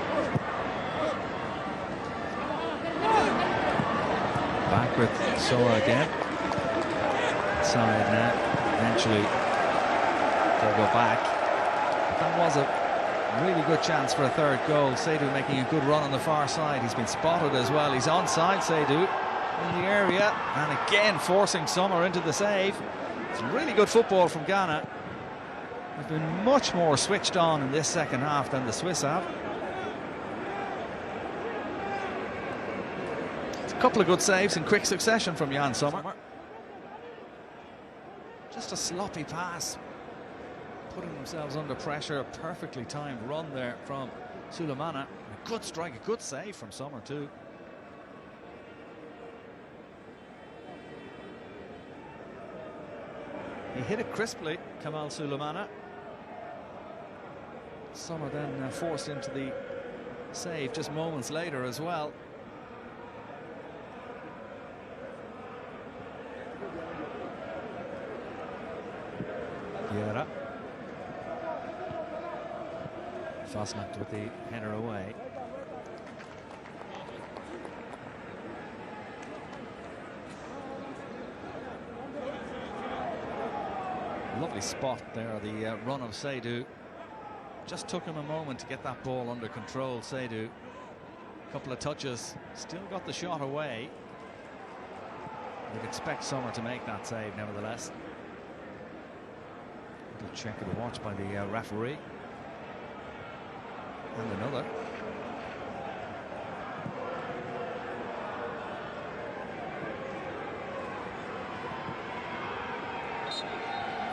Back with Soa again. Side now, eventually they'll go back. That was a really good chance for a third goal. Seydou making a good run on the far side. He's been spotted as well. He's onside, Seydou, in the area, and again forcing Summer into the save. Some really good football from Ghana. They've been much more switched on in this second half than the Swiss have. It's a couple of good saves in quick succession from Yann Sommer. Just a sloppy pass, putting themselves under pressure. A perfectly timed run there from Sulemana. A good strike, a good save from Summer too. He hit it crisply, Kamal Sulemana. Summer then forced into the save just moments later as well. Kiera. Fasnacht with the header away. Lovely spot there, the run of Seydou. Just took him a moment to get that ball under control, Seydou. A couple of touches, still got the shot away. You'd expect Summer to make that save nevertheless. Little check of the watch by the referee. And another.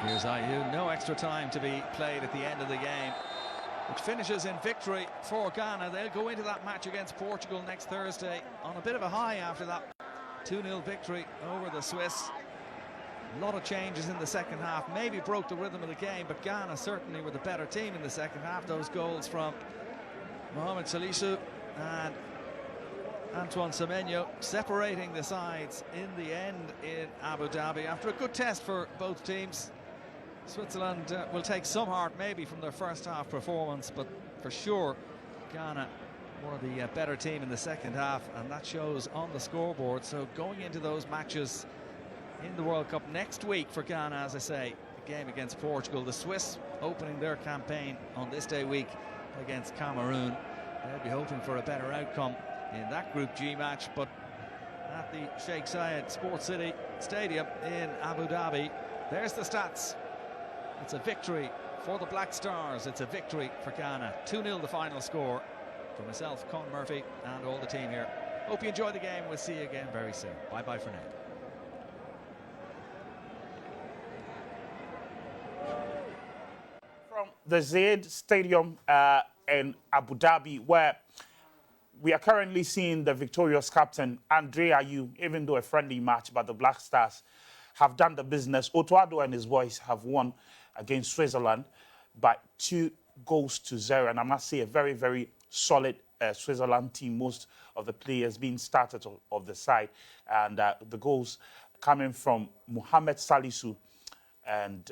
Here's Ayew, no extra time to be played at the end of the game. which finishes in victory for Ghana. They'll go into that match against Portugal next Thursday on a bit of a high after that 2-0 victory over the Swiss. A lot of changes in the second half, maybe broke the rhythm of the game, but Ghana certainly were the better team in the second half. Those goals from Mohamed Salisu and Antoine Semenyo separating the sides in the end in Abu Dhabi after a good test for both teams. Switzerland will take some heart maybe from their first half performance, but for sure Ghana were the better team in the second half, and that shows on the scoreboard. So going into those matches in the World Cup next week for Ghana, as I say, a game against Portugal. The Swiss opening their campaign on this day week against Cameroon. They'll be hoping for a better outcome in that Group G match, but at the Sheikh Zayed Sports City Stadium in Abu Dhabi, there's the stats. It's a victory for the Black Stars. It's a victory for Ghana. 2-0 the final score. For myself, Con Murphy, and all the team here, hope you enjoy the game. We'll see you again very soon. Bye-bye for now. From the Zayed Stadium in Abu Dhabi, where we are currently seeing the victorious captain, Andre Ayew, even though a friendly match, but the Black Stars have done the business. Otto Addo and his boys have won against Switzerland by 2-0. And I must say, a very, very solid Switzerland team. Most of the players being started of the side. And the goals coming from Mohamed Salisu and,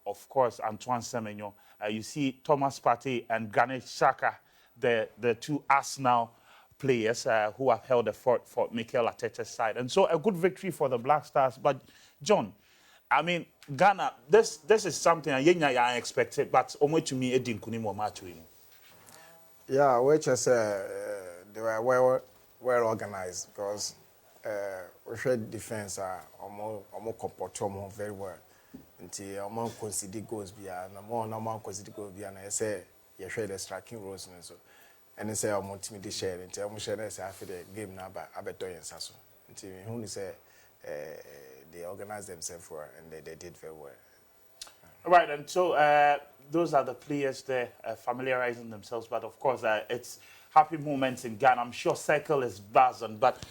of course, Antoine Semenyo. You see Thomas Partey and Granit Xhaka, the two Arsenal players who have held the fort for Mikel Arteta's side. And so a good victory for the Black Stars. But, John, I mean, Ghana, this is something I expected, but almost to me, it didn't come much. Yeah, which is they were well organized because we showed defense almost comport very well. Until almost concede goals beyond, almost concede goals beyond. I say you share the striking roles and so. And they say almost team share. Until almost share say after the game now, but I bet you so. Until who say they organized themselves well and they did very well. Right, and so those are the players there familiarizing themselves. But of course, it's happy moments in Ghana. I'm sure Circle is buzzing. But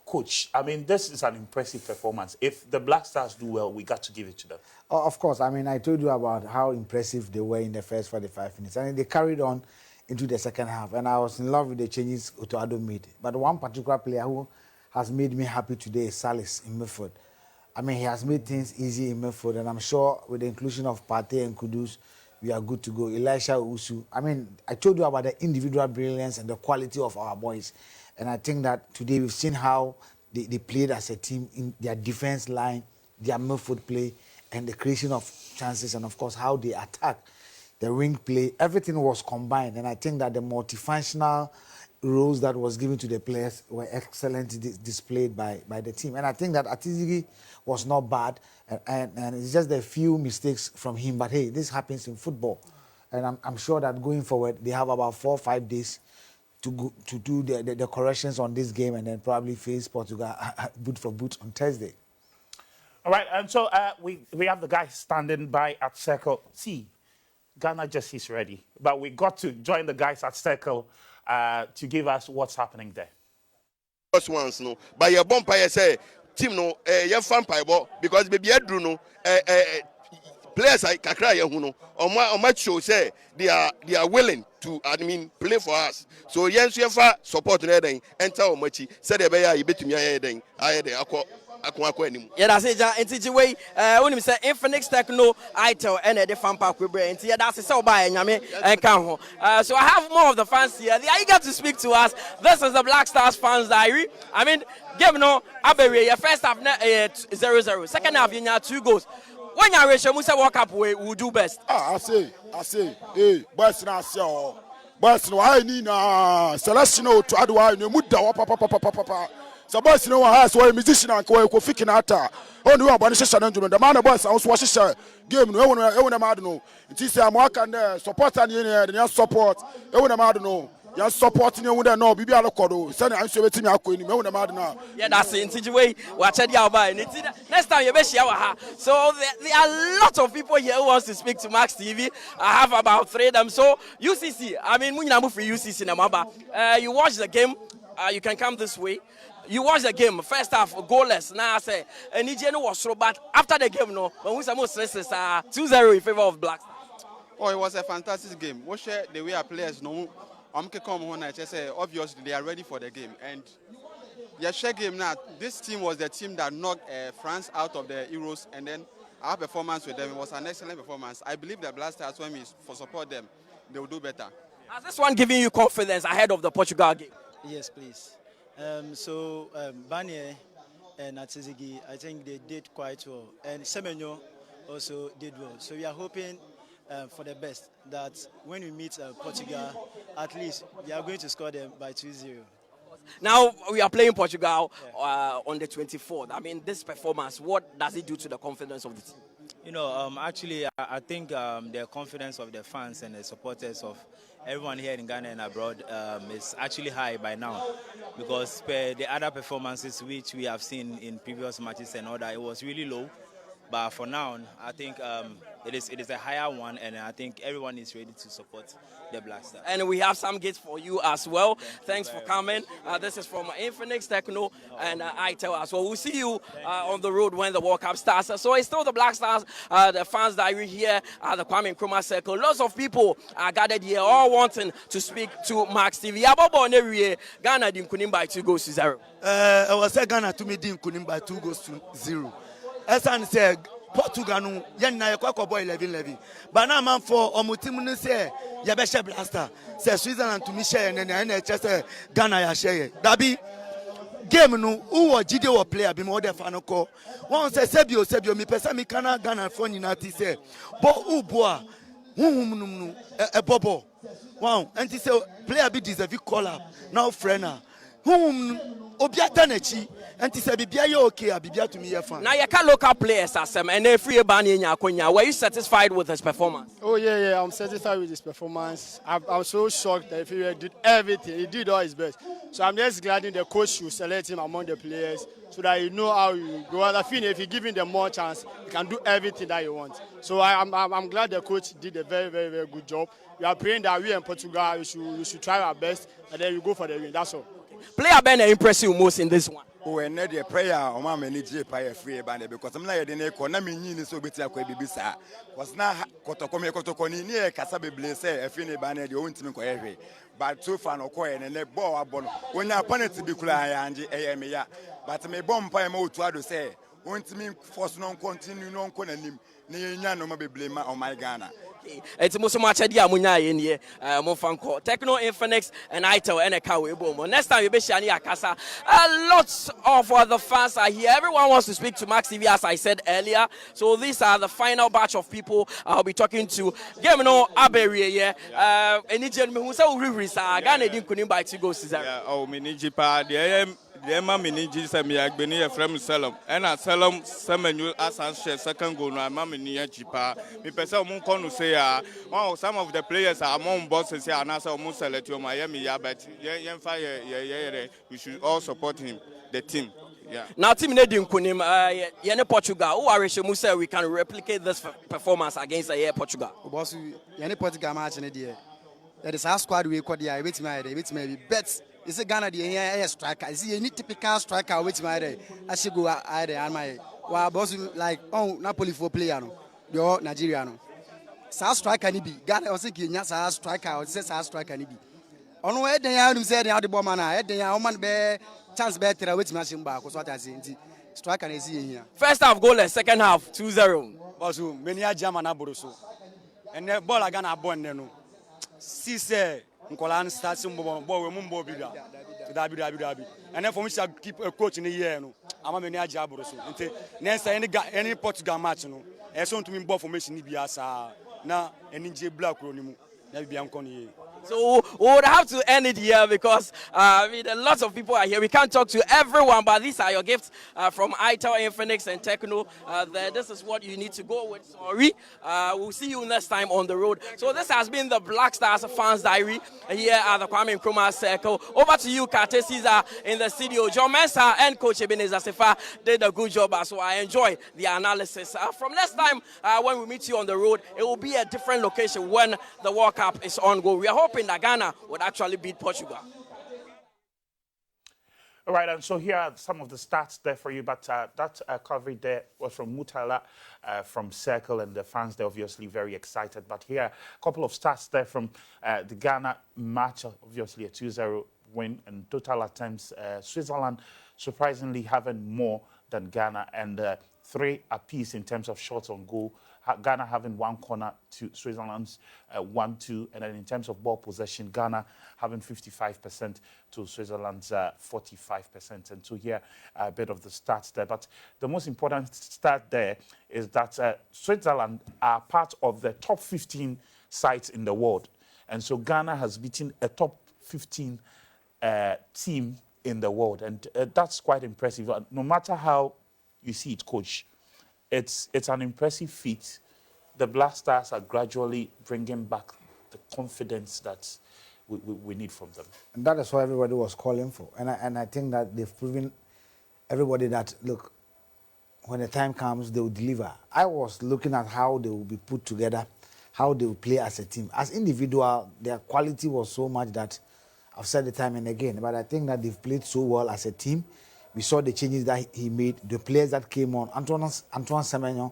coach, I mean, this is an impressive performance. If the Black Stars do well, we got to give it to them. Oh, of course. I mean, I told you about how impressive they were in the first 45 minutes. And they carried on into the second half. And I was in love with the changes Otto Addo made. But one particular player who has made me happy today is Salis in midfield. I mean, he has made things easy in midfield. And I'm sure with the inclusion of Partey and Kudus, we are good to go. Elisha Owusu. I mean, I told you about the individual brilliance and the quality of our boys. And I think that today we've seen how they played as a team in their defense line, their midfield play, and the creation of chances, and of course how they attack, the wing play. Everything was combined, and I think that the multifunctional roles that was given to the players were excellently displayed by the team. And I think that Atizigi was not bad, and it's just a few mistakes from him. But hey, this happens in football, and I'm sure that going forward they have about 4 or 5 days to do the corrections on this game, and then probably face Portugal boot for boot on Thursday. All right, and so we have the guys standing by at Circle. See, Ghana just is ready, but we got to join the guys at Circle to give us what's happening there. First ones, no, but your bumpire say team no, your fan piebo because baby Edru no, players like Kakra Yahuno, or much show say they are willing to play for us. So yes, you have support reading, enter or much said the bear you bet me heading. I had yeah, that's it. And way, when you say Infinix Techno, ITEL, and the fan park we bring, that's so by and so I have more of the fans here. They are eager to speak to us. This is the Black Stars fans diary. I mean, game no, Abbey, first half 0-0, second half you have 2 goals. When you reach Musa World Cup, we will do best. I say, hey, boys, now see, boys, no, I need Celestino to add one, you muda, papa. So boys, no one has one musician and go fixing at only one session. The man of boys, I was watching game. No one, I don't know. It is a mark and support and the support. I don't know. You're supporting you with a no, Bibi Alokodo, send I'm so waiting your queen, no, the Yeah, that's in such a way. Watch it out by next time you be share So there are a lot of people here who wants to speak to Max TV. I have about 3 of them. So UCC, I mean, when you move for UCC, you watch the game. You can come this way. You watch the game. First half goalless. Now I say, and Nigerian was so bad after the game. No, but we some stresses 2-0 in favor of Black. Oh, it was a fantastic game. We share the way our players know. I'm come on. I just say obviously they are ready for the game. And yeah, share game now. This team was the team that knocked France out of the Euros, and then our performance with them was an excellent performance. I believe the Black Stars, when we support them, they will do better. Has this one giving you confidence ahead of the Portugal game? Yes, please. Banye and Atzizigi, I think they did quite well, and Semenyo also did well. So we are hoping for the best, that when we meet Portugal, at least we are going to score them by 2-0. Now we are playing Portugal on the 24th. I mean, this performance, what does it do to the confidence of the team? You know, actually, I think the confidence of the fans and the supporters of everyone here in Ghana and abroad is actually high by now, because the other performances which we have seen in previous matches and all that, it was really low. But for now, I think it is a higher one, and I think everyone is ready to support the Black Stars. And we have some gifts for you as well. Thanks for coming. This is from Infinix Techno and ITEL as well. We'll see you on the road when the World Cup starts. So it's still the Black Stars, the fans that are here at the Kwame Nkrumah Circle. Lots of people are gathered here, all wanting to speak to Max TV. Ghana didn't win by 2-0. I was saying Ghana to me didn't win by 2-0. Esan say Portugal no yen na yakwa boy 11-11 but now man for omutim no say ya be share Blaster say Switzerland to me share na na say Ghana ya share dabi game no who jide wo player bi mo de fa no ko won say sebio me pesa me kana Ghana for nyina ti say bo ubo a hunhum no e bobo wow anti say player bi deserve call up now friend hunhum obiata na chi anti say bibia ye okay a bibia to me ye fan. Now you can local players as and free bani in were you satisfied with his performance? Oh yeah, I'm satisfied with his performance. I'm so shocked that he did everything. He did all his best. So I'm just glad the coach should select him among the players so that you know how you go. I think if you give him the more chance, he can do everything that you want. So I'm glad the coach did a very, very, very good job. We are praying that we in Portugal we should try our best and then we go for the win. That's all. Player Ben impress you most in this one? Oh, and the prayer on my manager by free band because I'm like the economy so bit like Bibisa was not Kotokoni near Casabe Blaze, a fini banner, the own team every. But so far no coin and a ball when your opponent to be crying and AMA. But may bomb by more to say, won't mean force non continue non conanim, near no blame on my Ghana. It's most much idea munya in here, Monfanko, Techno Infinix, and ITEL and a Kawe Boom. Next time you be Shani Akasa. Lots of the fans are here. Everyone wants to speak to Max TV, as I said earlier. So these are the final batch of people I'll be talking to. Game no Aberie, yeah. Any gentleman who said Rivers, Ghana didn't couldn't buy 2-0. Oh, Minijipa, the Emma Miniji said me Agbeni from Salem, and at Salem, Samuel Assange, second goal, no, Mamma Jipa. Me person Munkonu say, some of the players are among bosses here, and also Musala to Miami, but we should all support him, the team. Yeah. Now, team Nedim Kunim, Yene Portugal, who are Musa, we can replicate this performance against Portugal. Boss, Yene Portugal match in a day. That is our squad we call the I wait my bets. Is a Ghana the striker? Is he any typical striker which my I should go either and my boss like Napoli for player no the Nigeriano. South striker ni be Ghana was thinking yes striker or says striker ni be. On where they are said the bomb man they are man be chance better which machine back was what I say striker is here. First half goalless, second half 2-0. Boss many a German aboroso. And the ball Ghana born no. See say Nkolan starts ball we mumbo bida dabi and then for me to keep a coach in the year no ama me ni ajaboro so nti next any Portugal match no e so to me ball formation ni bia sa na eni je black ro ni mu na bia nko ni So we would have to end it here because I mean, lots of people are here. We can't talk to everyone, but these are your gifts from Itel, Infinix, and Techno. This is what you need to go with. Sorry. We'll see you next time on the road. So this has been the Black Stars Fans Diary here at the Kwame Nkrumah Circle. Over to you, Kate Caesar in the studio. John Mensah and Coach Ebenezer Sefa did a good job, so I enjoy the analysis. From next time, when we meet you on the road, it will be a different location when the World Cup is on go. We are hoping that Ghana would actually beat Portugal. All right, and so here are some of the stats there for you, but that coverage there was from Mutala from Circle, and the fans, they're obviously very excited. But here, a couple of stats there from the Ghana match, obviously a 2-0 win, and total attempts, Switzerland surprisingly having more than Ghana, and 3 apiece in terms of shots on goal. Ghana having 1 corner to Switzerland's 1-2, and then in terms of ball possession, Ghana having 55% to Switzerland's 45%. And so here a bit of the stats there. But the most important stat there is that Switzerland are part of the top 15 sides in the world, and so Ghana has beaten a top 15 team in the world, and that's quite impressive. No matter how you see it, Coach, it's an impressive feat. The Black Stars are gradually bringing back the confidence that we need from them. And that is what everybody was calling for. And I think that they've proven everybody that, look, when the time comes, they will deliver. I was looking at how they will be put together, how they will play as a team. As individual, their quality was so much that I've said it time and again, but I think that they've played so well as a team. We saw the changes that he made, the players that came on. Antoine Semenyo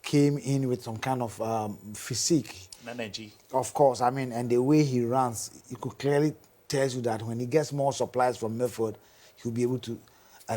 came in with some kind of physique. Energy. Of course, I mean, and the way he runs, you could clearly tell you that when he gets more supplies from Milford, he'll be able to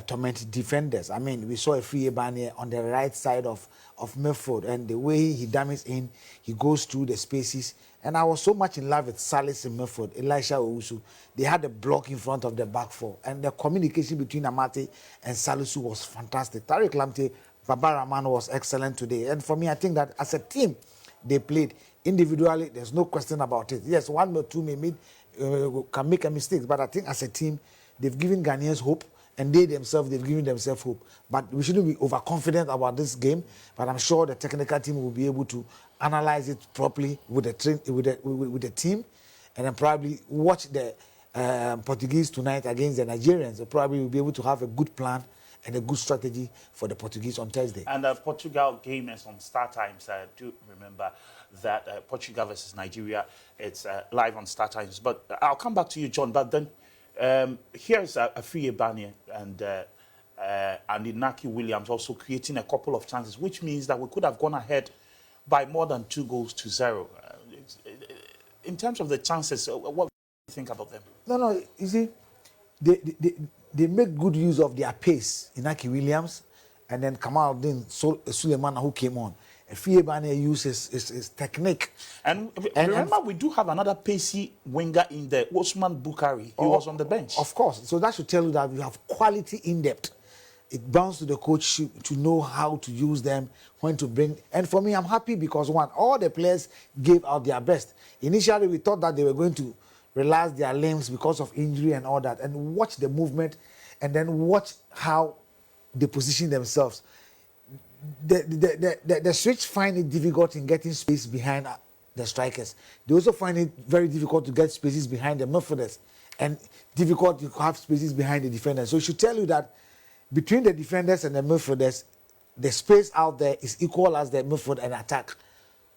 torment defenders. I mean, we saw a free Ebane on the right side of Milford, and the way he damages in, he goes through the spaces. And I was so much in love with Salis and Milford, Elisha Owusu. They had a block in front of the back four, and the communication between Amate and Salisu was fantastic. Tariq Lamptey, Baba Rahman was excellent today. And for me, I think that as a team, they played. Individually, there's no question about it. Yes, 1 or 2 can make a mistake, but I think as a team, they've given Ghanaians hope, and they've given themselves hope. But we shouldn't be overconfident about this game, but I'm sure the technical team will be able to analyze it properly with the team, and then probably watch the Portuguese tonight against the Nigerians. They probably will be able to have a good plan and a good strategy for the Portuguese on Thursday. And the Portugal game is on Star Times. I do remember that Portugal versus Nigeria, it's live on Star Times. But I'll come back to you, John. But then here's a free Ebane and Inaki Williams also creating a couple of chances, which means that we could have gone ahead by more than 2-0. In terms of the chances, what do you think about them? No, you see, they make good use of their pace, Inaki Williams, and then Kamaldeen Suleiman, who came on. Fiebane uses his technique. And remember, we do have another pacey winger in there, Osman Bukari. He was on the bench. Of course. So that should tell you that we have quality in depth. It bounds to the coach to know how to use them, when to bring. And for me, I'm happy because, one, all the players gave out their best. Initially, we thought that they were going to relax their limbs because of injury and all that, and watch the movement, and then watch how they position themselves. The Switch find it difficult in getting space behind the strikers. They also find it very difficult to get spaces behind the midfielders, and difficult to have spaces behind the defenders. So it should tell you that between the defenders and the midfielders, the space out there is equal as the midfield and attack.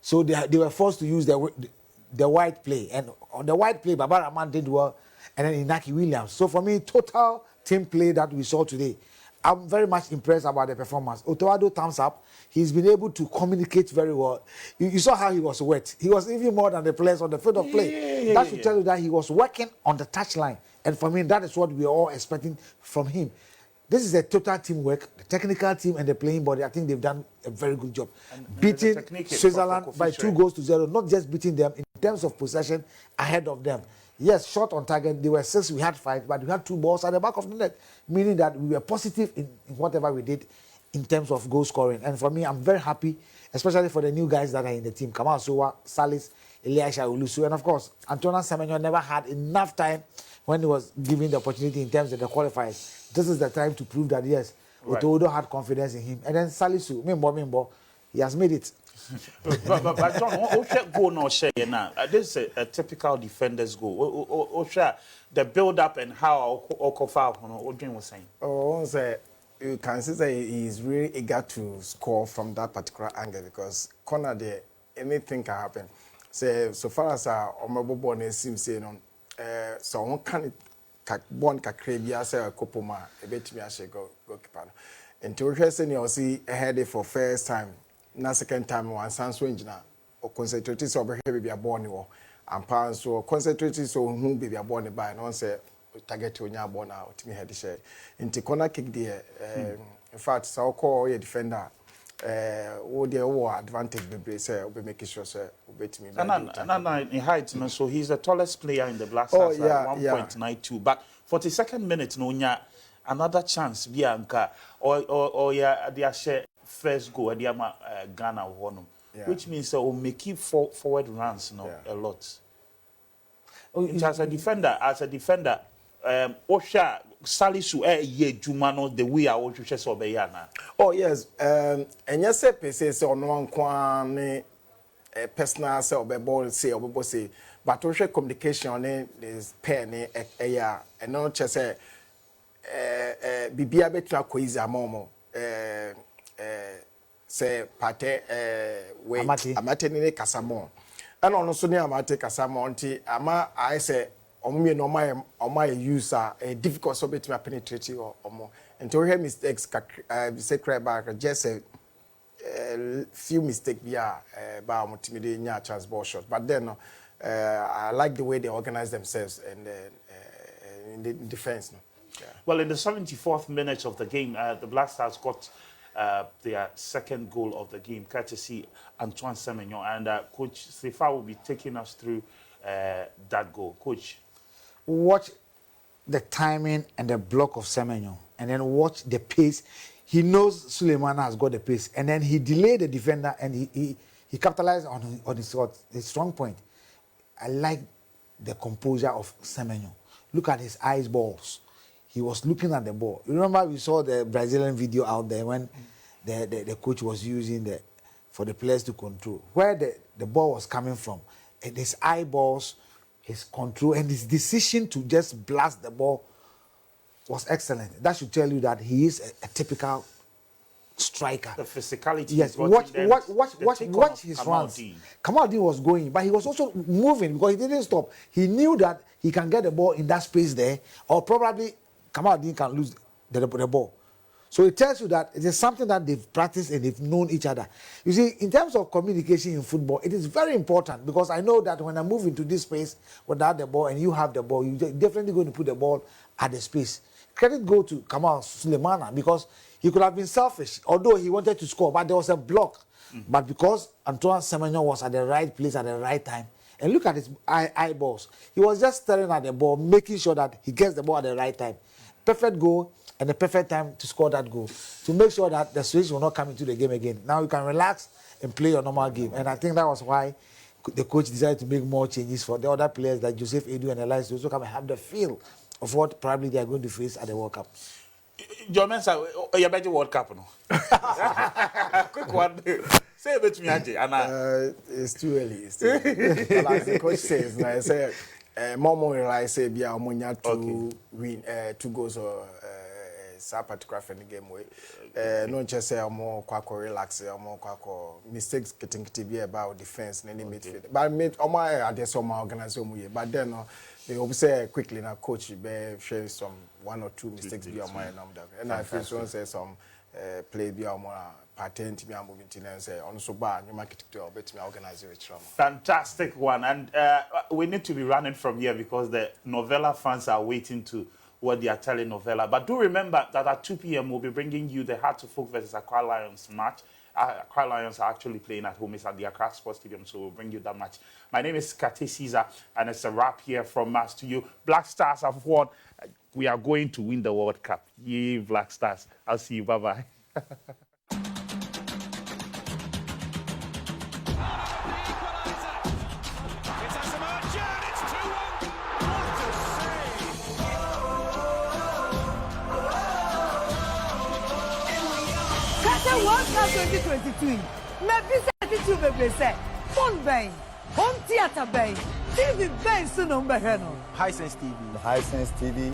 So they were forced to use the wide play. And on the wide play, Baba Rahman did well, and then Inaki Williams. So for me, total team play that we saw today, I'm very much impressed about the performance. Otoado, thumbs up. He's been able to communicate very well. You saw how he was wet. He was even more than the players on the field of play. That should tell you that he was working on the touchline. And for me, that is what we're all expecting from him. This is a total teamwork. The technical team and the playing body, I think they've done a very good job. Beating Switzerland by 2-0, not just beating them in terms of possession ahead of them. Yes, shot on target, there were 6, we had 5, but we had 2 balls at the back of the net, meaning that we were positive in whatever we did in terms of goal scoring. And for me, I'm very happy, especially for the new guys that are in the team. Kamal Sowa, Salis, Elisha Ulusu. And of course, Antoine Semenyo never had enough time when he was given the opportunity in terms of the qualifiers. This is the time to prove that, yes, Right. Odo had confidence in him. And then Salisu, Mimbo, he has made it. but John, what goal now share now? This is a typical defender's goal. The build-up and how Okofa, Odin was saying. Oh, you can see that he is really eager to score from that particular angle because corner there, anything can happen. So far as our Omobo seems saying on, so one can born Kakrabia say a Kopoma, a bit me as goalkeeper. And to rehearse, you see ahead for first time, na second time one sans swing now, or concentrate so be a born or and pounds so concentrate so who be a born by and say target to your born out to me head share. Into corner kick there, in fact, so call your defender. What the advantage be say we make sure say bet me. And in height, so he's the tallest player in the Black Stars at 1.92. But 42nd minute, no another chance Bianca or they share first goal at Ghana won, which means we'll make it forward runs a lot. As a defender, Osha Salisu ye Jumano the way I want to chess obeyana. Oh yes, and yes, say on one kwan personal say or ball say or say, but Osha communication is pen and no chess bibia betra koiza momo say pate wait amate ni kasamo. And also near amate kasamo nti ama I say omo no my use a difficult so bit me penetrate or more. And to hear mistakes say cry back just a few mistakes ba motimide nya chance ball shot. But then I like the way they organize themselves and in the defense. Yeah. Well, in the 74th minute of the game, the Black Stars got their second goal of the game, courtesy Antoine Semenyo, and Coach Sefa will be taking us through that goal. Coach, watch the timing and the block of Semenyo, and then watch the pace. He knows Suleimana has got the pace, and then he delayed the defender, and he capitalized on his strong point. I like the composure of Semenyo. Look at his eyes balls. He was looking at the ball. You remember we saw the Brazilian video out there when the coach was using for the players to control. Where the ball was coming from, and his eyeballs, his control, and his decision to just blast the ball was excellent. That should tell you that he is a typical striker. The physicality. Yes, watch his runs. Kamaldeen was going, but he was also moving because he didn't stop. He knew that he can get the ball in that space there, or probably Kamaldeen can lose the ball. So it tells you that it is something that they've practiced and they've known each other. You see, in terms of communication in football, it is very important because I know that when I move into this space without the ball and you have the ball, you're definitely going to put the ball at the space. Credit go to Kamal Suleimana because he could have been selfish, although he wanted to score, but there was a block. But because Antoine Semenyo was at the right place at the right time, and look at his eyeballs, he was just staring at the ball, making sure that he gets the ball at the right time. Perfect goal and the perfect time to score that goal, to make sure that the switch will not come into the game again. Now you can relax and play your normal game. And I think that was why the coach decided to make more changes for the other players like Joseph Edu and Elias to also come and have the feel of what probably they are going to face at the World Cup. John Mensah, you bet the World Cup, no? Quick one. Say a bit to me, Auntie. It's too early. It's too early. But as the coach says, I say, more realize say be our to win 2 goals or particular friendly game way. No just say more quack relax, more quack mistakes getting to be about defense and any midfield. But made on my idea some organization but then they will say quickly now coach be share some 1 or 2 mistakes be on my number. And I feel so say some play be on more patent me moving to say on so bad you market to bet me organize it. Fantastic one, and we need to be running from here because the Novella fans are waiting to what they are telling Novella. But do remember that at 2 p.m. we'll be bringing you the Heart to Folk versus Accra Lions match. Accra Lions are actually playing at home. It's at the Accra Sports Stadium, so we'll bring you that match. My name is Kate Caesar, and it's a wrap here from us to you. Black Stars have won. We are going to win the World Cup. Yay, Black Stars. I'll see you. Bye-bye. say World Cup 2022. Maybe 32 baby say. Phone bang. Home theater bang. TV bang soon on Baheno. Hisense TV. Hisense TV.